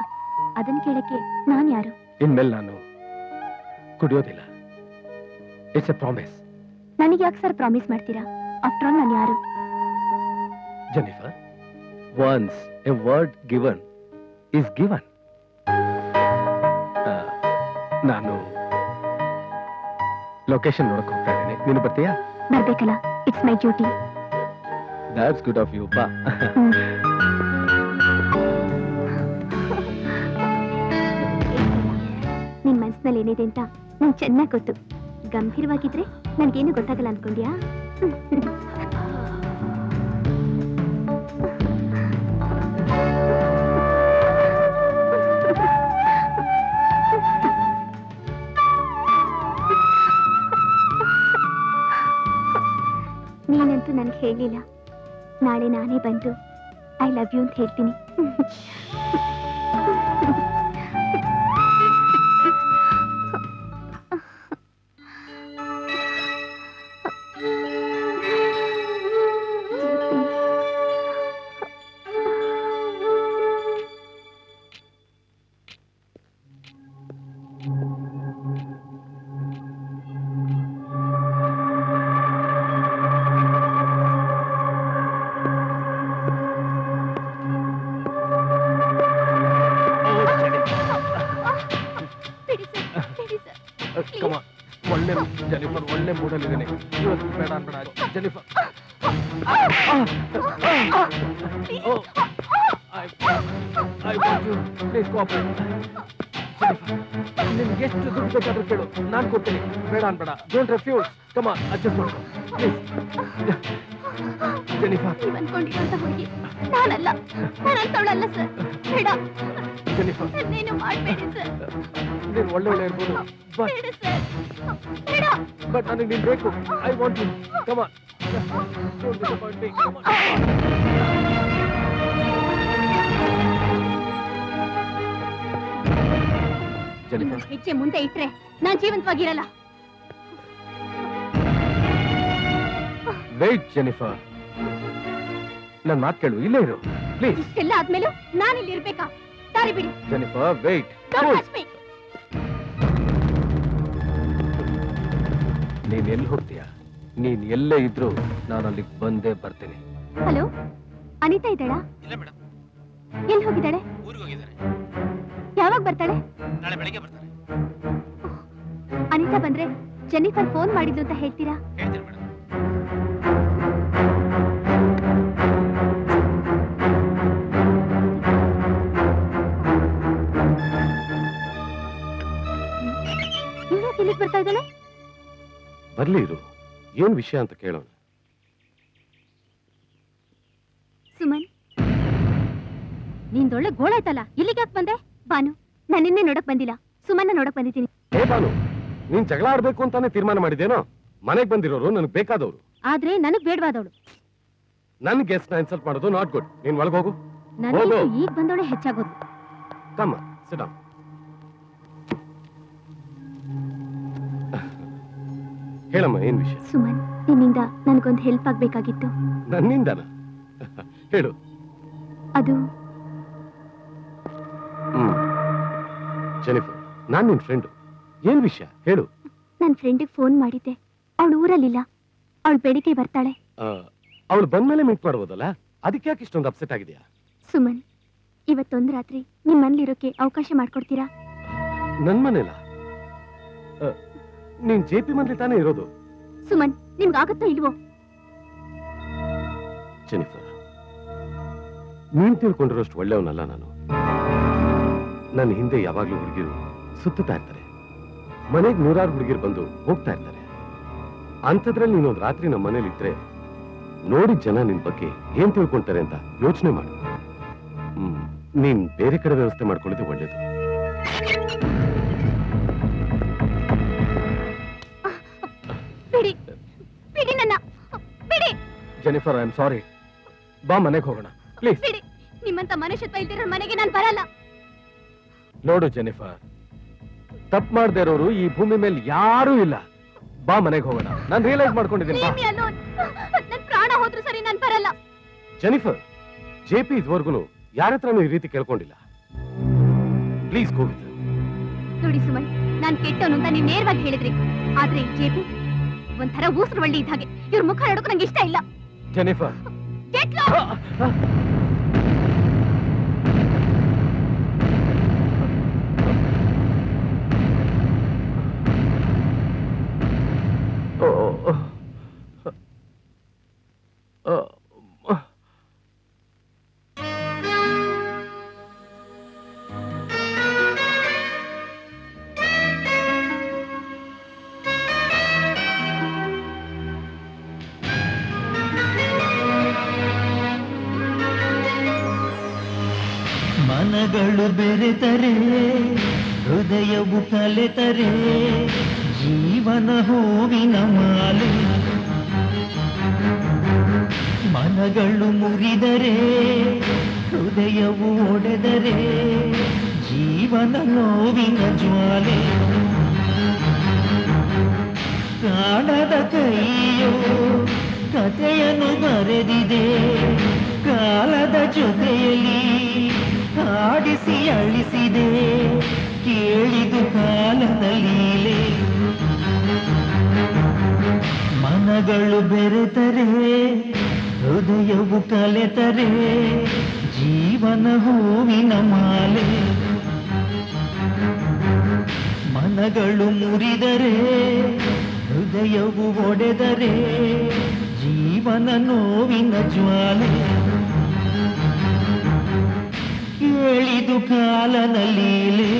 ಅದನ್ ಕೇಳಕ್ಕೆ ನಾನ್ ಯಾರು? ಇನ್ಮೇಲೆ ನಾನು ಕುಡಿಯೋದಿಲ್ಲ. It's A promise. ನನಗೆ ಯಾಕೆ ಸರ್ ಪ್ರಾಮಿಸ್ ಮಾಡ್ತೀರಾ? ಆಫ್ಟರ್ ಆಲ್ ನಾನು ಯಾರು? Jennifer, once A word given is given. ನಾನು ಲೊಕೇಶನ್ ನೋಡಕ್ ಹೋಗ್ತಾ ಇದ್ದೀನಿ. ನೀನು ಬರ್ತೀಯಾ? ಬರ್ಬೇಕಲ್ಲ, it's my duty. That's good of you, pa. ನಿನ್ ಮನ್ಸಿನಲ್ಲಿ ಏನಿದೆ ಅಂತ ನಂಗೆ ಚೆನ್ನಾಗಿ ಗೊತ್ತು. ಗಂಭೀರವಾಗಿದ್ರೆ ನನ್ಗೇನು ಗೊತ್ತಾಗಲ್ಲ ಅನ್ಕೊಂಡ್ಯಾ? ನೀನಂತೂ ನನ್ಗೆ ಹೇಳಿಲ್ಲ. ನಾಳೆ ನಾನೇ ಬಂದು ಐ ಲವ್ ಯು ಅಂತ ಹೇಳ್ತೀನಿ. Come on. ಒಳ್ಳೆ ಜೆನಿಫರ್, ಒಳ್ಳೆ ಮೂಡಲ್ಲಿದ್ದೀನಿ. ಇವತ್ತು ಬೇಡ ಅನ್ಬೇಡ Jennifer. I want you. Please cooperate. Jennifer, ನಿನ್ಗೆ ಎಷ್ಟು ದುಡ್ಡು ಬೇಕಾದ್ರೂ ಕೇಳು, ನಾನು ಕೊಡ್ತೀನಿ. ಬೇಡ ಅನ್ಬೇಡ. Don't refuse. Come on, adjust ಮಾಡ್ಕೊ ಪ್ಲೀಸ್. ಜೆನಿಫರ್, ನೀವ್ ಅನ್ಕೊಂಡಿರೋಂತ ಹುಡುಗಿ ನಾನಲ್ಲ. ನಾನಂತವಳಲ್ಲ ಸರ್. ಬೇಡ ಜೆನಿಫರ್, ನೀನು ಮಾಡ್ಬೇಡಿ ಸರ್. ನೀನು ಒಳ್ಳೆ ಇರ್ಬೋದು, ಬೇಡ ಸರ್, ಬೇಡ. ಬಟ್ ನನಗೆ ನೀನು ಬೇಕು. I want you. Come on. Don't disappoint me. Come on. Jennifer, ಹೆಜ್ಜೆ ಮುಂದೆ ಇಟ್ರೆ ನಾನ್ ಜೀವಂತವಾಗಿರಲ್ಲ. ವೇಟ್ ಜೆನಿಫರ್, ನನ್ನ ಮಾತು ಕೇಳು. ಇಲ್ಲೇ ಇರು ಪ್ಲೀಸ್. ಇಷ್ಟೆಲ್ಲ ಆದ್ಮೇಲೂ ನಾನಿಲ್ಲಿ ಇರ್ಬೇಕಾ? ದಾರಿ ಬಿಡಿ. Jennifer, wait. Don't touch me. ನೀನ್ ಎಲ್ಲಿ ಹೋಗ್ತೀಯಾ? ನೀನ್ ಎಲ್ಲೇ ಇದ್ರು ನಾನು ಅಲ್ಲಿಗೆ ಬಂದೇ ಬರ್ತೀನಿ. ಹಲೋ, ಅನಿತಾ ಇದ್ದಾಳಾ? ಇಲ್ಲ ಮೇಡಮ್, ಎಲ್ಲಿ ಹೋಗಿದ್ದಾಳೆ? ಊರಿಗೆ ಹೋಗಿದ್ದಾರೆ. ಯಾವಾಗ ಬರ್ತಾಳೆ? ನಾಳೆ ಬೆಳಗ್ಗೆ ಬರ್ತಾರೆ. ಅನಿತಾ ಬಂದ್ರೆ ಜೆನಿಫರ್ ಫೋನ್ ಮಾಡಿದ್ಲು ಅಂತ ಹೇಳ್ತೀರಾ? ಹೇಳ್ತೀನಿ ಮೇಡಮ್. ಇವ್ಯಾಕೆ ಇಲ್ಲಿಗೆ ಬರ್ತಾ ಇದ್ದಾಳೆ? ಬರ್ಲಿ ಇರು, ಏನ್ ವಿಷಯ ಅಂತ ಕೇಳೋಣ. ಸುಮನ್, ನಿಂದೊಳ್ಳೆ ಗೋಳಾಯ್ತಲ್ಲ, ಇಲ್ಲಿಗೆ ಯಾಕೆ ಬಂದೆ? ಬಾನು, ನಾನು ನಿನ್ನೆ ನೋಡಕ್ ಬಂದಿಲ್ಲ, ಸುಮನ್ನ ನೋಡಕ್ ಬಂದಿದ್ದೀನಿ. ಹೇ ಬಾನು, ನೀನ್ ಜಗಳ ಆಡ್ಬೇಕು ಅಂತಾನೆ ತೀರ್ಮಾನ ಮಾಡಿದೇನೋ? ಮನೆಗ್ ಬಂದಿರೋರು ನನಗ್ ಬೇಕಾದವ್ರು. ಆದ್ರೆ ನನಗ್ ಬೇಡವಾದವಳು. ನನ್ ಗೆಸ್ಟ್ ನ ಇನ್ಸಲ್ಟ್ ಮಾಡೋದು ನಾಟ್ ಗುಡ್. ನೀನ್ ಒಳಗೋಗು. ನನಗೆ ಈಗ ಬಂದವಳೆ ಹೆಚ್ಚಾಗೋದು. ಕಮ್ಮ ಸಿಟ್ ಡೌನ್. ಹೇಳಮ್ಮ, ಏನ್ ವಿಷಯ? ಸುಮನ್, ನಿನ್ನಿಂದ ನನ್ಗೊಂದು ಹೆಲ್ಪ್ ಆಗ್ಬೇಕಾಗಿತ್ತು. ನನ್ನಿಂದನ? ಹೇಳು. ಅದು ಜೆನಿಫರ್, ನಾನ್ ನಿನ್ ಫ್ರೆಂಡು. ಏನ್ ವಿಷಯ ಹೇಳು. ನನ್ ಫ್ರೆಂಡಿಗೆ ಫೋನ್ ಮಾಡಿದ್ದೆ. ಅವಳು ಊರಲ್ಲಿಲ್ಲ. ಅವಳು ಬೆಳಿಗ್ಗೆ ಬರ್ತಾಳೆ. ಅವಳು ಬಂದ್ಮೇಲೆ ಮೀಟ್ ಮಾಡ್ಬೋದಲ್ಲ, ಅದಕ್ಕೆ ಯಾಕೆ ಇಷ್ಟೊಂದು ಅಪ್ಸೆಟ್ ಆಗಿದೆಯಾ? ಸುಮನ್, ಇವತ್ತೊಂದು ರಾತ್ರಿ ನಿಮ್ ಮನೇಲಿರೋಕೆ ಅವಕಾಶ ಮಾಡ್ಕೊಡ್ತೀರಾ? ನನ್ ಮನೇಲ? ನೀನ್ JP ಮನೇಲಿ ತಾನೇ ಇರೋದು? ಸುಮನ್, ನಿಮ್ಗಾಗತ್ತೋ ಇಲ್ವೋ? ಜೆನಿಫರ್, ನೀನ್ ತಿಳ್ಕೊಂಡಿರೋಷ್ಟು ಒಳ್ಳೆಯವನಲ್ಲ ನಾನು. ನನ್ನ ಹಿಂದೆ ಯಾವಾಗ್ಲೂ ಹುಡುಗಿರು ಸುತ್ತಾ ಇರ್ತಾರೆ. ಮನೆಗೆ ನೂರಾರು ಹುಡುಗಿರು ಬಂದು ಹೋಗ್ತಾ ಇರ್ತಾರೆ. ಅಂಥದ್ರಲ್ಲಿ ನೀನೊಂದು ರಾತ್ರಿ ನಮ್ಮ ಮನೇಲಿ ಇದ್ರೆ ನೋಡಿದ ಜನ ನಿನ್ ಬಗ್ಗೆ ಏನ್ ತಿಳ್ಕೊಂತಾರೆ ಅಂತ ಯೋಚನೆ ಮಾಡು. ನೀನ್ ಬೇರೆ ಕಡೆ ವ್ಯವಸ್ಥೆ ಮಾಡ್ಕೊಳ್ಳೋದು ಒಳ್ಳೇದು. ಬಿಡಿ, ಬಿಡಿ ನನ್ನ, ಬಿಡಿ. ಜೆನಿಫರ್, ಐ ಆಮ್ ಸಾರಿ. ಬಾ, ಮನೆಗೆ ಹೋಗೋಣ ಪ್ಲೀಸ್. ಬಿಡಿ, ನಿಮ್ಮಂತ ಮನುಷ್ಯತ್ವ ಇಲ್ದಿರೋ ಮನೆಗೆ ನಾನು ಬರಲ್ಲ. ನೋಡು ಜೆನಿಫರ್, ತಪ್ಪು ಮಾಡದೇ ಇರೋರು ಈ ಭೂಮಿ ಮೇಲೆ ಯಾರೂ ಇಲ್ಲ. ಬಾ, ಮನೆಗೆ ಹೋಗೋಣ. ನಾನು ರಿಯಲೈಸ್ ಮಾಡ್ಕೊಂಡಿದ್ದೀನಿ. ಬಾ. Leave me alone. ನನ್ ಪ್ರಾಣ ಹೋದ್ರು ಸರಿ, ನಾನು ಬರಲ್ಲ. ಜೆನಿಫರ್, JP ಇದುವರೆಗೂ ಯಾರ ಹತ್ರನೂ ಈ ರೀತಿ ಕೇಳ್ಕೊಂಡಿಲ್ಲ. ಪ್ಲೀಸ್ ಗೋ ವಿತ್ ನೋಡಿ ಸುಮನ್, ನಾನ್ ಕೆಟ್ಟವನು ಅಂತ ನೀವ್ ನೇರವಾಗಿ ಹೇಳಿದ್ರಿ. ಆದ್ರೆ ಈ ಜೆಪಿ ಒಂಥರ ಊಸರು ಬಳ್ಳಿ ಇದ್ದ ಹಾಗೆ. ಇವ್ರ ಮುಖ ನೋಡೋಕೆ ನಂಗೆ ಇಷ್ಟ ಇಲ್ಲ. Jennifer Get lost! ಮನಗಳು ಬೆರೆತರೆ ಹೃದಯವು ಕಲೆತರೆ ಜೀವನ ಹೂವಿನ ಮಾಲೆ. ಮನಗಳು ಮುರಿದರೆ ಹೃದಯವು ಒಡೆದರೆ ಜೀವನ ನೋವಿನ ಜ್ವಾಲೆ. ಕಾಣದ ಕೈಯೋ ಕಥೆಯನ್ನು ಬರೆದಿದೆ ಕಾಲದ ಜೊತೆಯಲ್ಲಿ ಹಾಡಿಸಿ ಅಳಿಸಿದೆ ಕೇಳಿದು ಕಾಲದ ಲೀಲೆ. ಮನಗಳು ಬೆರೆತರೆ ಹೃದಯವು ಕಲೆತರೆ ಜೀವನ ಹೂವಿನ ಮಾಲೆ. ಮನಗಳು ಮುರಿದರೆ ಹೃದಯವು ಒಡೆದರೆ ಜೀವನ ನೋವಿನ ಜ್ವಾಲೆ. ಕೇಳಿದು ಕಾಲನ ಲೀಲೆ.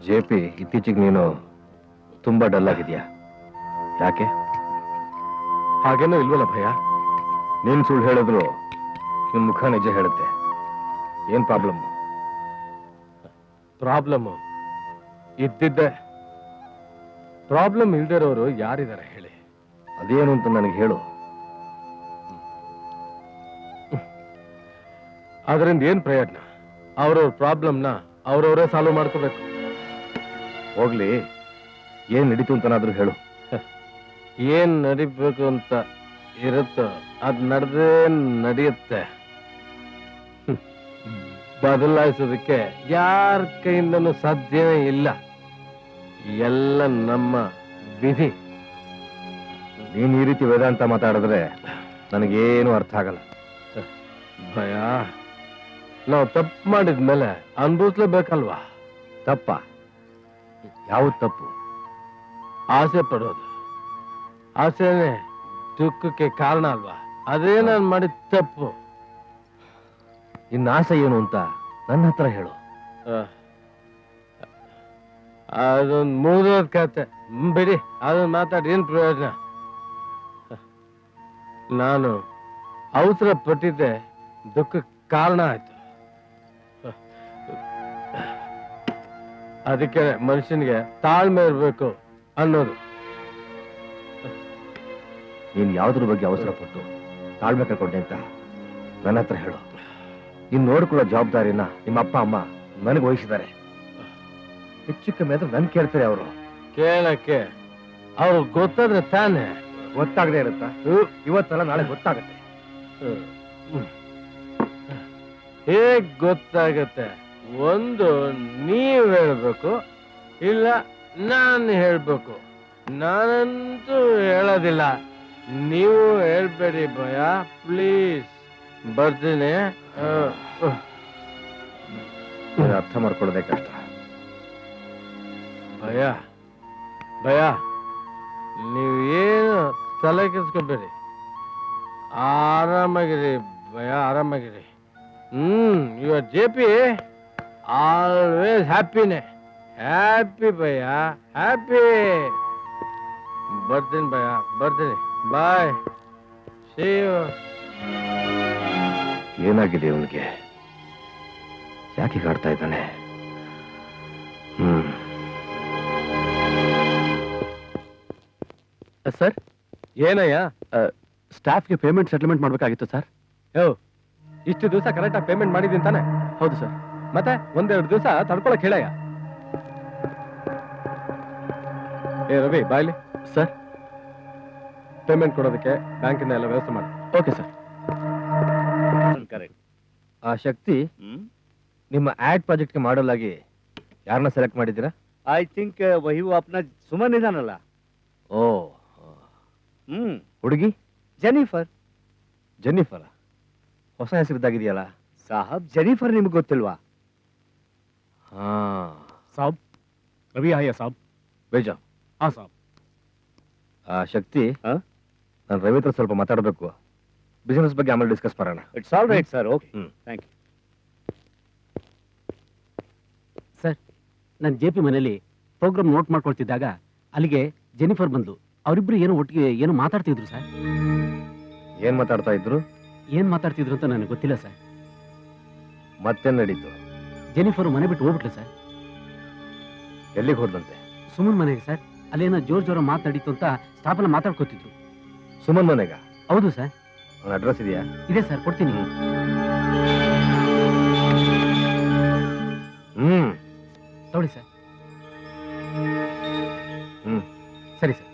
ಜೆಪಿ, ಇತ್ತೀಚೆಗೆ ನೀನು ತುಂಬಾ ಡಲ್ ಆಗಿದ್ಯಾ, ಯಾಕೆ? ಹಾಗೇನೋ ಇಲ್ವಲ್ಲ ಭಯ? ನೀನ್ ಸುಳ್ಳು ಹೇಳಿದ್ರು ನಿನ್ ಮುಖ ನಿಜ ಹೇಳುತ್ತೆ. ಏನ್ ಪ್ರಾಬ್ಲಮ್? ಪ್ರಾಬ್ಲಮ್ ಇದ್ದಿದ್ದೆ. ಪ್ರಾಬ್ಲಮ್ ಇಲ್ದಿರೋರು ಯಾರಿದ್ದಾರೆ ಹೇಳಿ? ಅದೇನು ಅಂತ ನನಗೆ ಹೇಳು. ಅದರಿಂದ ಏನ್ ಪ್ರಯೋಜನ? ಅವ್ರವ್ರ ಪ್ರಾಬ್ಲಮ್ನ ಅವ್ರವರೇ ಸಾಲ್ವ್ ಮಾಡ್ಕೋಬೇಕು. ಹೋಗ್ಲಿ, ಏನ್ ನಡೀತು ಅಂತನಾದ್ರೂ ಹೇಳು. ಏನ್ ನಡಿಬೇಕು ಅಂತ ಇರುತ್ತೋ ಅದ್ ನಡೆದೇ ನಡೆಯುತ್ತೆ. ಬದಲಾಯಿಸೋದಕ್ಕೆ ಯಾರ ಕೈಯಿಂದನೂ ಸಾಧ್ಯವೇ ಇಲ್ಲ. ಎಲ್ಲ ನಮ್ಮ ವಿಧಿ. ನೀನ್ ಈ ರೀತಿ ವೇದಾಂತ ಮಾತಾಡಿದ್ರೆ ನನಗೇನು ಅರ್ಥ ಆಗಲ್ಲ. ಭಯ, ನಾವು ತಪ್ಪು ಮಾಡಿದ್ಮೇಲೆ ಅನುಭವಿಸ್ಲೇಬೇಕಲ್ವಾ? ತಪ್ಪ? ಯಾವ ತಪ್ಪು? ಆಸೆ ಪಡೋದು. ಆಸೆನೇ ದುಃಖಕ್ಕೆ ಕಾರಣ ಅಲ್ವಾ? ಅದೇ ನಾನು ಮಾಡಿದ ತಪ್ಪು. ಇನ್ನು ಆಸೆ ಏನು ಅಂತ ನನ್ನ ಹತ್ರ ಹೇಳು. ಅದೊಂದು ಮುಗಿದೋದ್ ಕತೆ ಬಿಡಿ. ಅದನ್ನ ಮಾತಾಡಿ ಏನ್ ಪ್ರಯೋಜನ? ನಾನು ಅವಸರ ಪಟ್ಟಿದ್ದೆ ದುಃಖಕ್ಕೆ ಕಾರಣ ಆಯ್ತು. ಅದಕ್ಕೆ ಮನುಷ್ಯನಿಗೆ ತಾಳ್ಮೆ ಇರ್ಬೇಕು ಅನ್ನೋದು. ನೀನ್ ಯಾವ್ದ್ರ ಬಗ್ಗೆ ಅವಸರ ಪಟ್ಟು ತಾಳ್ಮೆ ಕಳ್ಕೊಂಡೆ ಅಂತ ನನ್ನ ಹತ್ರ ಹೇಳು. ನೀನ್ ನೋಡ್ಕೊಳ್ಳೋ ಜವಾಬ್ದಾರಿನ ನಿಮ್ಮ ಅಪ್ಪ ಅಮ್ಮ ನನಗೆ ವಹಿಸಿದ್ದಾರೆ. ಹೆಚ್ಚು ಕಮ್ಮಿ ಆದ್ರೆ ನನ್ ಕೇಳ್ತಾರೆ ಅವರು. ಕೇಳಕ್ಕೆ ಅವ್ರು ಗೊತ್ತಾದ್ರೆ ತಾನೇ. ಗೊತ್ತಾಗದೆ ಇರುತ್ತಾ? ಇವತ್ತಲ್ಲ ನಾಳೆ ಗೊತ್ತಾಗತ್ತೆ. ಹೇಗ್ ಗೊತ್ತಾಗತ್ತೆ? ಒಂದು ನೀವ್ ಹೇಳ್ಬೇಕು, ಇಲ್ಲ ನಾನು ಹೇಳ್ಬೇಕು. ನಾನಂತೂ ಹೇಳೋದಿಲ್ಲ. ನೀವು ಹೇಳ್ಬೇಡಿ ಭಯ, ಪ್ಲೀಸ್. ಬರ್ತೀನಿ. ಅರ್ಥ ಮಾಡ್ಕೊಳ್ಳೋದೇ ಕಷ್ಟ. ಭಯ ಭಯ, ನೀವೇನು ತಲೆ ಕೆಡ್ಸ್ಕೊಬೇಡಿ. ಆರಾಮಾಗಿರಿ ಭಯ, ಆರಾಮಾಗಿರಿ. ಯುವರ್ ಜೆಪಿ ಆಲ್ವೇಸ್ ಹ್ಯಾಪಿನೇ. ಹ್ಯಾಪಿ ಭಯ, ಹ್ಯಾಪಿ. ಬರ್ತೀನಿ ಭಯ, ಬರ್ತೀನಿ. ಬಾಯ್. See you. ಏನಾಗಿದೆ ಅವನಿಗೆ? ಯಾಕೆ ಕಾಡ್ತಾ ಇದ್ದಾನೆ? ಸರ್, ಏನಯ್ಯ? ಸ್ಟಾಫ್ಗೆ ಪೇಮೆಂಟ್ ಸೆಟಲ್ಮೆಂಟ್ ಮಾಡ್ಬೇಕಾಗಿತ್ತು ಸರ್. ಇಷ್ಟು ದಿವಸ ಕರೆಕ್ಟಾಗಿ ಪೇಮೆಂಟ್ ಮಾಡಿದ್ದೀನಿ ತಾನೆ? ಹೌದು ಸರ್. ಮತ್ತೆ ಒಂದೆರಡು ದಿವಸ ತಡ್ಕೊಳಕ್ ಹೇಳಯ್ಯ. ಏ ರವಿ, ಬಾಯ್ಲಿ. ಸರ್, ಪೇಮೆಂಟ್ ಕೊಡೋದಕ್ಕೆ ಬ್ಯಾಂಕಿನ ಎಲ್ಲ ವ್ಯವಸ್ಥೆ ಮಾಡಿ. Okay sir. ಕರೆಕ್ಟ್. ಆ ಶಕ್ತಿ ನಿಮ್ಮ ಆಡ್ ಪ್ರಾಜೆಕ್ಟ್ಗೆ ಮಾಡಲ್ ಆಗಿ ಯಾರನ್ನ ಸೆಲೆಕ್ಟ್ ಮಾಡಿದ್ದೀರಾ? ಐ ಥಿಂಕ್ ವಹಿ ಅಪ್ನ ಸುಮನ್ ಇದಾನಲ್ಲ. ಓ, ಹುಡುಗಿ ಜೆನಿಫರ್. ಜೆನ್ನಿಫರ್ ಹೊಸ ಹೆಸರಿದ್ದಾಗಿದೆಯಲ್ಲ. ಸಾಹಬ್, ಜೆನಿಫರ್ ನಿಮ್ಗೆ ಗೊತ್ತಿಲ್ವಾ? ಹಾ ಸಾಬ್ ರವಿ ಆಯ ಸಾಬ್. ಬೇಜಾ. ಹಾ ಸಾಬ್. ಆ ಶಕ್ತಿ, ನಾನು ರವಿ ಹತ್ರ ಸ್ವಲ್ಪ ಮಾತಾಡಬೇಕು. ಬಿಸಿನೆಸ್ ಬಗ್ಗೆ ಆಮೇಲೆ ಡಿಸ್ಕಸ್ ಮಾಡೋಣ. It's all right sir. Okay, thank you. Sir, ನಾನು ಜೆ ಪಿ ಮನೇಲಿ ಪ್ರೋಗ್ರಾಮ್ ನೋಟ್ ಮಾಡ್ಕೊಳ್ತಿದ್ದಾಗ ಅಲ್ಲಿಗೆ ಜೆನಿಫರ್ ಬಂದು ಅವರಿಬ್ರು ಏನೋ ಒಟ್ಟಿಗೆ ಏನೋ ಮಾತಾಡ್ತಿದ್ರು ಸರ್. ಏನ್ ಮಾತಾಡ್ತಾ ಇದ್ರು? ಏನ್ ಮಾತಾಡ್ತಿದ್ರು ಅಂತ ನನಗೆ ಗೊತ್ತಿಲ್ಲ ಸರ್. ಮತ್ತೇನ್ ನಡೀತು? ಜೆನಿಫರ್ ಮನೆ ಬಿಟ್ಟು ಹೋಗ್ಬಿಟ್ಲು ಸರ್. ಎಲ್ಲಿಗೆ ಹೋದಂತೆ? ಸುಮನ್ ಮನೆಗೆ ಸರ್. ಅಲ್ಲೇನೋ ಜೋರ್ ಮಾತಾಡಿತ್ತು ಅಂತ ಸ್ಟಾಫ್ ಎಲ್ಲ ಮಾತಾಡ್ಕೋತಿದ್ರು. ಸುಮನ್ ಮನೆಗ? ಹೌದು ಸರ್. ಅವನ ಅಡ್ರೆಸ್ ಇದೆಯಾ? ಇದೆ ಸರ್, ಕೊಡ್ತೀನಿ. ತಗೊಳ್ಳಿ ಸರ್. ಸರಿ ಸರ್.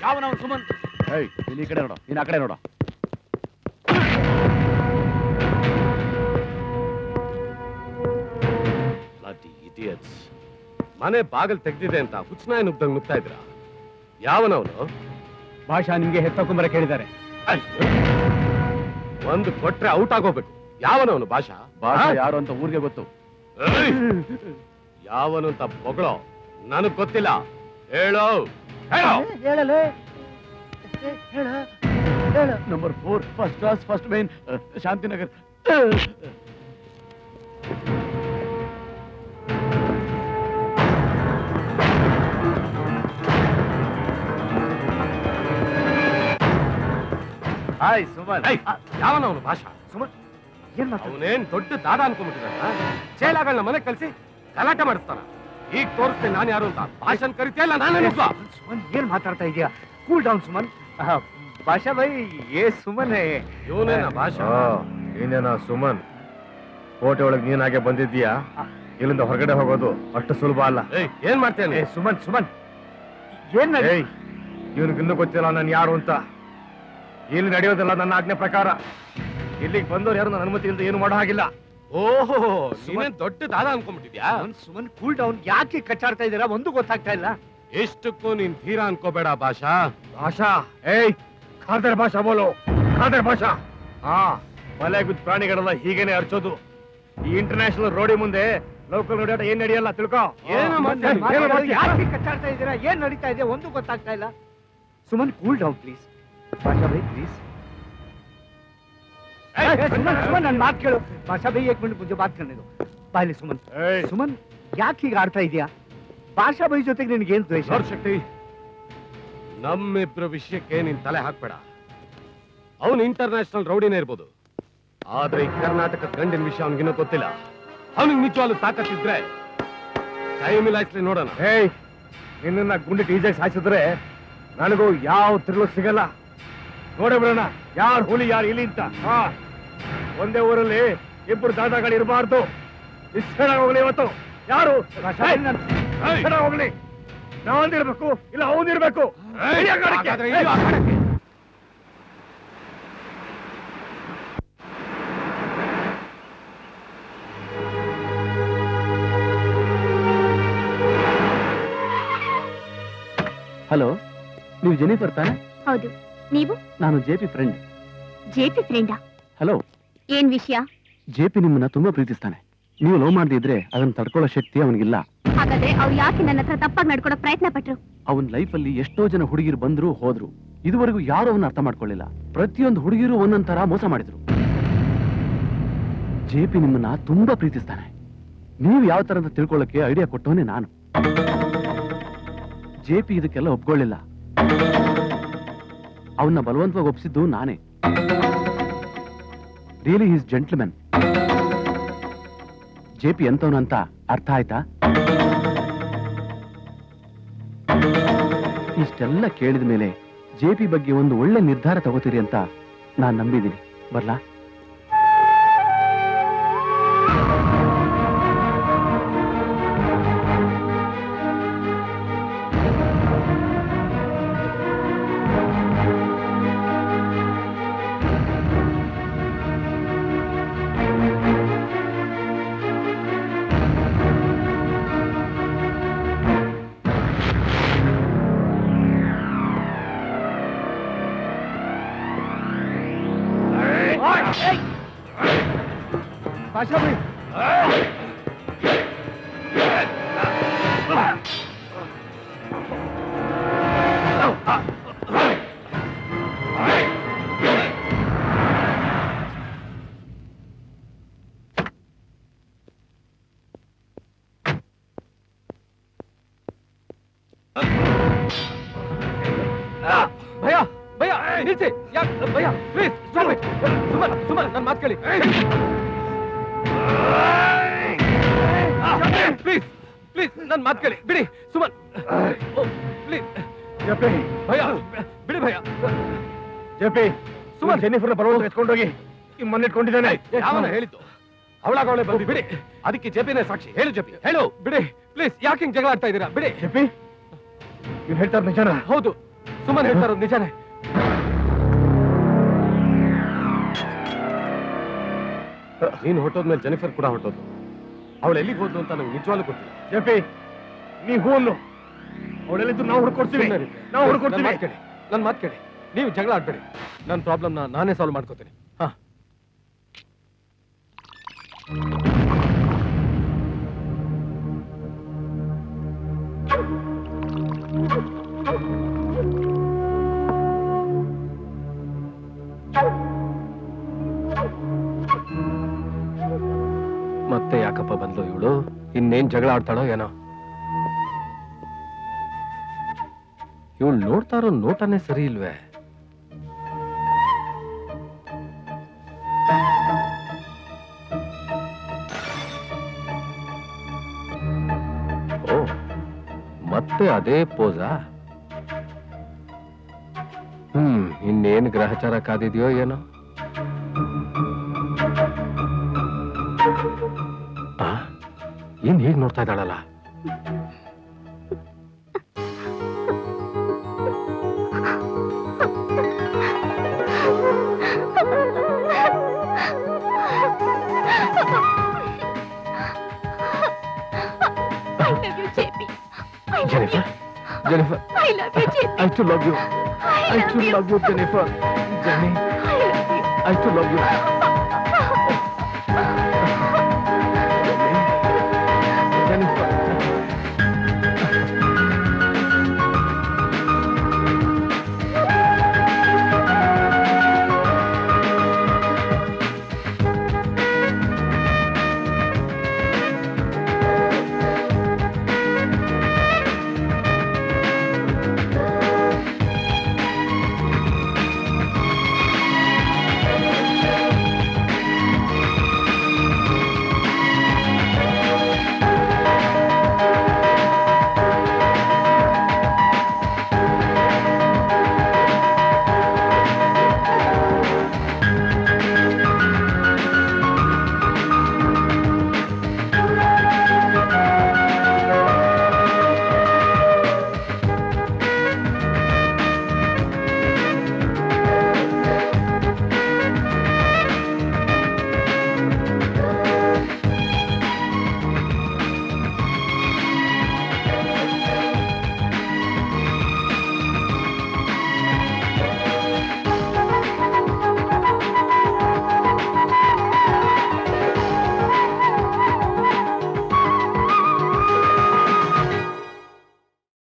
ಯಾವನವನು ಸುಮನ್? ಇಲ್ಲಿ ಈ ಕಡೆ ನೋಡು, ನೀನು ಆ ಕಡೆ ನೋಡು. ಮನೆ ಬಾಗಿಲು ತೆಗ್ದಿದೆ ಅಂತ ಹುಚ್ಚನಾಯ ನುಗ್ದಂಗ್ ನುಗ್ತಾ ಇದ್ರ. ಯಾವನವನು? ಭಾಷಾ ನಿಮ್ಗೆ ಹೆತ್ತಕೊಂಬರ ಕೇಳಿದ್ದಾರೆ. ಒಂದು ಕೊಟ್ರೆ ಔಟ್ ಆಗೋಗ್ಬೇಕು. ಯಾವನವನು ಭಾಷಾ? ಭಾಷಾ ಯಾರು ಅಂತ ಊರಿಗೆ ಗೊತ್ತು. ಯಾವನು ಅಂತ ಬೊಗಳೋ ನನಗ್ ಗೊತ್ತಿಲ್ಲ. ಹೇಳೋ ಹೇಳೋ. Number 4 first class first main Shantinagar. Hi Suman. ಯಾವನವನು ಭಾಷಾ? ಸುಮನ್ ಅವನೇನ್ ದೊಡ್ಡ ದಾದ ಅನ್ಕೊಂಡ್ಬಿಟ್ಟಿದ್ದಾನ. ಚೇಲಾಗಳನ್ನ ಮನೆ ಕಳ್ಸಿ ಗಲಾಟೆ ಮಾಡಿಸ್ತಾನ. ಈಗ ತೋರಿಸ್ತೇನೆ ನಾನು ಯಾರು ಅಂತ. ಭಾಷನ್ ಕರಿತಿಯಲ್ಲ ನಾನೇ. ಸುಮನ್ ಏನ್ ಮಾತಾಡ್ತಾ ಇದೀಯಾ? Cool down Suman. ಭಾಷಾ ಬೈ ಏ ಸುಮನ್. ಇವನೇನ ಭಾಷಾ? ನೀನೇನಾ ಸುಮನ್? ಕೋಟೆ ಒಳಗೆ ನೀನಾಗೆ ಬಂದಿದ್ದೀಯಾ? ಇಲ್ಲಿಂದ ಹೊರಗಡೆ ಹೋಗೋದು ಅಷ್ಟು ಸುಲಭ ಅಲ್ಲ. ಏನ್ ಮಾಡ್ತೇನೆ? ಸುಮನ್ ಸುಮನ್ ಏನ್ ಇವನಿಗಿನ್ನೂ ಗೊತ್ತಿಲ್ಲ ನಾನು ಯಾರು ಅಂತ. ಇಲ್ಲಿ ನಡೆಯೋದಿಲ್ಲ ನನ್ನ ಆಜ್ಞೆ ಪ್ರಕಾರ. ಇಲ್ಲಿಗೆ ಬಂದವ್ರು ಯಾರು ನನ್ನ ಅನುಮತಿ ಇಲ್ಲದೆ ಏನು ಮಾಡೋ ಹಾಗಿಲ್ಲ. ಓಹೋ, ನೀನೇನ್ ದೊಡ್ಡ ದಾದ ಅನ್ಕೊಂಡ್ಬಿಟ್ಟಿದ್ಯಾ? Suman cool down. ಯಾಕೆ ಕಚ್ಚಾಡ್ತಾ ಇದ್ದೀರಾ? ಒಂದು ಗೊತ್ತಾಗ್ತಾ ಇಲ್ಲ. ಎಷ್ಟಕ್ಕೂ ನೀನ್ ತೀರ ಅನ್ಕೋಬೇಡ ಭಾಷಾ. ಭಾಷಾ ಖಾದರ್ ಭಾಷಾ ಬೋಲೋ. ಖಾದರ್ ಭಾಷಾ. ಮಲೆಗುದ್ ಪ್ರಾಣಿಗಳೆಲ್ಲ ಹೀಗೇನೆ ಅರ್ಚೋದು. ಈ ಇಂಟರ್ನ್ಯಾಷನಲ್ ರೋಡಿ ಮುಂದೆ ಲೋಕಲ್ ರೋಡಿ ಏನ್ ನಡೆಯಲ್ಲ ತಿಳ್ಕೋ. ಯಾಕೆ ಕಚ್ಚಾಡ್ತಾ ಇದ್ದೀರಾ? ಏನ್ ನಡೀತಾ ಇದೆ? ಒಂದು ಗೊತ್ತಾಗ್ತಾ ಇಲ್ಲ. Suman cool down please. ಭಾಷಾ ಬೈ ಪ್ಲೀಸ್. ಸುಮನ್ ನನ್ನ ಮಾತು ಕೇಳು. ಭಾಷಾ ಬೈ ಏಕ್ ಮಿನಿಟ್ ಮುಂಚೆ ಬಾತ್ ಕರ್ನೆ ದೋ. ಬಾಯ್ಲಿ ಸುಮನ್. ಸುಮನ್ ಯಾಕೆ ಹೀಗೆ ಆಡ್ತಾ ಇದೀಯಾ? ಭಾಷಾ ಬೈ ಜೊತೆಗೆ ನಿನ್ಗೇನ್ ದ್ವೇಷ? ಶಕ್ತಿ, ನಮ್ಮಿಬ್ರ ವಿಷಯಕ್ಕೆ ನೀನ್ ತಲೆ ಹಾಕ್ಬೇಡ. ಅವನು ಇಂಟರ್ನ್ಯಾಷನಲ್ ರೌಡಿನೇ ಇರ್ಬೋದು, ಆದ್ರೆ ಈ ಕರ್ನಾಟಕ ಗಂಡಿನ ವಿಷಯ ಅವನಿಗಿನ್ನೂ ಗೊತ್ತಿಲ್ಲ. ಅವನಿಗೆ ನಿಜವಾಗ್ಲೂ ತಾಕತ್ತಿದ್ರೆ ಕೈ ಮಿಲಾಯಿಸ್ಲಿ ನೋಡೋಣ. ನಿನ್ನ ಗುಂಡಿ ಟೀಜೆಗೆ ಸಾಯಿಸಿದ್ರೆ ನನಗೂ ಯಾವ ತಿರುಳು ಸಿಗಲ್ಲ. ನೋಡೇ ಬಿಡೋಣ ಯಾರು ಹುಲಿ ಯಾರು ಇಲಿ ಅಂತ. ಒಂದೇ ಊರಲ್ಲಿ ಇಬ್ಬರು ದಾದಾಗಳು ಇರಬಾರ್ದು. ಇಷ್ಟ ಹೋಗ್ಲಿ ಇವತ್ತು. ಯಾರು ಹೋಗ್ಲಿ, ನಾವಂದಿರ್ಬೇಕು ಇಲ್ಲ ಅವನಿರ್ಬೇಕು. ಹಲೋ, ನೀವು ಜೆನಿಫರ್ ತಾನೆ? ಹೌದು, ನೀವು? ನಾನು ಜೆಪಿ ಫ್ರೆಂಡ್. ಜೆಪಿ ಫ್ರೆಂಡಾ? ಹಲೋ. ಏನ್ ವಿಷಯ? ಜೆಪಿ ನಿಮ್ಮನ್ನ ತುಂಬಾ ಪ್ರೀತಿಸ್ತಾನೆ. ನೀವು ಲವ್ ಮಾಡದಿದ್ರೆ ಅದನ್ನ ತಡ್ಕೊಳ್ಳೋ ಶಕ್ತಿ ಅವನಿಗಿಲ್ಲ. ಹಾಗಾದ್ರೆ ಅವ್ರು ಯಾಕೆ ನನ್ನ ಹತ್ರ ತಪ್ಪಾಗಿ ನಡ್ಕೊಡೋ ಪ್ರಯತ್ನ ಪಟ್ರು? ಅವನ್ ಲೈಫಲ್ಲಿ ಎಷ್ಟೋ ಜನ ಹುಡುಗಿರು ಬಂದ್ರು ಹೋದ್ರು, ಇದುವರೆಗೂ ಯಾರು ಅವನ್ನ ಅರ್ಥ ಮಾಡ್ಕೊಳ್ಳಿಲ್ಲ. ಪ್ರತಿಯೊಂದು ಹುಡುಗಿರು ಒಂದೊಂದರ ಮೋಸ ಮಾಡಿದ್ರು. ಜೆಪಿ ನಿಮ್ಮನ್ನ ತುಂಬಾ ಪ್ರೀತಿಸ್ತಾನೆ. ನೀವು ಯಾವ ತರ ಅಂತ ತಿಳ್ಕೊಳ್ಳಕ್ಕೆ ಐಡಿಯಾ ಕೊಟ್ಟವನೇ ನಾನು. ಜೆಪಿ ಇದಕ್ಕೆಲ್ಲ ಒಪ್ಕೊಳ್ಳಿಲ್ಲ. ಅವನ್ನ ಬಲವಂತವಾಗಿ ಒಪ್ಪಿಸಿದ್ದು ನಾನೇ. Really is gentleman. ಜೆಪಿ ಎಂತವನಂತ ಅರ್ಥ ಆಯ್ತಾ? ಇಷ್ಟೆಲ್ಲ ಕೇಳಿದ ಮೇಲೆ ಜೆಪಿ ಬಗ್ಗೆ ಒಂದು ಒಳ್ಳೆ ನಿರ್ಧಾರ ತಗೋತೀರಿ ಅಂತ ನಾನ್ ನಂಬಿದ್ದೀನಿ. ಬರ್ಲಾ? ಭಯ ಭಯ ನಿಲ್ಸಿ. ಯಾಕೆ ಭಯ? Please stop it. Suman Suman ನನ್ನ ಮಾತು ಕೇಳಿ. ಪ್ಲೀಸ್ ಪ್ಲೀಸ್ ನನ್ನ ಮಾತು ಕೇಳಿ. ಬಿಡಿ ಸುಮನ್, ಪ್ಲೀಸ್. ಭಯ ಬಿಡಿ ಭಯ. ಜೆಪಿ, ಸುಮನ್ ಜೆನಿಫರ್ನ ಬಲವಂತ ಎತ್ಕೊಂಡೋಗಿ ಮನೆ ಇಟ್ಕೊಂಡಿದ್ದಾನೆ. ಯಾವನ ಹೇಳಿದ್ದು? ಅವಳಾಗವಳೆ ಬಂದು ಬಿಡಿ. ಅದಕ್ಕೆ ಜೆಪಿನೇ ಸಾಕ್ಷಿ. ಹೇಳು ಜೆಪಿ, ಹೇಳು. ಬಿಡಿ ಪ್ಲೀಸ್. ಯಾಕೆ ಹಿಂಗ್ ಜಗಳ ಆಡ್ತಾ ಇದ್ದೀರಾ? ಬಿಡಿ. ಜೆಪಿ, ಇವ್ನು ಹೇಳ್ತಾರೆ ನಿಜಾನ? ಹೌದು, ಸುಮನ್ ಹೇಳ್ತಾ ಇರೋದು ನಿಜಾನೇ. ನೀನು ಹೊಟ್ಟೋದ್ಮೇಲೆ ಜೆನಿಫರ್ ಕೂಡ ಹೊಟ್ಟೋದು. ಅವಳು ಎಲ್ಲಿಗೆ ಹೋದ್ಲು ಅಂತ ನಂಗೆ ನಿಜವಾಗ್ಲೂ ಗೊತ್ತಿಲ್ಲ. ಜೆಪಿ, ನೀ ಹೂವನ್ನು ಅವಳೆಲ್ಲಿದ್ದು ನಾವು ಹುಡ್ಕೊಡ್ತೀವಿ. ನಾವು ಹುಡ್ಕೊಡ್ತೀವಿ. ನನ್ನ ಮಾತು ಕೇಳಿ. ನೀವು ಜಗಳ ಆಡ್ಬೇಡಿ. ನನ್ನ ಪ್ರಾಬ್ಲಮ್ನ ನಾನೇ ಸಾಲ್ವ್ ಮಾಡ್ಕೋತೀನಿ. ಹಾ, ಮತ್ತೆ ಯಾಕಪ್ಪ ಬಂದ್ಲು ಇವಳು? ಇನ್ನೇನ್ ಜಗಳ ಆಡ್ತಾಳೋ ಏನೋ. ಇವಳು ನೋಡ್ತಾ ಇರೋ ನೋಟನೇ ಸರಿ ಇಲ್ವೇ? ಓ, ಮತ್ತೆ ಅದೇ ಪೋಸಾ? ಇನ್ನೇನ್ ಗ್ರಹಚಾರ ಕಾದಿದ್ಯೋ ಏನೋ. ಏನ್ ಹೀಗ್ ನೋಡ್ತಾ ಇದ್ದಾಳಲ್ಲ? Jennifer, Jennifer, I love you, JP. I too love you. I too love you, Jennifer. Jenny, I too love you.